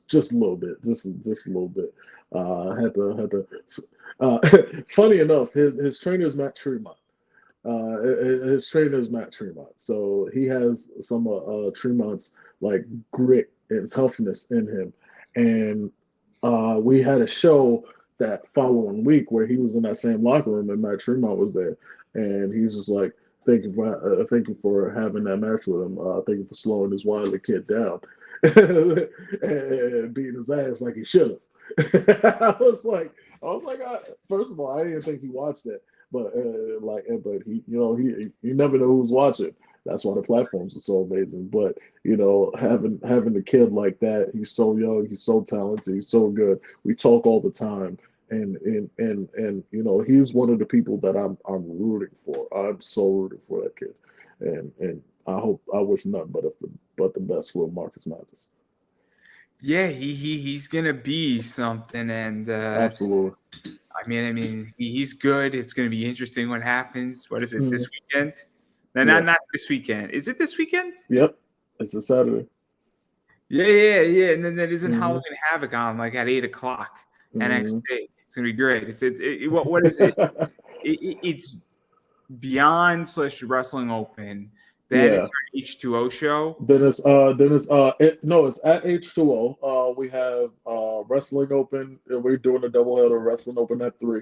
Just a little bit, just a little bit. Had to. Funny enough, his trainer is Matt Tremont. His trainer is Matt Tremont, so he has some Tremont's like grit and toughness in him, and we had a show that following week where he was in that same locker room and Matt Tremont was there, and he's just like, thank you for having that match with him. Thank you for slowing this Wiley kid down and beating his ass like he should have. I was like, first of all, I didn't think he watched it, but he, you never know who's watching. That's why the platforms are so amazing. But having a kid like that, he's so young, he's so talented, he's so good. We talk all the time. And he's one of the people that I'm rooting for. I'm so rooting for that kid, and I wish nothing but the best for Marcus Mathers. Yeah, he's gonna be something, and absolutely. I mean, he's good. It's gonna be interesting what happens. What is it this weekend? No, not this weekend. Is it this weekend? Yep, it's a Saturday. Yeah. And then there isn't Halloween Havoc on like at 8:00 NXT. It's gonna be great. What is it? It's Beyond / Wrestling Open. Then it's our H2O show. It's at H2O. We have Wrestling Open. We're doing a doubleheader. Wrestling Open at 3,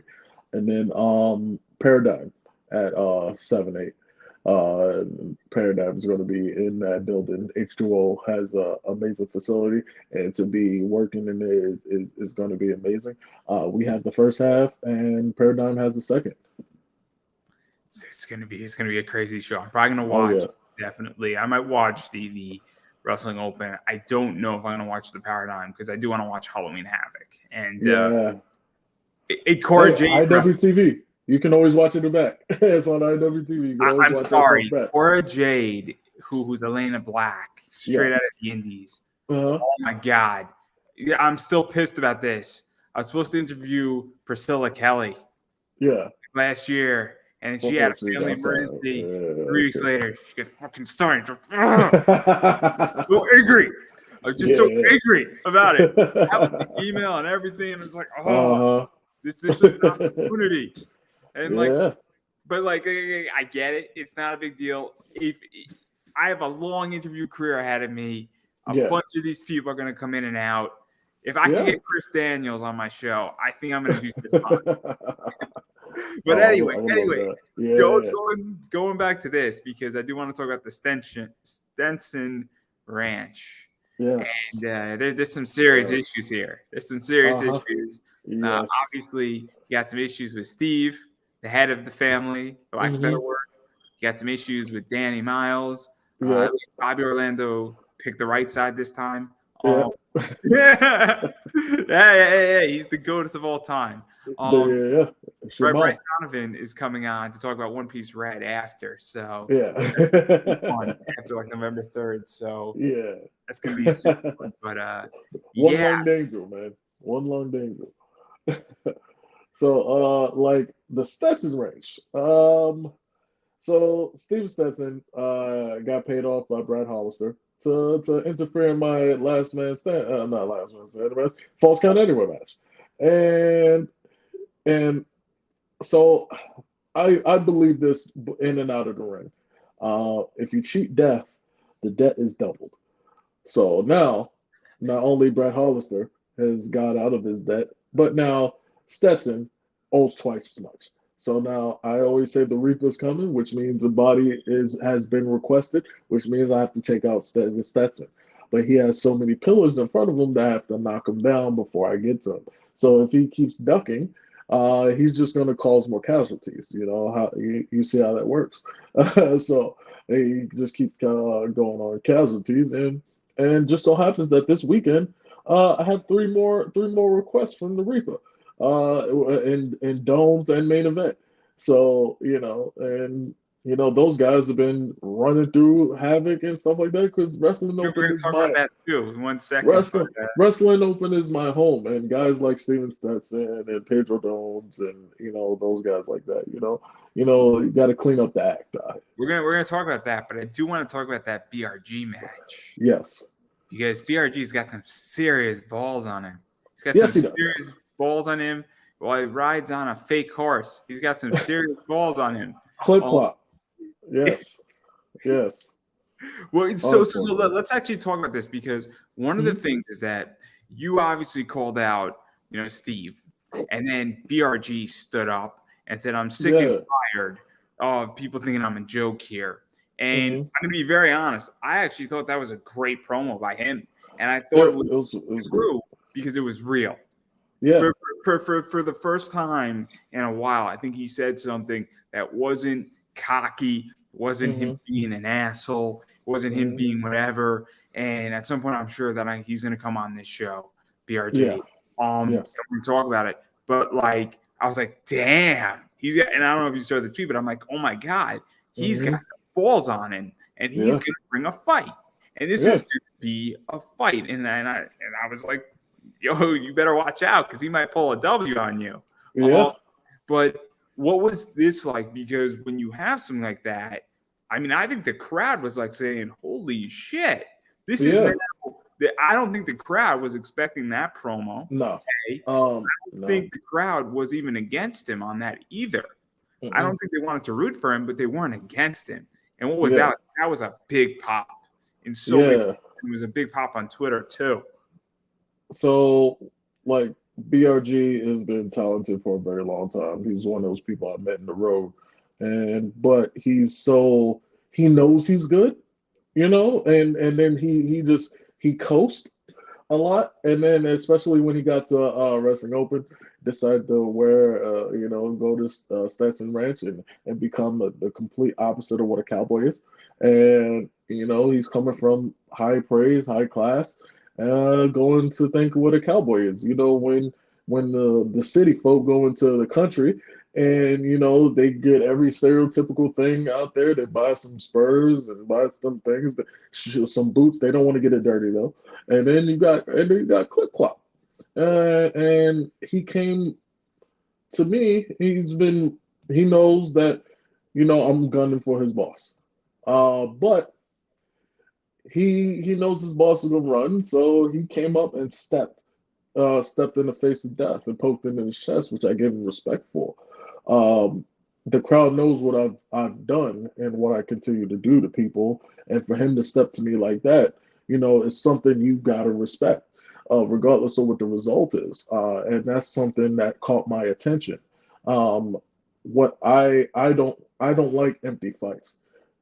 and then Paradigm at 7-8. Paradigm is going to be in that building. H2O has an amazing facility, and to be working in it is going to be amazing. We have the first half, and Paradigm has the second. It's gonna be a crazy show. I'm probably gonna watch. Definitely, I might watch the Wrestling Open. I don't know if I'm gonna watch the Paradigm because I do want to watch Halloween Havoc and Cora Jade's IWTV. You can always watch it back. It's on IWTV. I'm sorry, Cora Jade, who's Elena Black, straight out of the Indies. Oh my God, I'm still pissed about this. I was supposed to interview Priscilla Kelly. Last year. And she had a family emergency. 3 weeks later, she gets fucking started. So angry. I'm just so angry about it. I have the email and everything, and it's like, this was an opportunity. And but I get it. It's not a big deal. If I have a long interview career ahead of me, a bunch of these people are going to come in and out. If I can get Chris Daniels on my show, I think I'm going to do just fine. But anyway, going back to this because I do want to talk about the Stenson Ranch. Yes. And there's some serious issues here. There's some serious issues. Yes. Obviously, you got some issues with Steve, the head of the family, for lack of a better word. You got some issues with Danny Miles. At least Bobby Orlando picked the right side this time. Yeah, he's the GOAT of all time. Bryce Donovan is coming on to talk about One Piece Red after. So after like November 3rd. So that's gonna be super fun. But one long danger, man. One long danger. So like the Stetson Ranch. So Steve Stetson got paid off by Brad Hollister to interfere in my last man stand, not last man stand, Falls Count Anywhere match, and so I believe this in and out of the ring. If you cheat death, the debt is doubled. So now, not only Brad Hollister has got out of his debt, but now Stetson owes twice as much. So now I always say the Reaper's coming, which means the body has been requested, which means I have to take out Stetson. but he has so many pillars in front of him that I have to knock him down before I get to him. So if he keeps ducking, he's just going to cause more casualties. You know how you see how that works. So he just keeps going on casualties, and just so happens that this weekend I have three more requests from the Reaper, in domes and main event. So and those guys have been running through Havoc and stuff like that because Wrestling We're Open going to is talk my about that too in 1 second. Wrestling Wrestling Open is my home, and guys like Steven Stetson and Pedro Jones and those guys like that. You got to clean up the act. We're gonna talk about that, but I do want to talk about that BRG match. Yes, because BRG's got some serious balls on him. He's got yes, some serious balls on him while he rides on a fake horse. He's got some serious balls on him. Clip clop. Yes, yes. Well, so let's actually talk about this because one of the things is that you obviously called out, Steve, and then BRG stood up and said, "I'm sick and tired of people thinking I'm a joke here." And I'm going to be very honest. I actually thought that was a great promo by him, and I thought it was true because it was real. Yeah. For the first time in a while, I think he said something that wasn't cocky, wasn't him being an asshole, wasn't him being whatever. And at some point, I'm sure that he's going to come on this show, BRG. Yes. We're going to talk about it. But I was like, damn, he's got. And I don't know if you saw the tweet, but I'm like, oh my god, he's got balls on him, and he's going to bring a fight. And this is going to be a fight. And I was like, yo, you better watch out because he might pull a W on you. Yeah. But what was this like? Because when you have something like that, I mean, I think the crowd was like saying, holy shit, this is now. I don't think the crowd was expecting that promo. No. Okay? I don't think the crowd was even against him on that either. I don't think they wanted to root for him, but they weren't against him. And what was that? That was a big pop. And so it was a big pop on Twitter too. So, BRG has been talented for a very long time. He's one of those people I met in the road, but he knows he's good, and then he coasts a lot, and then especially when he got to Wrestling Open, decided to go to Stetson Ranch and become the complete opposite of what a cowboy is, and he's coming from high praise, high class. Going to think what a cowboy is. When the city folk go into the country and they get every stereotypical thing out there. They buy some spurs and buy some things, some boots. They don't want to get it dirty though. And then you got Clip Clop. And he came to me. He knows that I'm gunning for his boss. But he knows his boss is gonna run, so he came up and stepped in the face of death and poked him in his chest, which I gave him respect for. The crowd knows what I've done and what I continue to do to people, and for him to step to me like that, is something you gotta respect, regardless of what the result is. And that's something that caught my attention. What I don't like empty fights.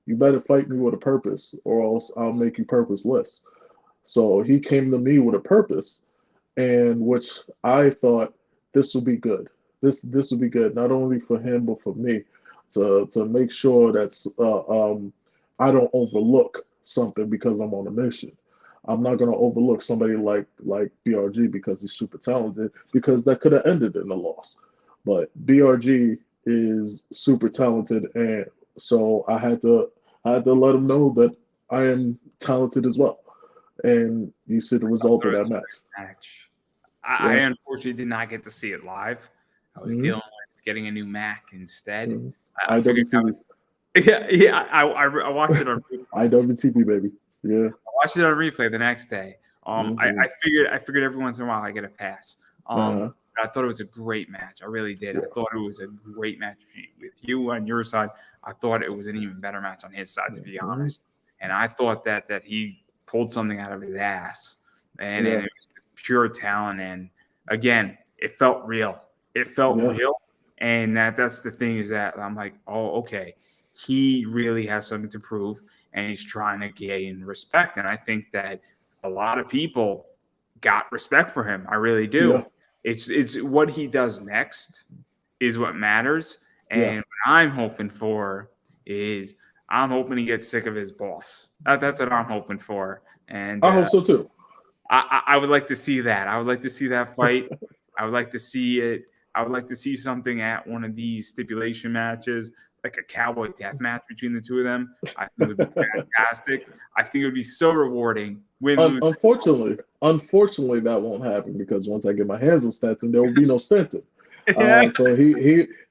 You better fight me with a purpose, or else I'll make you purposeless. So he came to me with a purpose, and which I thought this would be good. This would be good, not only for him but for me, to make sure that I don't overlook something because I'm on a mission. I'm not going to overlook somebody like BRG because he's super talented, because that could have ended in a loss. But BRG is super talented, and so I had to let him know that I am talented as well. And you see the result of that match. I unfortunately did not get to see it live. I was dealing with getting a new Mac instead. I watched it on IWTV, baby. Yeah. I watched it on replay the next day. I figured every once in a while I get a pass. I thought it was a great match. I really did. Yes. I thought it was a great match with you on your side. I thought it was an even better match on his side, to be honest. And I thought that he pulled something out of his ass, and it was pure talent. And again, it felt real. It felt real. And that's the thing, is that I'm like, oh, okay, he really has something to prove, and he's trying to gain respect. And I think that a lot of people got respect for him. I really do. Yeah. It's what he does next is what matters. And what I'm hoping for is I'm hoping he gets sick of his boss. That's what I'm hoping for. And I hope so too. I would like to see that. I would like to see that fight. I would like to see it. I would like to see something at one of these stipulation matches, like a cowboy death match between the two of them. I think it would be fantastic. I think it would be so rewarding. Win, lose. Unfortunately, that won't happen because once I get my hands on Stetson, there will be no Stetson. So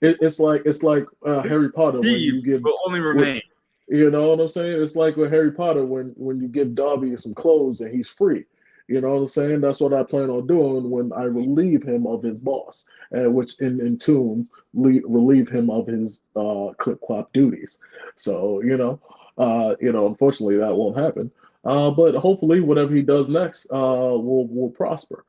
it's like Harry Potter when you give will only remain. You know what I'm saying? It's like with Harry Potter when you give Dobby some clothes and he's free. You know what I'm saying? That's what I plan on doing when I relieve him of his boss, which in tune relieve him of his clip-clop duties. So unfortunately that won't happen. But hopefully whatever he does next will prosper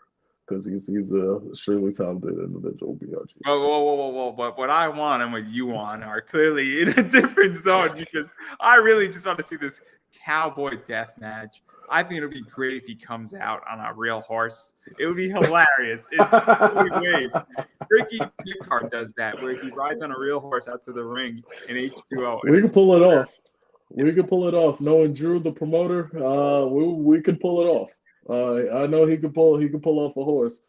because he's a extremely talented individual. BRG. Whoa. But what I want and what you want are clearly in a different zone because I really just want to see this cowboy death match. I think it'll be great if he comes out on a real horse. It would be hilarious in so many ways. Ricky Pickard does that, where he rides on a real horse out to the ring in H2O. We can pull it off. We can pull it off. Knowing Drew, the promoter, we can pull it off. I know he can pull off a horse.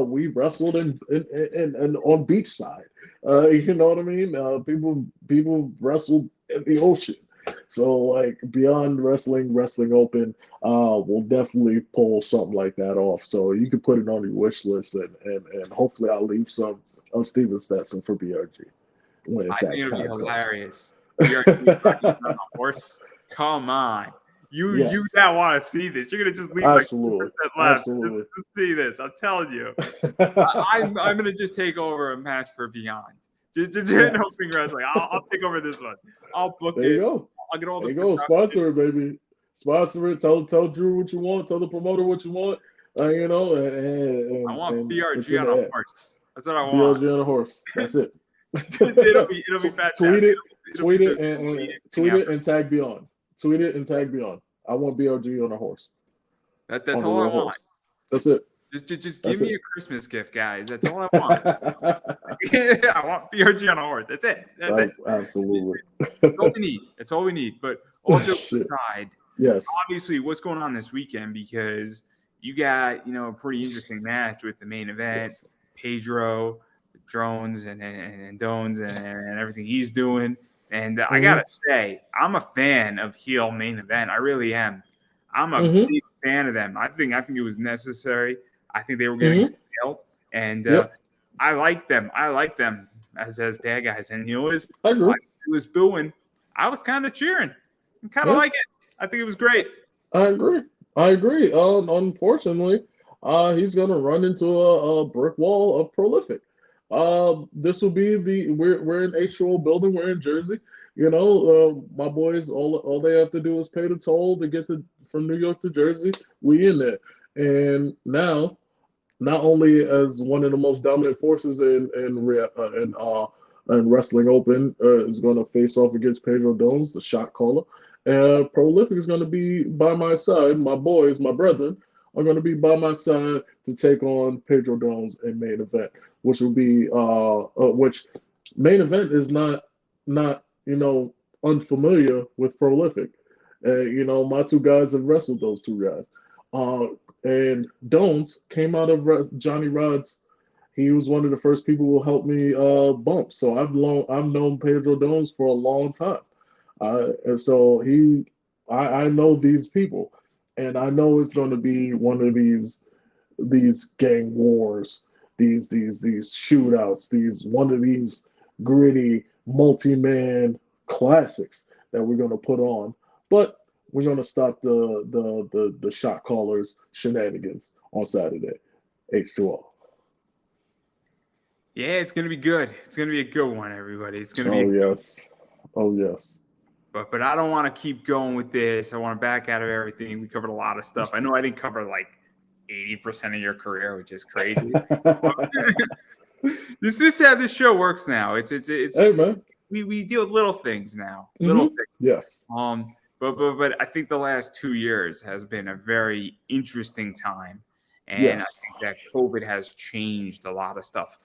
We wrestled in on beachside. You know what I mean? People wrestled in the ocean. So like Beyond Wrestling Open, we'll definitely pull something like that off. So you can put it on your wish list, and hopefully I'll leave some of Steven Stetson for BRG. I think it'll be hilarious. BRG on a horse. Come on. You now want to see this. You're going to just leave Absolutely. like 2% left to see this. I'm telling you. I'm going to just take over a match for Beyond. Just hoping wrestling. I'll take over this one. I'll book it. There you go. I'll get all there you go. Sponsor it, baby. Sponsor it. Tell Drew what you want. Tell the promoter what you want. And I want BRG on a horse. That's what I want. BRG on a horse. That's it. it'll be fantastic. Tweet it and tag Beyond. Tweet it and tag Beyond. I want BRG on a horse. That's all I want. Horse. That's it. Just give me a Christmas gift, guys. That's all I want. I want BRG on a horse. That's it. That's it. Absolutely. That's all we need. That's all we need. But all jokes aside, yes. Obviously, what's going on this weekend? Because you got a pretty interesting match with the main event. Yes. Pedro, Drones, and Dones, and everything he's doing. And I gotta say, I'm a fan of heel main event. I really am. I'm a big fan of them. I think it was necessary. I think they were getting stale, and I like them. I like them as bad guys. And I was booing. I was kind of cheering. I kind of like it. I think it was great. I agree. Unfortunately, he's gonna run into a brick wall of Prolific. This will be we're in H2O building. We're in Jersey. My boys. All they have to do is pay the toll to get from New York to Jersey. We in there, and now. Not only as one of the most dominant forces in Wrestling Open is going to face off against Pedro Dones, the shot caller. Prolific is going to be by my side. My boys, my brethren, are going to be by my side to take on Pedro Dones in main event, which will be which main event is not unfamiliar with Prolific. My two guys have wrestled those two guys. And Dones came out of Johnny Rod's. He was one of the first people who helped me bump. So I've known Pedro Dones for a long time, and so I know these people, and I know it's going to be one of these gang wars, these shootouts, one of these gritty multi-man classics that we're going to put on, but. We're going to stop the shot callers shenanigans on Saturday, H2O. Yeah, it's going to be good. It's going to be a good one, everybody. It's going to be. Oh, yes. But I don't want to keep going with this. I want to back out of everything. We covered a lot of stuff. I know I didn't cover like 80% of your career, which is crazy. This is how this show works now. It's hey, man. We deal with little things now. Little things. Yes. But I think the last 2 years has been a very interesting time, and I Yes, think that COVID has changed a lot of stuff.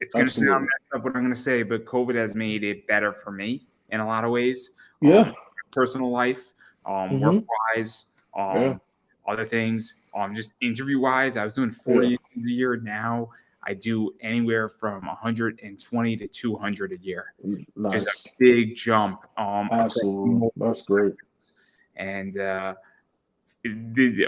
It's going to sound absolutely. messed up what I'm going to say, but COVID has made it better for me in a lot of ways. Yeah. Personal life, work Mm-hmm. wise, Yeah. other things, just interview wise. I was doing Yeah. 40 a year. Now I do anywhere from 120 to 200 a year, which is a Nice. big jump across Absolutely. multiple That's great. spectrums. And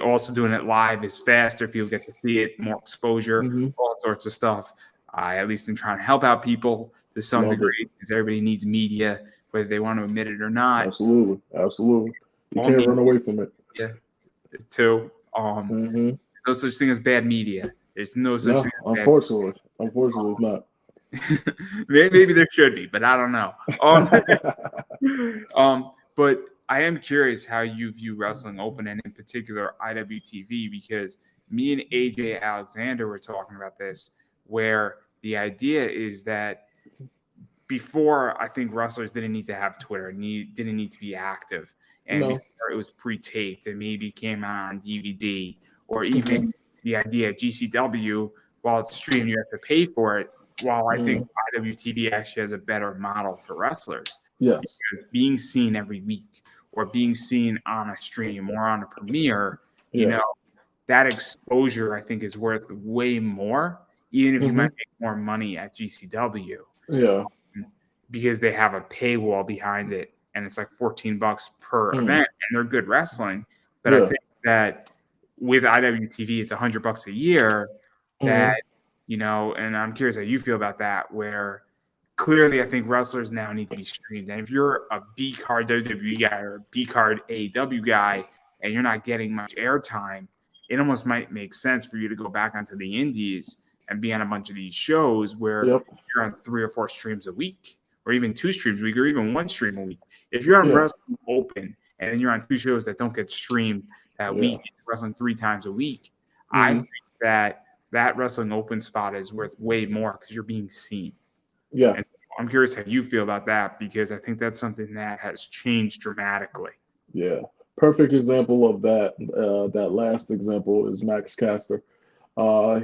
also doing it live is faster. People get to see it, more exposure, Mm-hmm. all sorts of stuff. I at least am trying to help out people to some Love it. degree because everybody needs media, whether they want to admit it or not. Absolutely. Absolutely. You All can't media run away from it. too. Mm-hmm. There's no such thing as bad media. There's no such thing No, as bad. unfortunately. Unfortunately, it's not. Maybe there should be, but I don't know. But I am curious how you view Wrestling Open and in particular IWTV, because me and AJ Alexander were talking about this, where the idea is that before, I think wrestlers didn't need to have Twitter, didn't need to be active, and No. before it was pre-taped and maybe came out on DVD, or Mm-hmm. even the idea of GCW, while it's streamed, you have to pay for it. While I think IWTV actually has a better model for wrestlers, Yes. because being seen every week or being seen on a stream or on a premiere, Yeah. that exposure I think is worth way more, even if you Mm-hmm. might make more money at GCW, Yeah. because they have a paywall behind it and it's like $14 per event and they're good wrestling. But I Yeah. think that with IWTV, it's $100 a year that, Mm-hmm. and I'm curious how you feel about that, where clearly I think wrestlers now need to be streamed. And if you're a B card WWE guy or a B card AEW guy and you're not getting much airtime, it almost might make sense for you to go back onto the indies and be on a bunch of these shows where Yep. you're on 3 or 4 streams a week, or even 2 streams a week, or even 1 stream a week. If you're on Yeah. Wrestling Open and then you're on 2 shows that don't get streamed that Yeah. week, wrestling 3 times a week, I Mm-hmm. think that Wrestling Open spot is worth way more because you're being seen. Yeah. And I'm curious how you feel about that, because I think that's something that has changed dramatically. Yeah. Perfect example of that. That last example is Max Caster.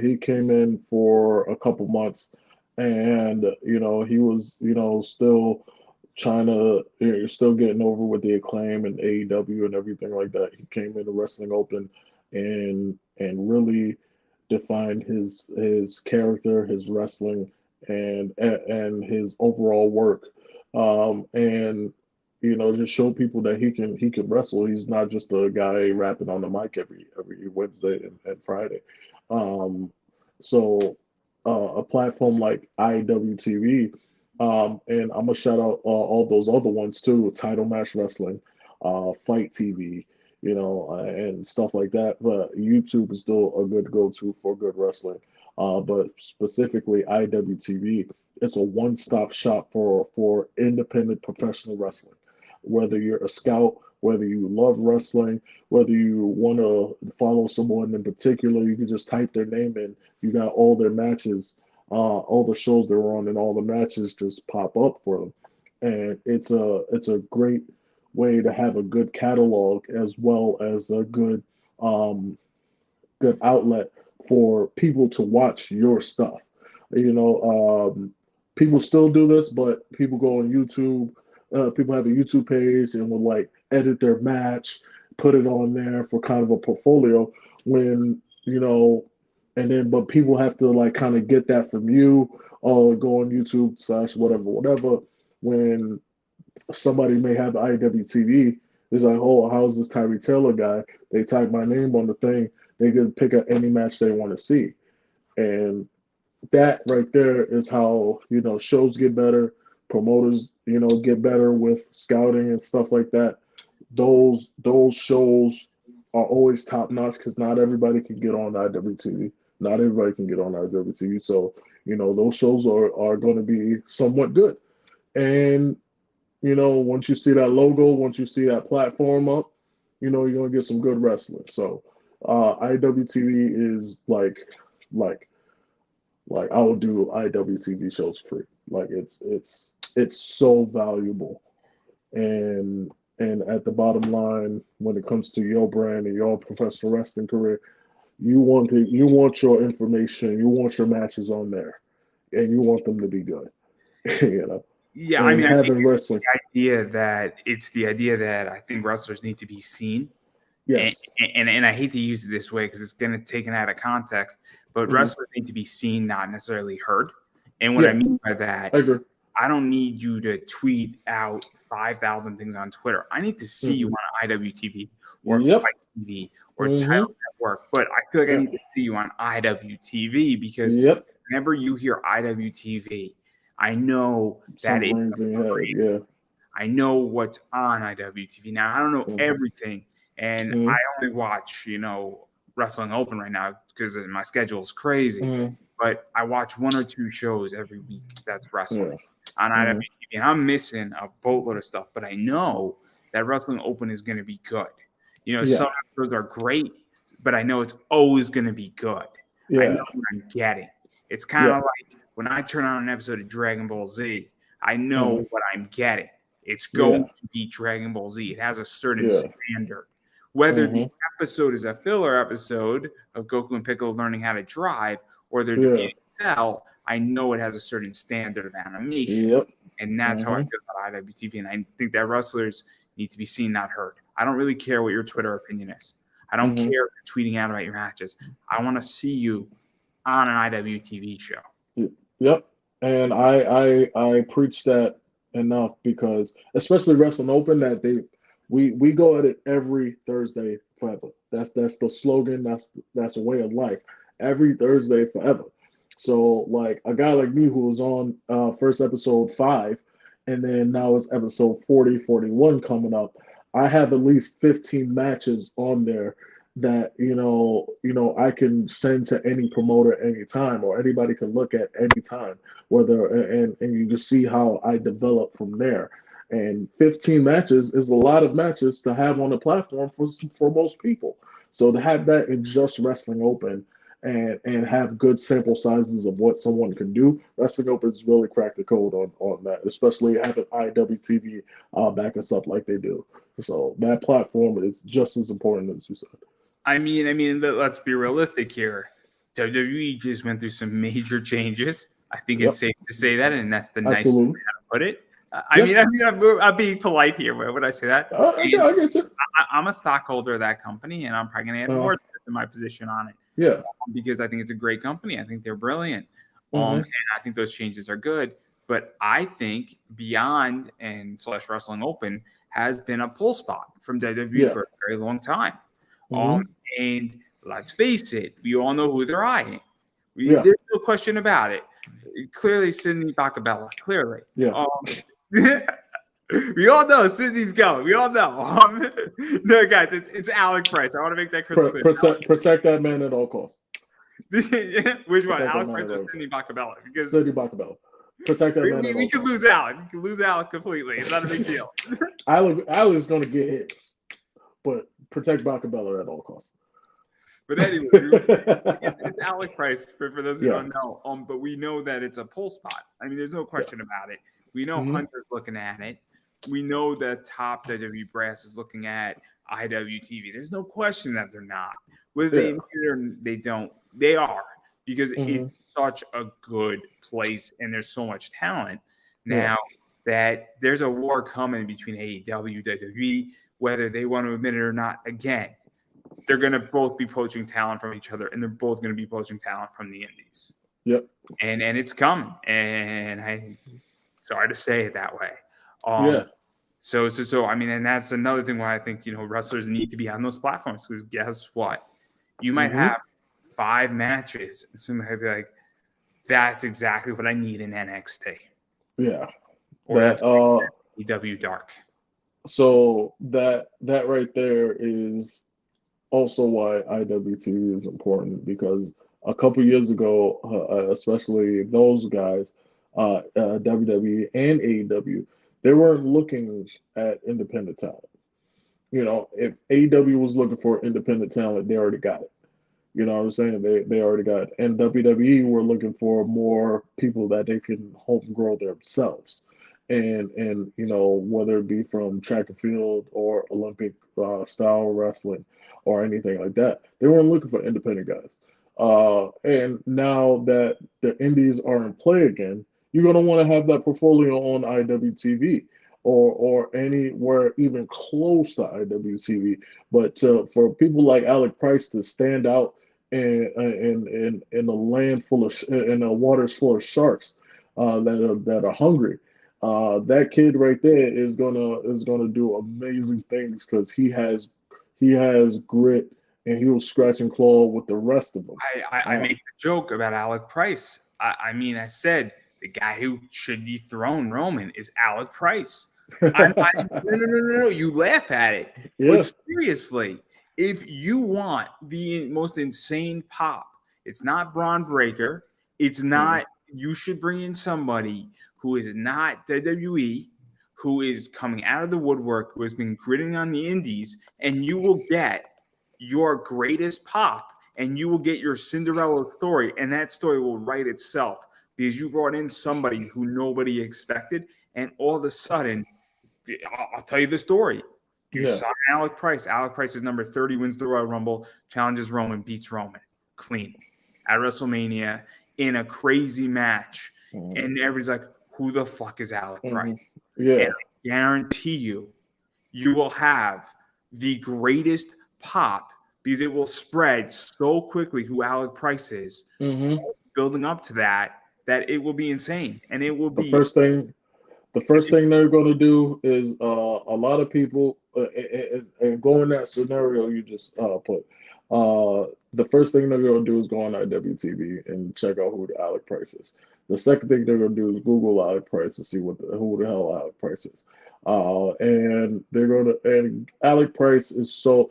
He came in for a couple months, and he was still trying to still getting over with the Acclaim and AEW and everything like that. He came into Wrestling Open and really defined his character, his wrestling, and his overall work, and just show people that he can wrestle. He's not just a guy rapping on the mic every Wednesday and Friday. Um, so a platform like IWTV, and I'm gonna shout out all those other ones too: Title Match Wrestling, Fight TV, and stuff like that. But YouTube is still a good go-to for good wrestling. But specifically IWTV, it's a one-stop shop for independent professional wrestling. Whether you're a scout, whether you love wrestling, whether you want to follow someone in particular, you can just type their name in. You got all their matches, all the shows they're on, and all the matches just pop up for them. And it's a great way to have a good catalog as well as a um, good outlet for people to watch your stuff. People still do this, but people go on YouTube. People have a YouTube page and will like edit their match, put it on there for kind of a portfolio. When and then but people have to like kind of get that from you or go on YouTube slash whatever. When somebody may have IWTV, it's like, oh, how's this Tyree Taylor guy? They type my name on the thing. They can pick up any match they want to see. And that right there is how, shows get better, promoters, get better with scouting and stuff like that. Those shows are always top notch because not everybody can get on IWTV. Not everybody can get on IWTV. So, those shows are going to be somewhat good. And once you see that logo, once you see that platform up, you're gonna get some good wrestling. So IWTV is like I will do IWTV shows free. Like it's so valuable, and And at the bottom line, when it comes to your brand and your professional wrestling career, you want your information, you want your matches on there, and you want them to be good. you know. Yeah, I And mean, I think having wrestling, it's the idea that I think wrestlers need to be seen. And, yes. and I hate to use it this way because it's going to take it out of context, but Mm-hmm. wrestlers need to be seen, not necessarily heard. And what Yeah, I mean by that, I agree. I don't need you to tweet out 5,000 things on Twitter. I need to see you on IWTV or Yep. Fight TV or Mm-hmm. Title Network. But I feel like I Yeah. need to see you on IWTV because Yep. whenever you hear IWTV, I know that Some it's rings in your head. Yeah. I know what's on IWTV. Now, I don't know Mm-hmm. everything, and Mm-hmm. I only watch, Wrestling Open right now because my schedule is crazy. Mm-hmm. But I watch 1 or 2 shows every week that's wrestling on Mm-hmm. IWTV, and I'm missing a boatload of stuff. But I know that Wrestling Open is going to be good. Some episodes are great, but I know it's always going to be good. Yeah. I know what I'm getting. It's kind of Yeah. like when I turn on an episode of Dragon Ball Z, I know Mm-hmm. what I'm getting. It's going Yeah. to be Dragon Ball Z. It has a certain Yeah. standard. Whether the Mm-hmm. episode is a filler episode of Goku and Piccolo learning how to drive or they're Yeah. defeating Cell, I know it has a certain standard of animation. Yep. And that's how I Mm-hmm. feel about IWTV. And I think that wrestlers need to be seen, not heard. I don't really care what your Twitter opinion is. I don't Mm-hmm. care if you're tweeting out about your matches. I want to see you on an IWTV show. Yep. And I preach that enough because especially Wrestling Open that we go at it every Thursday forever. That's the slogan. That's a way of life. Every Thursday forever. So like a guy like me who was on first episode 5 and then now it's episode 40, 41 coming up. I have at least 15 matches on there that I can send to any promoter anytime or anybody can look at anytime whether and you just see how I develop from there. And 15 matches is a lot of matches to have on the platform for most people. So to have that in just Wrestling Open and have good sample sizes of what someone can do, Wrestling Open's really cracked the code on that, especially having IWTV back us up like they do. So that platform is just as important as you said. I mean, let's be realistic here. WWE just went through some major changes. I think it's safe to say that, and that's the nice way to put it. I'm being polite here when I say that. I get you. I'm a stockholder of that company, and I'm probably going to add more to my position on it. Yeah. Because I think it's a great company. I think they're brilliant. Mm-hmm. And I think those changes are good. But I think Beyond and / Wrestling Open has been a pull spot from WWE for a very long time. Mm-hmm. And let's face it, we all know who they're eyeing. There's no question about it. Clearly, Sydney Bacabella. Clearly. Yeah. We all know Sydney's going. We all know. No, guys, it's Alec Price. I want to make that crystal clear. Protect that man at all costs. Which one, Alec Price or Sydney Bacabella? Because Sydney Bacabella. Protect that man. We could lose Alec. We could lose Alec completely. It's not a big deal. Alec is going to get his, but protect Bacabella at all costs. But anyway, it's Alec Price for those who don't know. But we know that it's a pull spot. I mean, there's no question about it. We know Hunter's looking at it. We know that top WWE brass is looking at IWTV. There's no question that they're not. Whether they admit it or they don't, they are. Because it's such a good place and there's so much talent now that there's a war coming between AEW, WWE, whether they want to admit it or not. Again, they're going to both be poaching talent from each other, and they're both going to be poaching talent from the indies. Yep. And it's coming. And I'm sorry to say it that way. So I mean, and that's another thing why I think, wrestlers need to be on those platforms, because guess what? You might have 5 matches, and someone might be like, that's exactly what I need in NXT. Yeah. Or that's AEW Dark. So that right there is also why IWTV is important, because a couple years ago, especially those guys, WWE and AEW, they weren't looking at independent talent. If AEW was looking for independent talent, they already got it. You know what I'm saying? They already got it. And WWE were looking for more people that they can home grow themselves. and whether it be from track and field or Olympic style wrestling or anything like that. They weren't looking for independent guys. And now that the indies are in play again, you're going to want to have that portfolio on IWTV or anywhere even close to IWTV. But for people like Alec Price to stand out in a land full of in a waters full of sharks that are hungry, that kid right there is gonna do amazing things because he has grit and he will scratch and claw with the rest of them. I make the joke about Alec Price. I mean, I said the guy who should dethrone Roman is Alec Price. No. You laugh at it, Yeah. but seriously, if you want the most insane pop, it's not Braun Breaker. It's not. You should bring in somebody who is not WWE, who is coming out of the woodwork, who has been gritting on the indies, and you will get your greatest pop, and you will get your Cinderella story, and that story will write itself because you brought in somebody who nobody expected, and all of a sudden, I'll tell you the story. You saw Alec Price. Alec Price is number 30, wins the Royal Rumble, challenges Roman, beats Roman clean at WrestleMania in a crazy match. And everybody's like, who the fuck is Alec Price? Yeah. And I guarantee you will have the greatest pop because it will spread so quickly who Alec Price is, building up to that it will be insane. And it will be the first thing they're going to do is a lot of people and go in that scenario you just put. The first thing they're going to do is go on IWTV and check out who the Alec Price is. The second thing they're going to do is Google Alec Price to see who the hell Alec Price is. And they're going to, and Alec Price is so,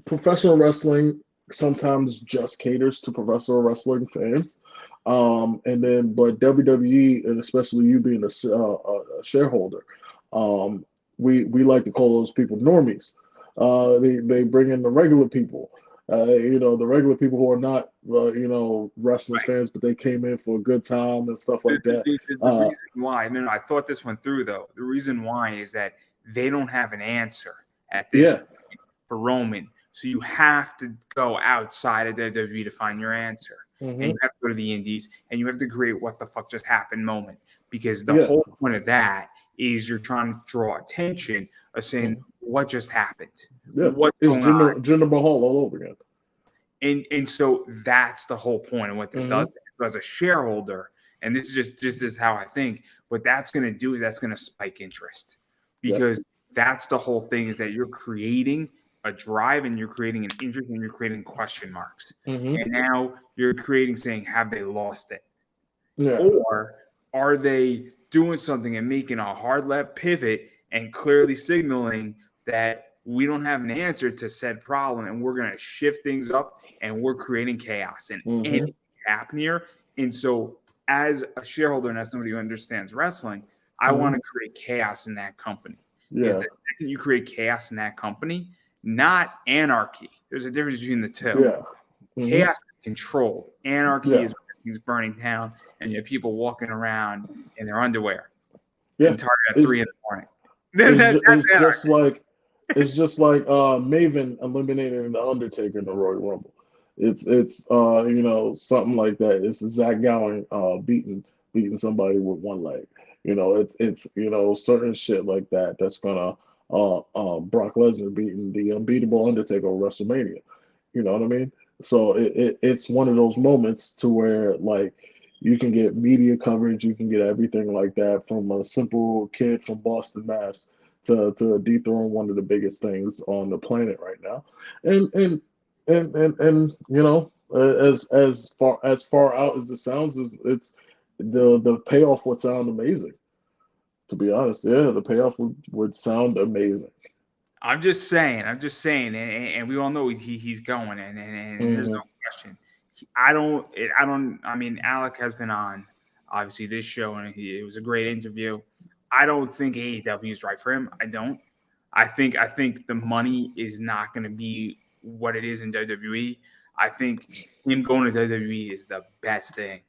professional wrestling sometimes just caters to professional wrestling fans. But WWE, and especially you being a shareholder, we like to call those people normies. They bring in the regular people, the regular people who are not, wrestling fans, but they came in for a good time and stuff like that. The reason why, I thought this one through though. The reason why is that they don't have an answer at this point for Roman. So you have to go outside of WWE to find your answer. And you have to go to the indies and you have to create what the fuck just happened moment. Because the whole point of that is you're trying to draw attention of saying what just happened. Yeah, what's it's going on? Jinder Mahal all over again. And so that's the whole point of what this does. So as a shareholder, and this is just how I think, what that's going to do is that's going to spike interest. Because that's the whole thing, is that you're creating a drive and you're creating an interest and you're creating question marks. And now you're creating saying, have they lost it? Or are they doing something and making a hard left pivot and clearly signaling that we don't have an answer to said problem and we're going to shift things up and we're creating chaos and anything happen here. And so as a shareholder and as somebody who understands wrestling, I want to create chaos in that company. Because the second you create chaos in that company, not anarchy. There's a difference between the two. Chaos is controlled. Anarchy is when things burning down and you have people walking around in their underwear. And target at 3 in the morning. It's just like Maven eliminating the Undertaker in the Royal Rumble. It's something like that. It's Zach Gowen beating somebody with one leg. It's certain shit like that that's gonna Brock Lesnar beating the unbeatable Undertaker on WrestleMania. You know what I mean? So it's one of those moments to where like you can get media coverage, you can get everything like that from a simple kid from Boston, Mass, to dethrone one of the biggest things on the planet right now, and as far out as it sounds, it's the payoff would sound amazing. To be honest, the payoff would sound amazing. I'm just saying, and we all know he's going, and there's no question. I mean, Alec has been on obviously this show, and it was a great interview. I don't think AEW is right for him. I don't. I think the money is not going to be what it is in WWE. I think him going to WWE is the best thing.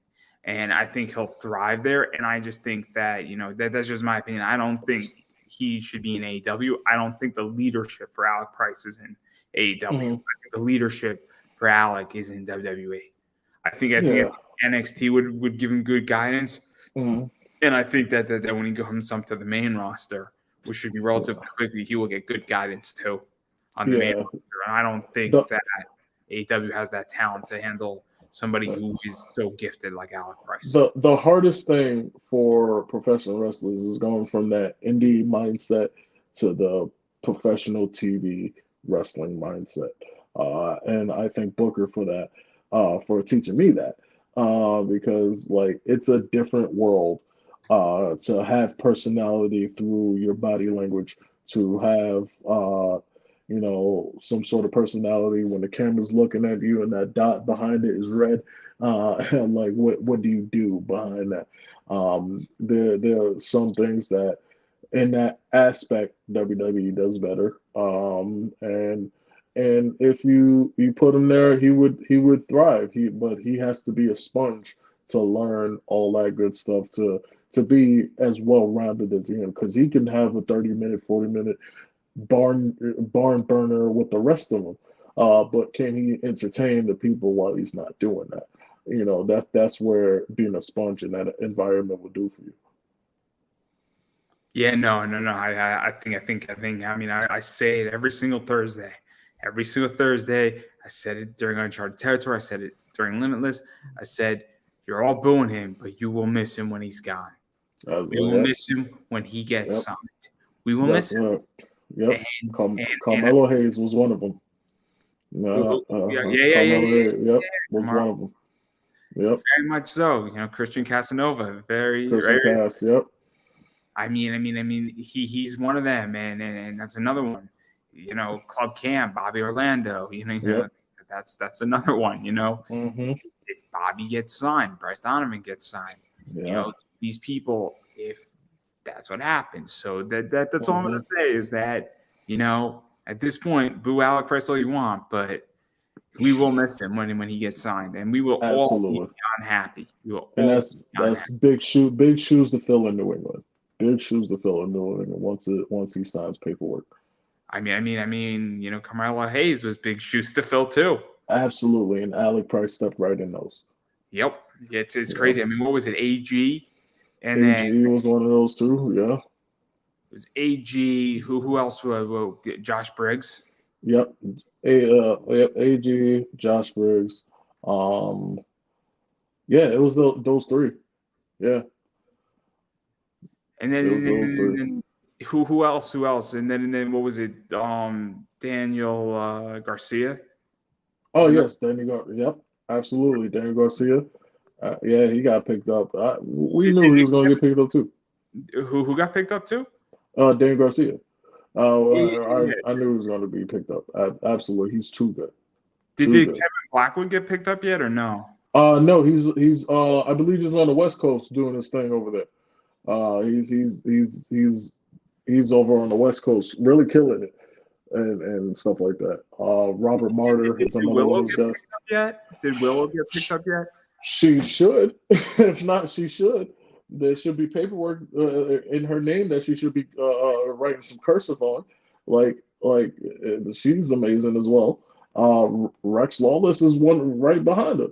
and I think he'll thrive there. And I just think that, that's just my opinion. I don't think he should be in AEW. I don't think the leadership for Alec Price is in AEW. I think the leadership for Alec is in WWE. I think NXT would give him good guidance. And I think that when he comes up to the main roster, which should be relatively quickly, he will get good guidance too on the main roster. And I don't think that AEW has that talent to handle somebody who is so gifted like Alec Price. The hardest thing for professional wrestlers is going from that indie mindset to the professional TV wrestling mindset. And I thank Booker for that, for teaching me that. Because like it's a different world to have personality through your body language, to have some sort of personality when the camera's looking at you and that dot behind it is red. And like what do you do behind that? There are some things that in that aspect WWE does better. And if you put him there, he would thrive. But he has to be a sponge to learn all that good stuff to be as well rounded as him, because he can have a 30-minute, 40-minute barn burner with the rest of them. But can he entertain the people while he's not doing that? That's where being a sponge in that environment will do for you. Yeah, no. I think. I mean, I say it every single Thursday. Every single Thursday, I said it during Uncharted Territory. I said it during Limitless. I said, you're all booing him, but you will miss him when he's gone. We will miss him when he gets signed. We will miss him. Yep. Carmelo Hayes was one of them. Carmelo Hayes, was one of them. Yep. Very much so. Christian Casanova, Cass, yep. I mean, he's one of them, and that's another one. Club Cam, Bobby Orlando. That's another one. If Bobby gets signed, Bryce Donovan gets signed. These people, if that's what happens. So that's all I'm gonna say is that at this point, boo Alec Price all you want, but we will miss him when he gets signed, and we will all be unhappy. And that's big shoes to fill in New England. Big shoes to fill in New England once he signs paperwork. I mean, Carmelo Hayes was big shoes to fill too. Absolutely, and Alec Price stepped right in those. Yep, it's crazy. I mean, what was it? AG, and AG was one of those too. Yeah, it was AG. Who else? Josh Briggs. Yep, AG, Josh Briggs. It was those three. Yeah, and then who else? And then what was it? Daniel Garcia. Oh yes, Daniel. Yep, absolutely, Daniel Garcia. He got picked up. We knew he was going to get picked up too. Who got picked up too? Daniel Garcia. I knew he was going to be picked up. Absolutely, he's too good. Did Kevin Blackwood get picked up yet, or no? No, he's I believe he's on the West Coast doing his thing over there. He's over on the West Coast, really killing it, and stuff like that. Robert Martyr is another one of those guys. Did Willow get picked up yet? She should. If not, she should. There should be paperwork in her name that she should be writing some cursive on. Like she's amazing as well. Rex Lawless is one right behind her.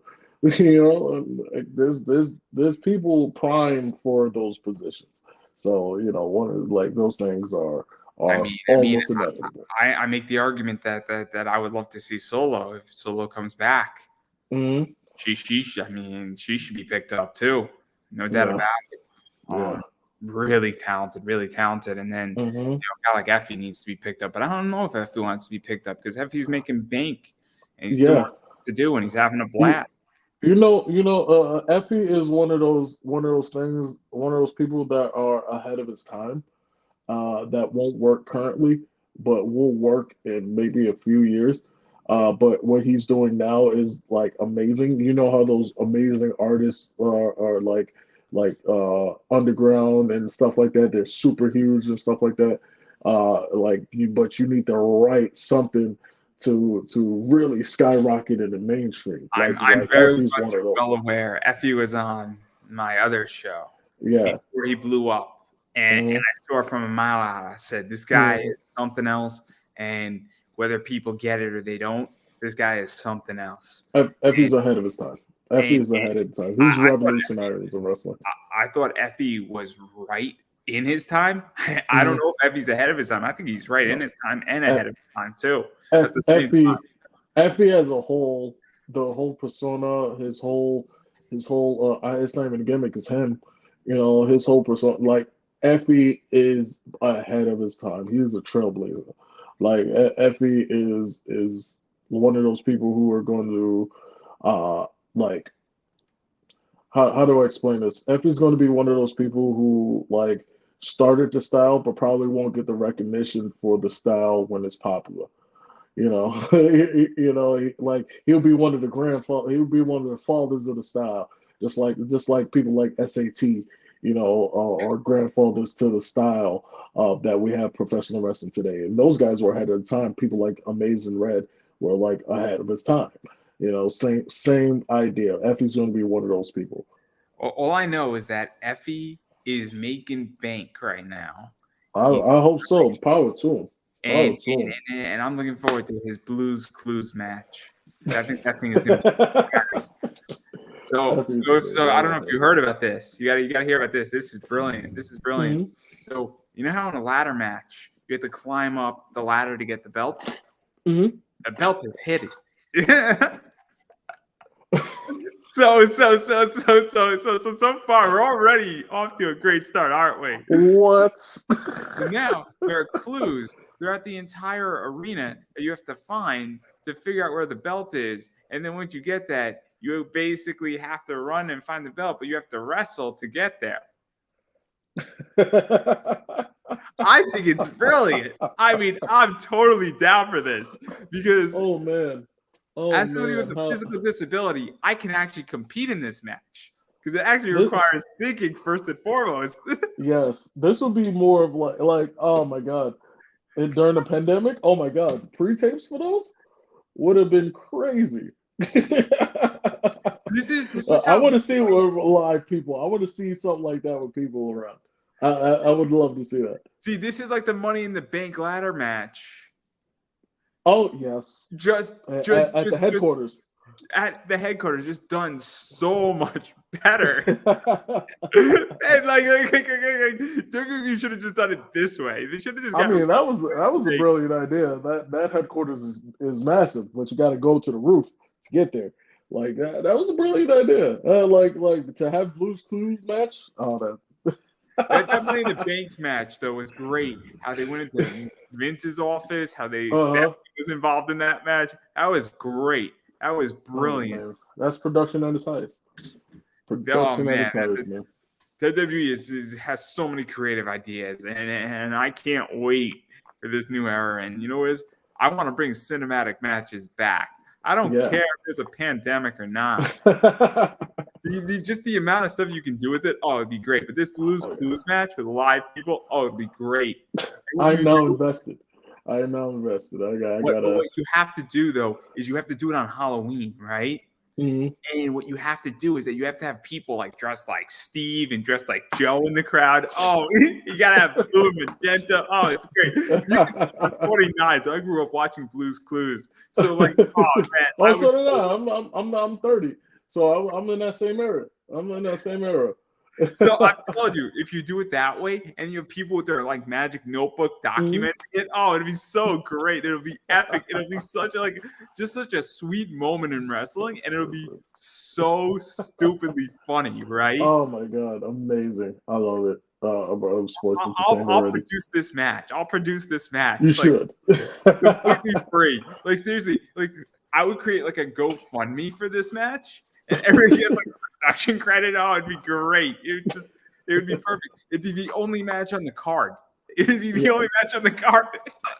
There's people prime for those positions. So one of those things are almost inevitable. I make the argument that I would love to see Solo if Solo comes back. Mm-hmm. She should be picked up too, no doubt about it. Really talented, and then a guy like Effie needs to be picked up. But I don't know if Effie wants to be picked up because Effie's making bank and he's doing what to do and he's having a blast. Effie is one of those things, one of those people that are ahead of his time, that won't work currently, but will work in maybe a few years. But what he's doing now is like amazing. You know how those amazing artists are like underground and stuff like that. They're super huge and stuff like that. But you need to write something to really skyrocket in the mainstream. I'm very much well aware. Effie was on my other show Yeah. before he blew up. And I saw it from a mile out. I said, this guy is something else. And whether people get it or they don't, this guy is something else. Effie's ahead of his time. Effie's ahead of his time. He's revolutionary in wrestling. I thought Effie was right in his time. I don't know if Effie's ahead of his time. I think he's right in his time and ahead of his time too. At the same time. Effie as a whole, the whole persona, his whole it's not even a gimmick, it's him. You know, his whole persona, like Effie is ahead of his time. He is a trailblazer. Like Effie is one of those people who are going to like how do I explain this? Effie's going to be one of those people who like started the style but probably won't get the recognition for the style when it's popular. You know, like he'll be one of the he'll be one of the fathers of the style, just like people like SAT, you know, are grandfathers to the style that we have professional wrestling today. And those guys were ahead of the time. People like Amazing Red were like ahead of his time. You know, same idea. Effie's going to be one of those people. All I know is that Effie is making bank right now. I hope so. Power to him. And I'm looking forward to his Blues Clues match. I think that thing is going to be So I don't know if you heard about this. You got to hear about this. This is brilliant. Mm-hmm. So you know how in a ladder match you have to climb up the ladder to get the belt? Mm-hmm. The belt is hidden. So far we're already off to a great start, aren't we? What? But now there are clues throughout the entire arena that you have to find to figure out where the belt is. And then once you get that, you basically have to run and find the belt, but you have to wrestle to get there. I think it's brilliant. I mean, I'm totally down for this because as somebody with a physical disability, I can actually compete in this match because it actually requires thinking first and foremost. Yes, this would be more of like oh my god, and during the pandemic, oh my god, pre-tapes for those would have been crazy. This is I want to see it with live people. I want to see something like that with people around. I would love to see that. See, this is like the Money in the Bank ladder match. Oh yes, just at the headquarters. At the headquarters, just done so much better. And like you should have just done it this way. They should have just. I mean, that was a brilliant idea. That headquarters is massive, but you got to go to the roof to get there. Like that was a brilliant idea. Like to have Blues Clues match. Oh, that Money in the Bank match though was great. How they went into Vince's office, how they Stephanie was involved in that match. That was great. That was brilliant. That's production at its highest. Production at its highest, man. WWE has so many creative ideas, and I can't wait for this new era. And you know what is? I want to bring cinematic matches back. I don't care if there's a pandemic or not. Just the amount of stuff you can do with it, it'd be great. But this Blues Clues match with live people, it'd be great. I'm now invested. I gotta. What you have to do though is you have to do it on Halloween, right? Mm-hmm. And what you have to do is that you have to have people like dressed like Steve and dressed like Joe in the crowd. Oh, you gotta have blue and magenta. Oh, it's great. I'm 49, so I grew up watching Blues Clues. So like, oh man. So did I. I'm 30, so I'm in that same era. So I'm telling you, if you do it that way, and you have people with their like magic notebook documenting it, it'll be so great. It'll be epic. It'll be such a sweet moment in wrestling, and it'll be so stupidly funny, right? Oh my god, amazing! I love it. I'm sports I'll produce this match. You should. Completely free. Like seriously, like I would create like a GoFundMe for this match. And everybody gets like a production credit. Oh, it'd be great. It would be perfect. It'd be the only match on the card. It'd be the only match on the card.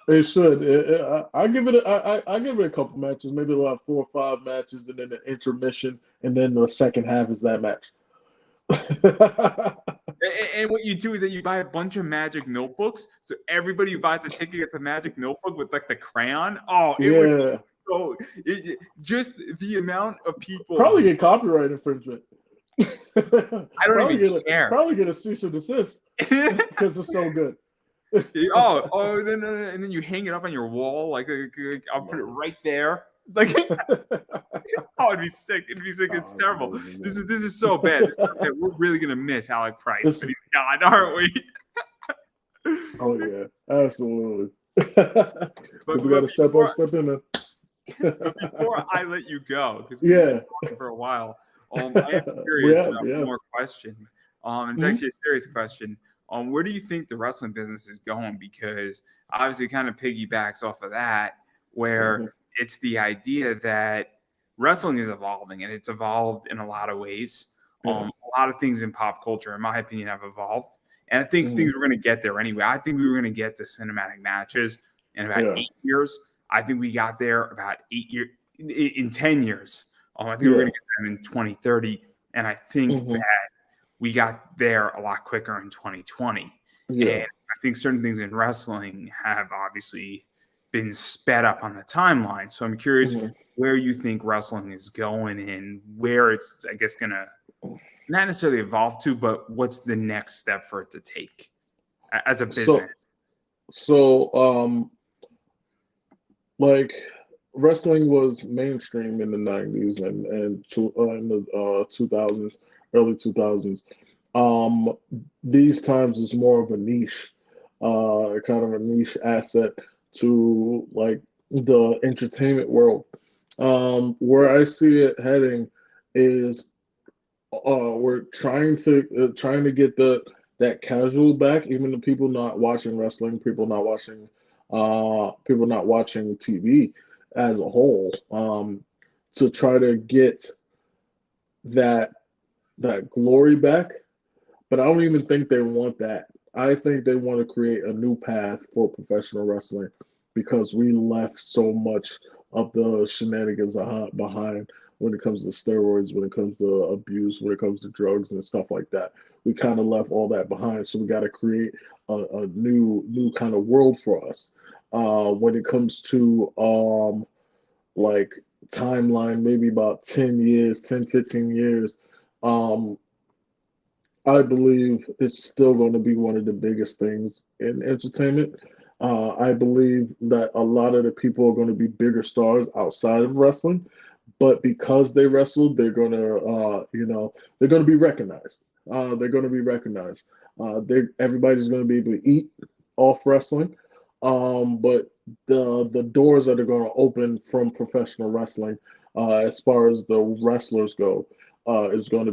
It should. I give it a couple matches, maybe like 4 or 5 matches, and then an intermission, and then the second half is that match. And what you do is that you buy a bunch of magic notebooks. So everybody who buys a ticket gets a magic notebook with like the crayon. Oh, just the amount of people probably get copyright infringement. I don't even care. Probably get a cease and desist because it's so good. And then you hang it up on your wall, like I'll put it right there. Like, it'd be sick. It's terrible. This is so bad. We're really gonna miss Alec Price, but he's gone, aren't we? Oh yeah, absolutely. But we got to step in there. But before I let you go, because we've been talking for a while, I am curious about one more question. It's actually a serious question. Where do you think the wrestling business is going? Because obviously, it kind of piggybacks off of that, where it's the idea that wrestling is evolving, and it's evolved in a lot of ways. A lot of things in pop culture, in my opinion, have evolved. And I think things were going to get there anyway. I think we were going to get to cinematic matches in about 8 years. I think we got there about 8 years, in 10 years. I think we're going to get them in 2030. And I think that we got there a lot quicker in 2020. And I think certain things in wrestling have obviously been sped up on the timeline. So I'm curious where you think wrestling is going and where it's, I guess, going to not necessarily evolve to, but what's the next step for it to take as a business? So like wrestling was mainstream in the 90s and in the 2000s, early 2000s. These times is more of a niche, kind of a niche asset to like the entertainment world. Where I see it heading is we're trying to get that casual back, even the people not watching wrestling, people not watching TV as a whole, to try to get that glory back. But I don't even think they want that. I think they want to create a new path for professional wrestling because we left so much of the shenanigans behind when it comes to steroids, when it comes to abuse, when it comes to drugs and stuff like that. We kind of left all that behind. So we got to create a new kind of world for us. When it comes to like timeline, maybe about 10 years, 10, 15 years, I believe it's still going to be one of the biggest things in entertainment. I believe that a lot of the people are going to be bigger stars outside of wrestling, but because they wrestled, they're going to, they're going to be recognized. Everybody's going to be able to eat off wrestling, but the doors that are going to open from professional wrestling, as far as the wrestlers go, is going to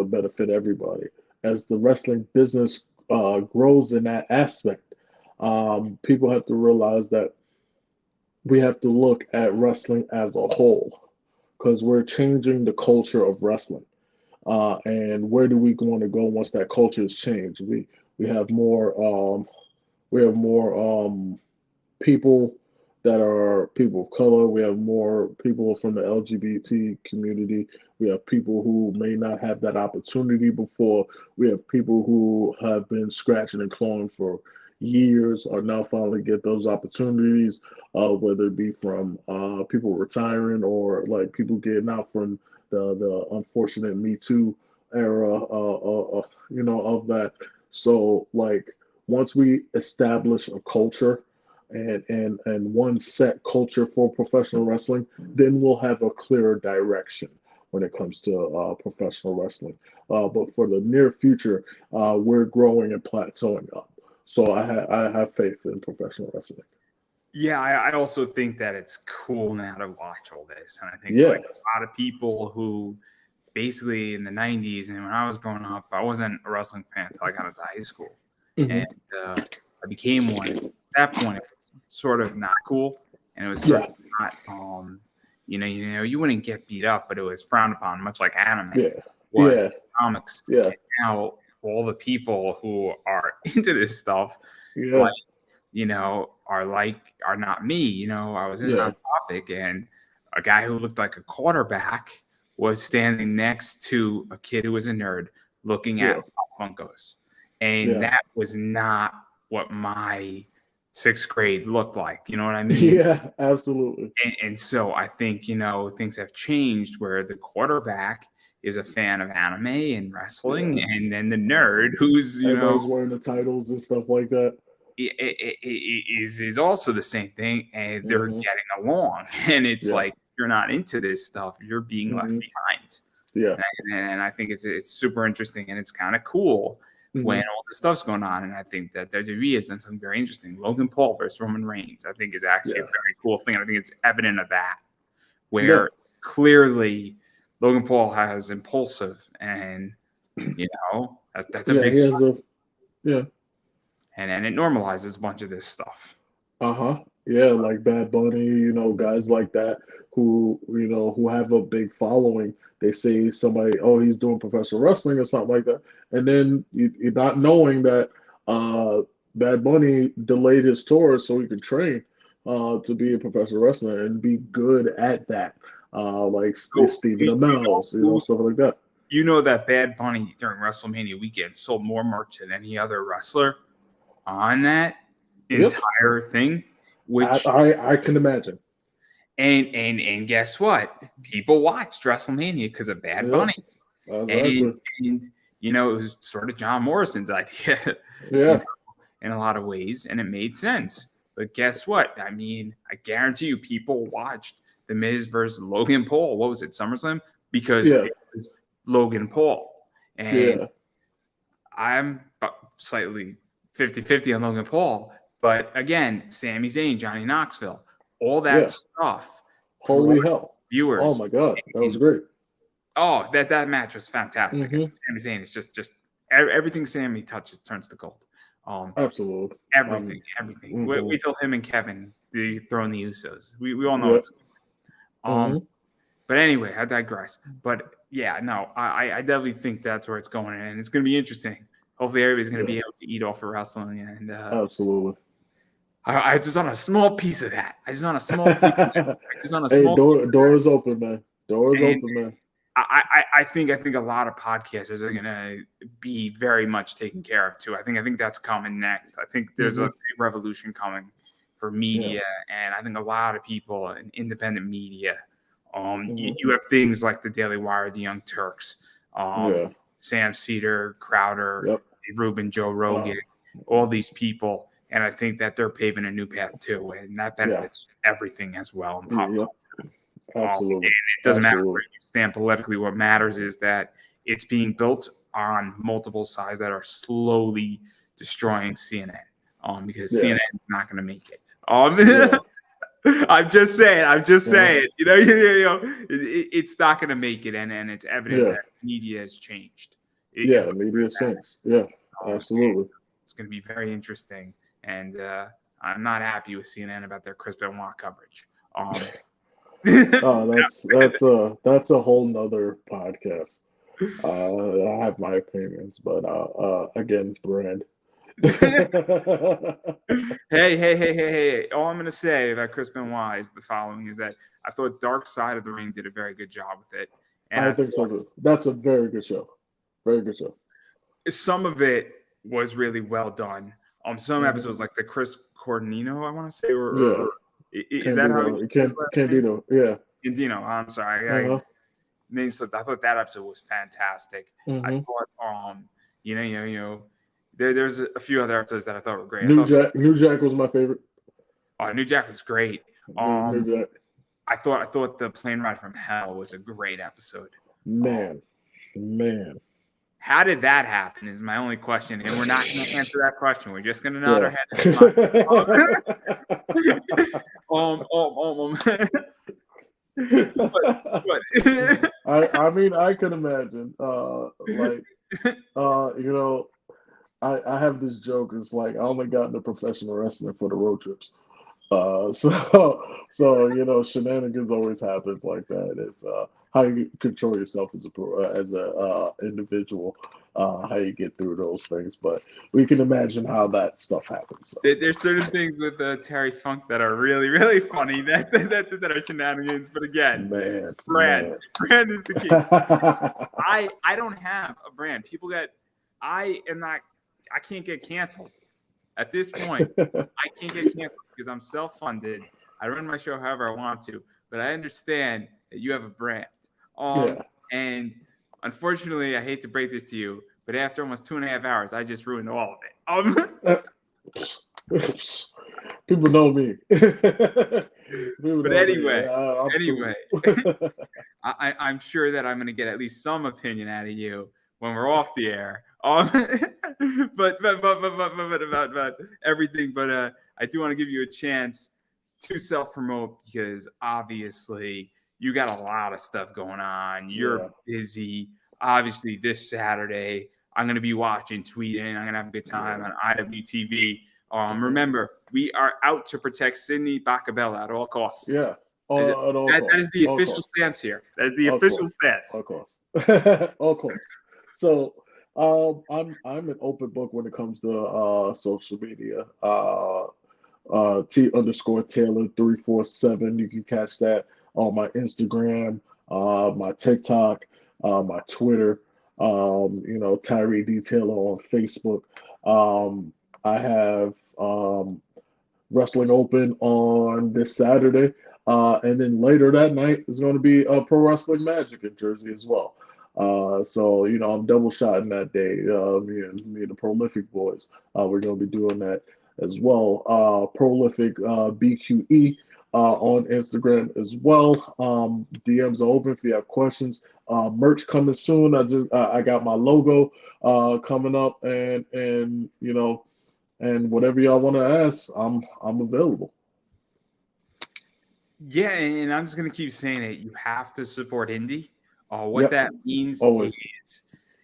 benefit everybody. As the wrestling business grows in that aspect, people have to realize that we have to look at wrestling as a whole because we're changing the culture of wrestling. And where do we want to go once that culture is changed? We have more people that are people of color. We have more people from the LGBT community. We have people who may not have that opportunity before. We have people who have been scratching and clawing for years are now finally get those opportunities, whether it be from people retiring or like people getting out from the unfortunate Me Too era, of that. So like once we establish a culture and one set culture for professional wrestling, then we'll have a clearer direction when it comes to professional wrestling. But for the near future, we're growing and plateauing up. So I have faith in professional wrestling. Yeah, I also think that it's cool now to watch all this. And I think like a lot of people who basically in the 90s and when I was growing up, I wasn't a wrestling fan until I got into high school. And I became one. At that point, it was sort of not cool. And it was sort of not, you wouldn't get beat up, but it was frowned upon, much like anime was in comics. Yeah. And now all the people who are into this stuff, are not me. I was in on topic, and a guy who looked like a quarterback was standing next to a kid who was a nerd looking at Funkos. And that was not what my sixth grade looked like. You know what I mean? Yeah, absolutely. And so I think, things have changed where the quarterback is a fan of anime and wrestling, and then the nerd who's everybody's wearing the titles and stuff like that. Is also the same thing, and they're Mm-hmm. getting along. And it's Yeah. like, you're not into this stuff, you're being left Mm-hmm. behind. Yeah. And I think it's super interesting, and it's kind of cool when all this stuff's going on. And I think that WWE has done something very interesting. Logan Paul versus Roman Reigns, I think, is actually a very cool thing. And I think it's evident of that, where clearly Logan Paul has impulsive, and that's a big he has and it normalizes a bunch of this stuff. Yeah, like Bad Bunny, guys like that who have a big following. They say somebody, oh, he's doing professional wrestling or something like that, and then you're not knowing that Bad Bunny delayed his tour so he could train to be a professional wrestler and be good at that, like Stephen Amell, stuff like that. You know that Bad Bunny during WrestleMania weekend sold more merch than any other wrestler on that entire thing, which I can imagine. And guess what? People watched WrestleMania because of Bad Bunny. Exactly. And it was sort of John Morrison's idea. In a lot of ways, and it made sense. But guess what? I mean, I guarantee you, people watched The Miz versus Logan Paul. What was it, SummerSlam? Because it was Logan Paul. And I'm slightly 50-50 on Logan Paul. But again, Sami Zayn, Johnny Knoxville, all that stuff. Holy hell. Viewers. Oh, my God. That was great. Oh, that match was fantastic. Sami Zayn is just everything Sami touches turns to gold. Absolutely. Everything. Wait till him and Kevin throw in the Usos. We all know it's But anyway, I digress. But yeah, no, I definitely think that's where it's going, and it's going to be interesting. Hopefully, everybody's going to be able to eat off of wrestling, and absolutely. I just want a small piece of that. I just want a small piece of that. Doors open, man. Doors open, man. I think a lot of podcasters are going to be very much taken care of too. I think that's coming next. I think there's a big revolution coming for media, and I think a lot of people in independent media. You have things like the Daily Wire, the Young Turks, Sam Cedar, Crowder, Dave Rubin, Joe Rogan, all these people, and I think that they're paving a new path too, and that benefits everything as well in pop culture. Absolutely. And it doesn't matter where you stand politically. What matters is that it's being built on multiple sides that are slowly destroying CNN. Because CNN is not going to make it. I'm just saying. It's not going to make it, and it's evident that media has changed. Media sinks. Yeah, absolutely. It's going to be very interesting, and I'm not happy with CNN about their Chris Benoit coverage. That's a whole nother podcast. I have my opinions, but again, brand. Hey! All I'm going to say about Chris Benoit is the following: is that I thought Dark Side of the Ring did a very good job with it. And I think so too. That's a very good show. Very good show. Some of it was really well done. Some episodes, like the Chris Cordino, I want to say, or is that how Candino? Yeah. Candino. I'm sorry. Name slipped. I thought that episode was fantastic. I thought, there's a few other episodes that I thought were great. New Jack was my favorite. New Jack was great. New Jack. I thought the Plane Ride from Hell was a great episode. Man. How did that happen is my only question, and we're not going to answer that question. We're just going to nod our head. I mean, I can imagine. I have this joke. It's like I only got into professional wrestling for the road trips. So shenanigans always happens like that. It's how you control yourself as a individual, how you get through those things. But we can imagine how that stuff happens. So. There's certain things with Terry Funk that are really, really funny that are shenanigans. But again, brand is the key. I don't have a brand. I can't get canceled. At this point, I can't get canceled because I'm self-funded. I run my show however I want to, but I understand that you have a brand. And unfortunately, I hate to break this to you, but after almost 2.5 hours, I just ruined all of it. People know me. People But know me. anyway, I'm anyway, cool. I'm sure that I'm going to get at least some opinion out of you when we're off the air. But about everything. But I do want to give you a chance to self-promote because obviously you got a lot of stuff going on. You're busy. Obviously, this Saturday, I'm going to be watching, tweeting. I'm going to have a good time on IWTV. Remember, we are out to protect Sydney Bacabella at all costs. Yeah. At all That costs. is the All official costs. stance here. That is the All official costs. stance. All costs. All costs. So I'm an open book when it comes to social media. T_Taylor347. You can catch that on my Instagram, my TikTok, my Twitter. Tyree Detailer on Facebook. I have Wrestling Open on this Saturday. And then later that night is going to be Pro Wrestling Magic in Jersey as well. So, I'm double shotting that day. Me and the Prolific Boys, we're going to be doing that as well. Prolific BQE on Instagram as well. DMs are open if you have questions. Merch coming soon. I got my logo coming up, and whatever y'all want to ask, I'm available. Yeah, and I'm just gonna keep saying it. You have to support indie. What that means Always. is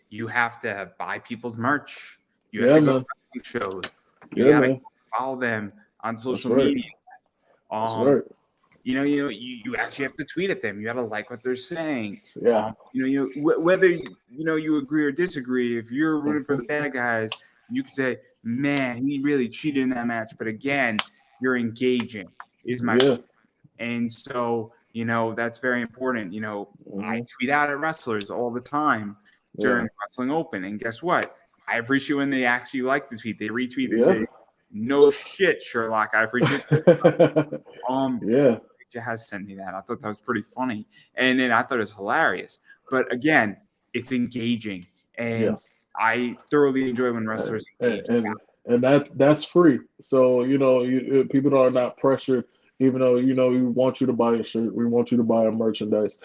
you have to buy people's merch. You have to go to shows. You gotta follow them on social media. That's right. You actually have to tweet at them. You got to like what they're saying. Yeah. Whether you agree or disagree. If you're rooting for the bad guys, you can say, "Man, he really cheated in that match." But again, you're engaging. Is my point. And so that's very important. I tweet out at wrestlers all the time during Wrestling Open, and guess what? I appreciate when they actually like the tweet. They retweet. They say, "No shit, Sherlock. I appreciate it." Has sent me that. I thought that was pretty funny, and then I thought it was hilarious. But again, it's engaging, and I thoroughly enjoy when wrestlers engage. And that's free. So people are not pressured. Even though we want you to buy a shirt, we want you to buy our merchandise.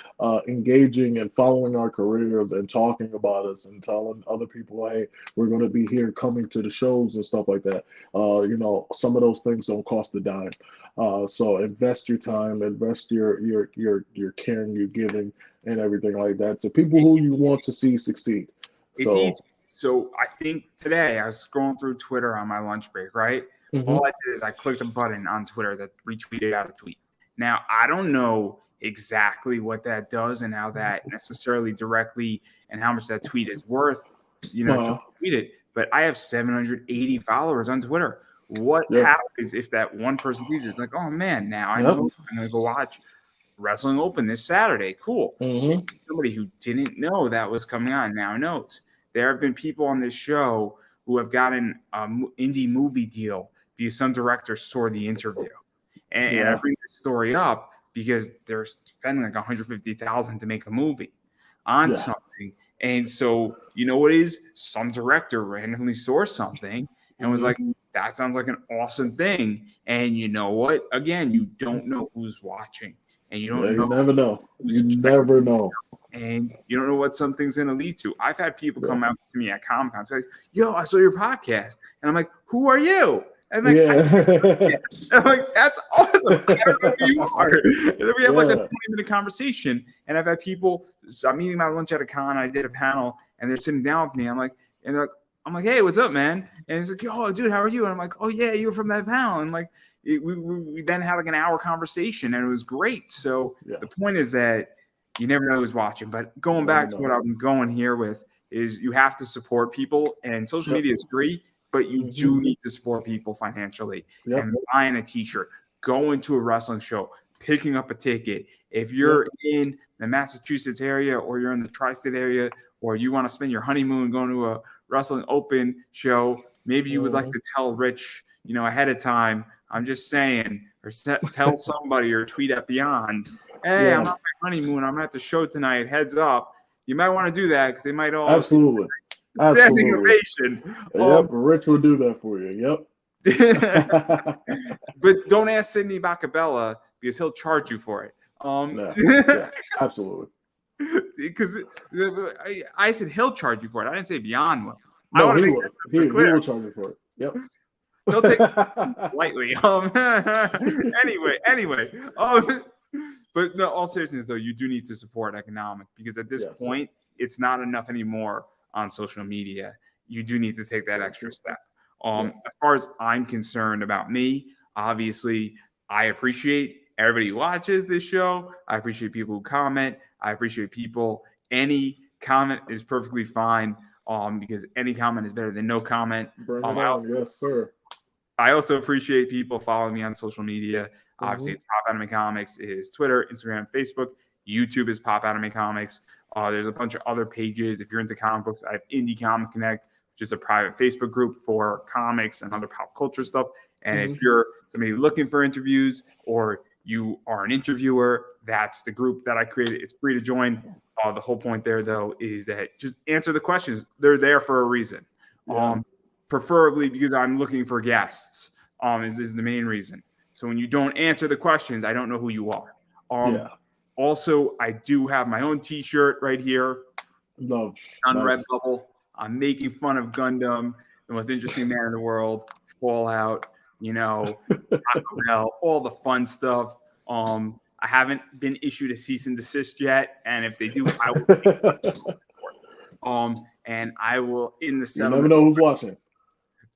Engaging and following our careers and talking about us and telling other people, hey, we're going to be here, coming to the shows and stuff like that. Some of those things don't cost a dime. So invest your time, invest your caring, your giving, and everything like that to people who you want to see succeed. It's easy. So I think today I was scrolling through Twitter on my lunch break, right? All I did is I clicked a button on Twitter that retweeted out a tweet. Now, I don't know exactly what that does and how that necessarily directly and how much that tweet is worth, to tweet it. But I have 780 followers on Twitter. What happens if that one person sees it? It's like, oh, man, now I know I'm going to go watch Wrestling Open this Saturday. Cool. Somebody who didn't know that was coming on now knows. There have been people on this show who have gotten an indie movie deal because some director saw the interview. And I bring this story up because they're spending like $150,000 to make a movie on something. And so, what is some director randomly saw something and was like, that sounds like an awesome thing. And you know what? Again, you don't know who's watching. And you don't know. You never know. You never know. And you don't know what something's going to lead to. I've had people come out to me at Comic-Con like, yo, I saw your podcast. And I'm like, who are you? And I'm like, that's awesome. I don't know who you are. And then we have like a 20-minute conversation. And I've had people, so I'm eating my lunch at a con. I did a panel and they're sitting down with me. I'm like, hey, what's up, man? And he's like, oh, dude, how are you? And I'm like, oh, yeah, you were from that panel. And like, we then had like an hour conversation and it was great. So the point is that you never know who's watching. But going back to what I'm going here with is you have to support people, and social media is free, but you do need to support people financially. And buying a t-shirt, going to a wrestling show, picking up a ticket. If you're in the Massachusetts area or you're in the tri-state area or you want to spend your honeymoon going to a Wrestling Open show, maybe you would like to tell Rich, ahead of time. I'm just saying, or tell somebody or tweet at Beyond, hey, I'm on my honeymoon. I'm at the show tonight. Heads up. you might want to do that because they might all Absolutely. standing ovation. Yep, Rich will do that for you. Yep. But don't ask Sidney Bacabella because he'll charge you for it. Yes, absolutely. Because I said he'll charge you for it. I didn't say Beyond will. No, he will. He will charge you for it. Yep. He'll take it lightly. Anyway. But no, all seriousness though, you do need to support economic because at this point, it's not enough anymore on social media. You do need to take that extra step. As far as I'm concerned about me, obviously, I appreciate everybody who watches this show. I appreciate people who comment. I appreciate people. Any comment is perfectly fine because any comment is better than no comment. Yes, sir. I also appreciate people following me on social media. Obviously, it's Pop Anime Comics is Twitter, Instagram, Facebook. YouTube is Pop Anime Comics. There's a bunch of other pages. If you're into comic books, I have Indie Comic Connect, which is a private Facebook group for comics and other pop culture stuff. And if you're somebody looking for interviews or you are an interviewer, that's the group that I created. It's free to join. The whole point there, though, is that just answer the questions. They're there for a reason. Preferably because I'm looking for guests is the main reason. So when you don't answer the questions, I don't know who you are. Also, I do have my own T-shirt right here on Redbubble. I'm making fun of Gundam, the most interesting man in the world, Fallout, Taco Bell, all the fun stuff. I haven't been issued a cease and desist yet, and if they do, I will. And I will in the settlement. You never know who's watching.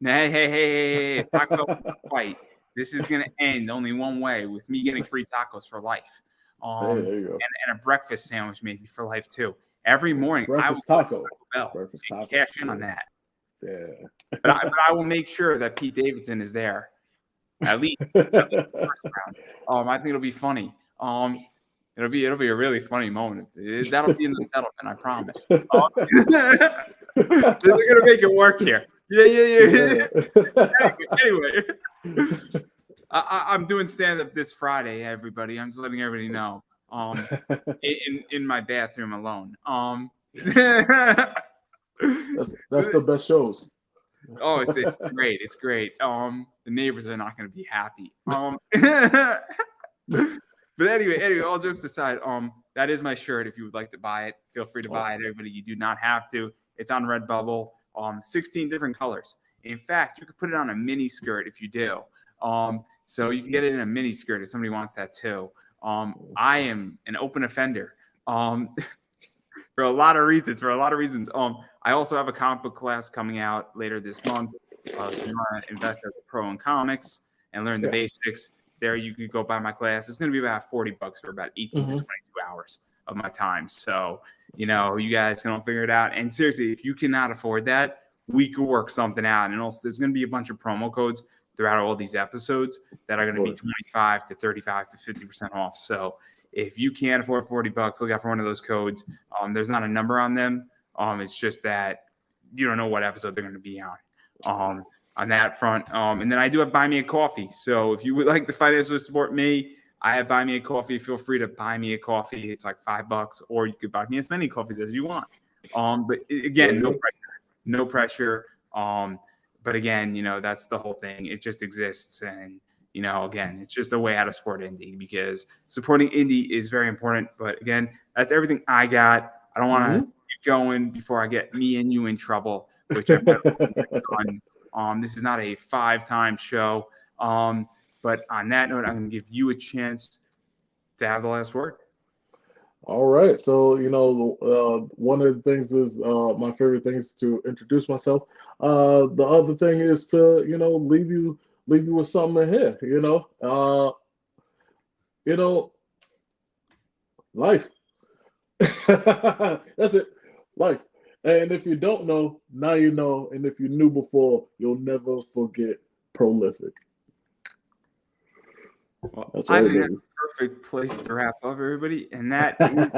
Hey! If Taco Bell fight, this is gonna end only one way with me getting free tacos for life. There you go. And a breakfast sandwich maybe for life too. Every morning, breakfast I will taco Bell breakfast and taco. cash in on that. Yeah. But I will make sure that Pete Davidson is there. At least first round. I think it'll be funny. It'll be a really funny moment. That'll be in the settlement, I promise. They're gonna make it work here. Yeah. Anyway. I'm doing stand-up this Friday, everybody. I'm just letting everybody know. In my bathroom alone. That's the best shows. Oh, it's great. It's great. The neighbors are not going to be happy. But anyway, all jokes aside, that is my shirt. If you would like to buy it, feel free to buy it, everybody. You do not have to. It's on Redbubble. 16 different colors. In fact, you could put it on a mini skirt if you do. So you can get it in a mini skirt if somebody wants that too. I am an open offender for a lot of reasons. I also have a comic book class coming out later this month. So you want to invest as a pro in comics and learn the basics. There you could go buy my class. It's going to be about $40 for about 18 to 22 hours of my time. So, you guys can all figure it out. And seriously, if you cannot afford that, we could work something out. And also there's going to be a bunch of promo codes throughout all these episodes that are going to be 25 to 35 to 50% off. So if you can't afford $40, look out for one of those codes. There's not a number on them. It's just that you don't know what episode they're going to be on that front. And then I do have Buy Me a Coffee. So if you would like to financially support me, I have Buy Me a Coffee. Feel free to buy me a coffee. It's like $5, or you could buy me as many coffees as you want. But again, no pressure. But again, that's the whole thing. It just exists. And, again, it's just a way how to support indie, because supporting indie is very important. But again, that's everything I got. I don't want to keep going before I get me and you in trouble, which I've done. This is not a 5-time show. But on that note, I'm going to give you a chance to have the last word. All right. So, one of the things is my favorite thing is to introduce myself. The other thing is to, leave you with something in here, life. That's it. Life. And if you don't know, now you know. And if you knew before, you'll never forget prolific. Well, I think that's a perfect place to wrap up, everybody. And that is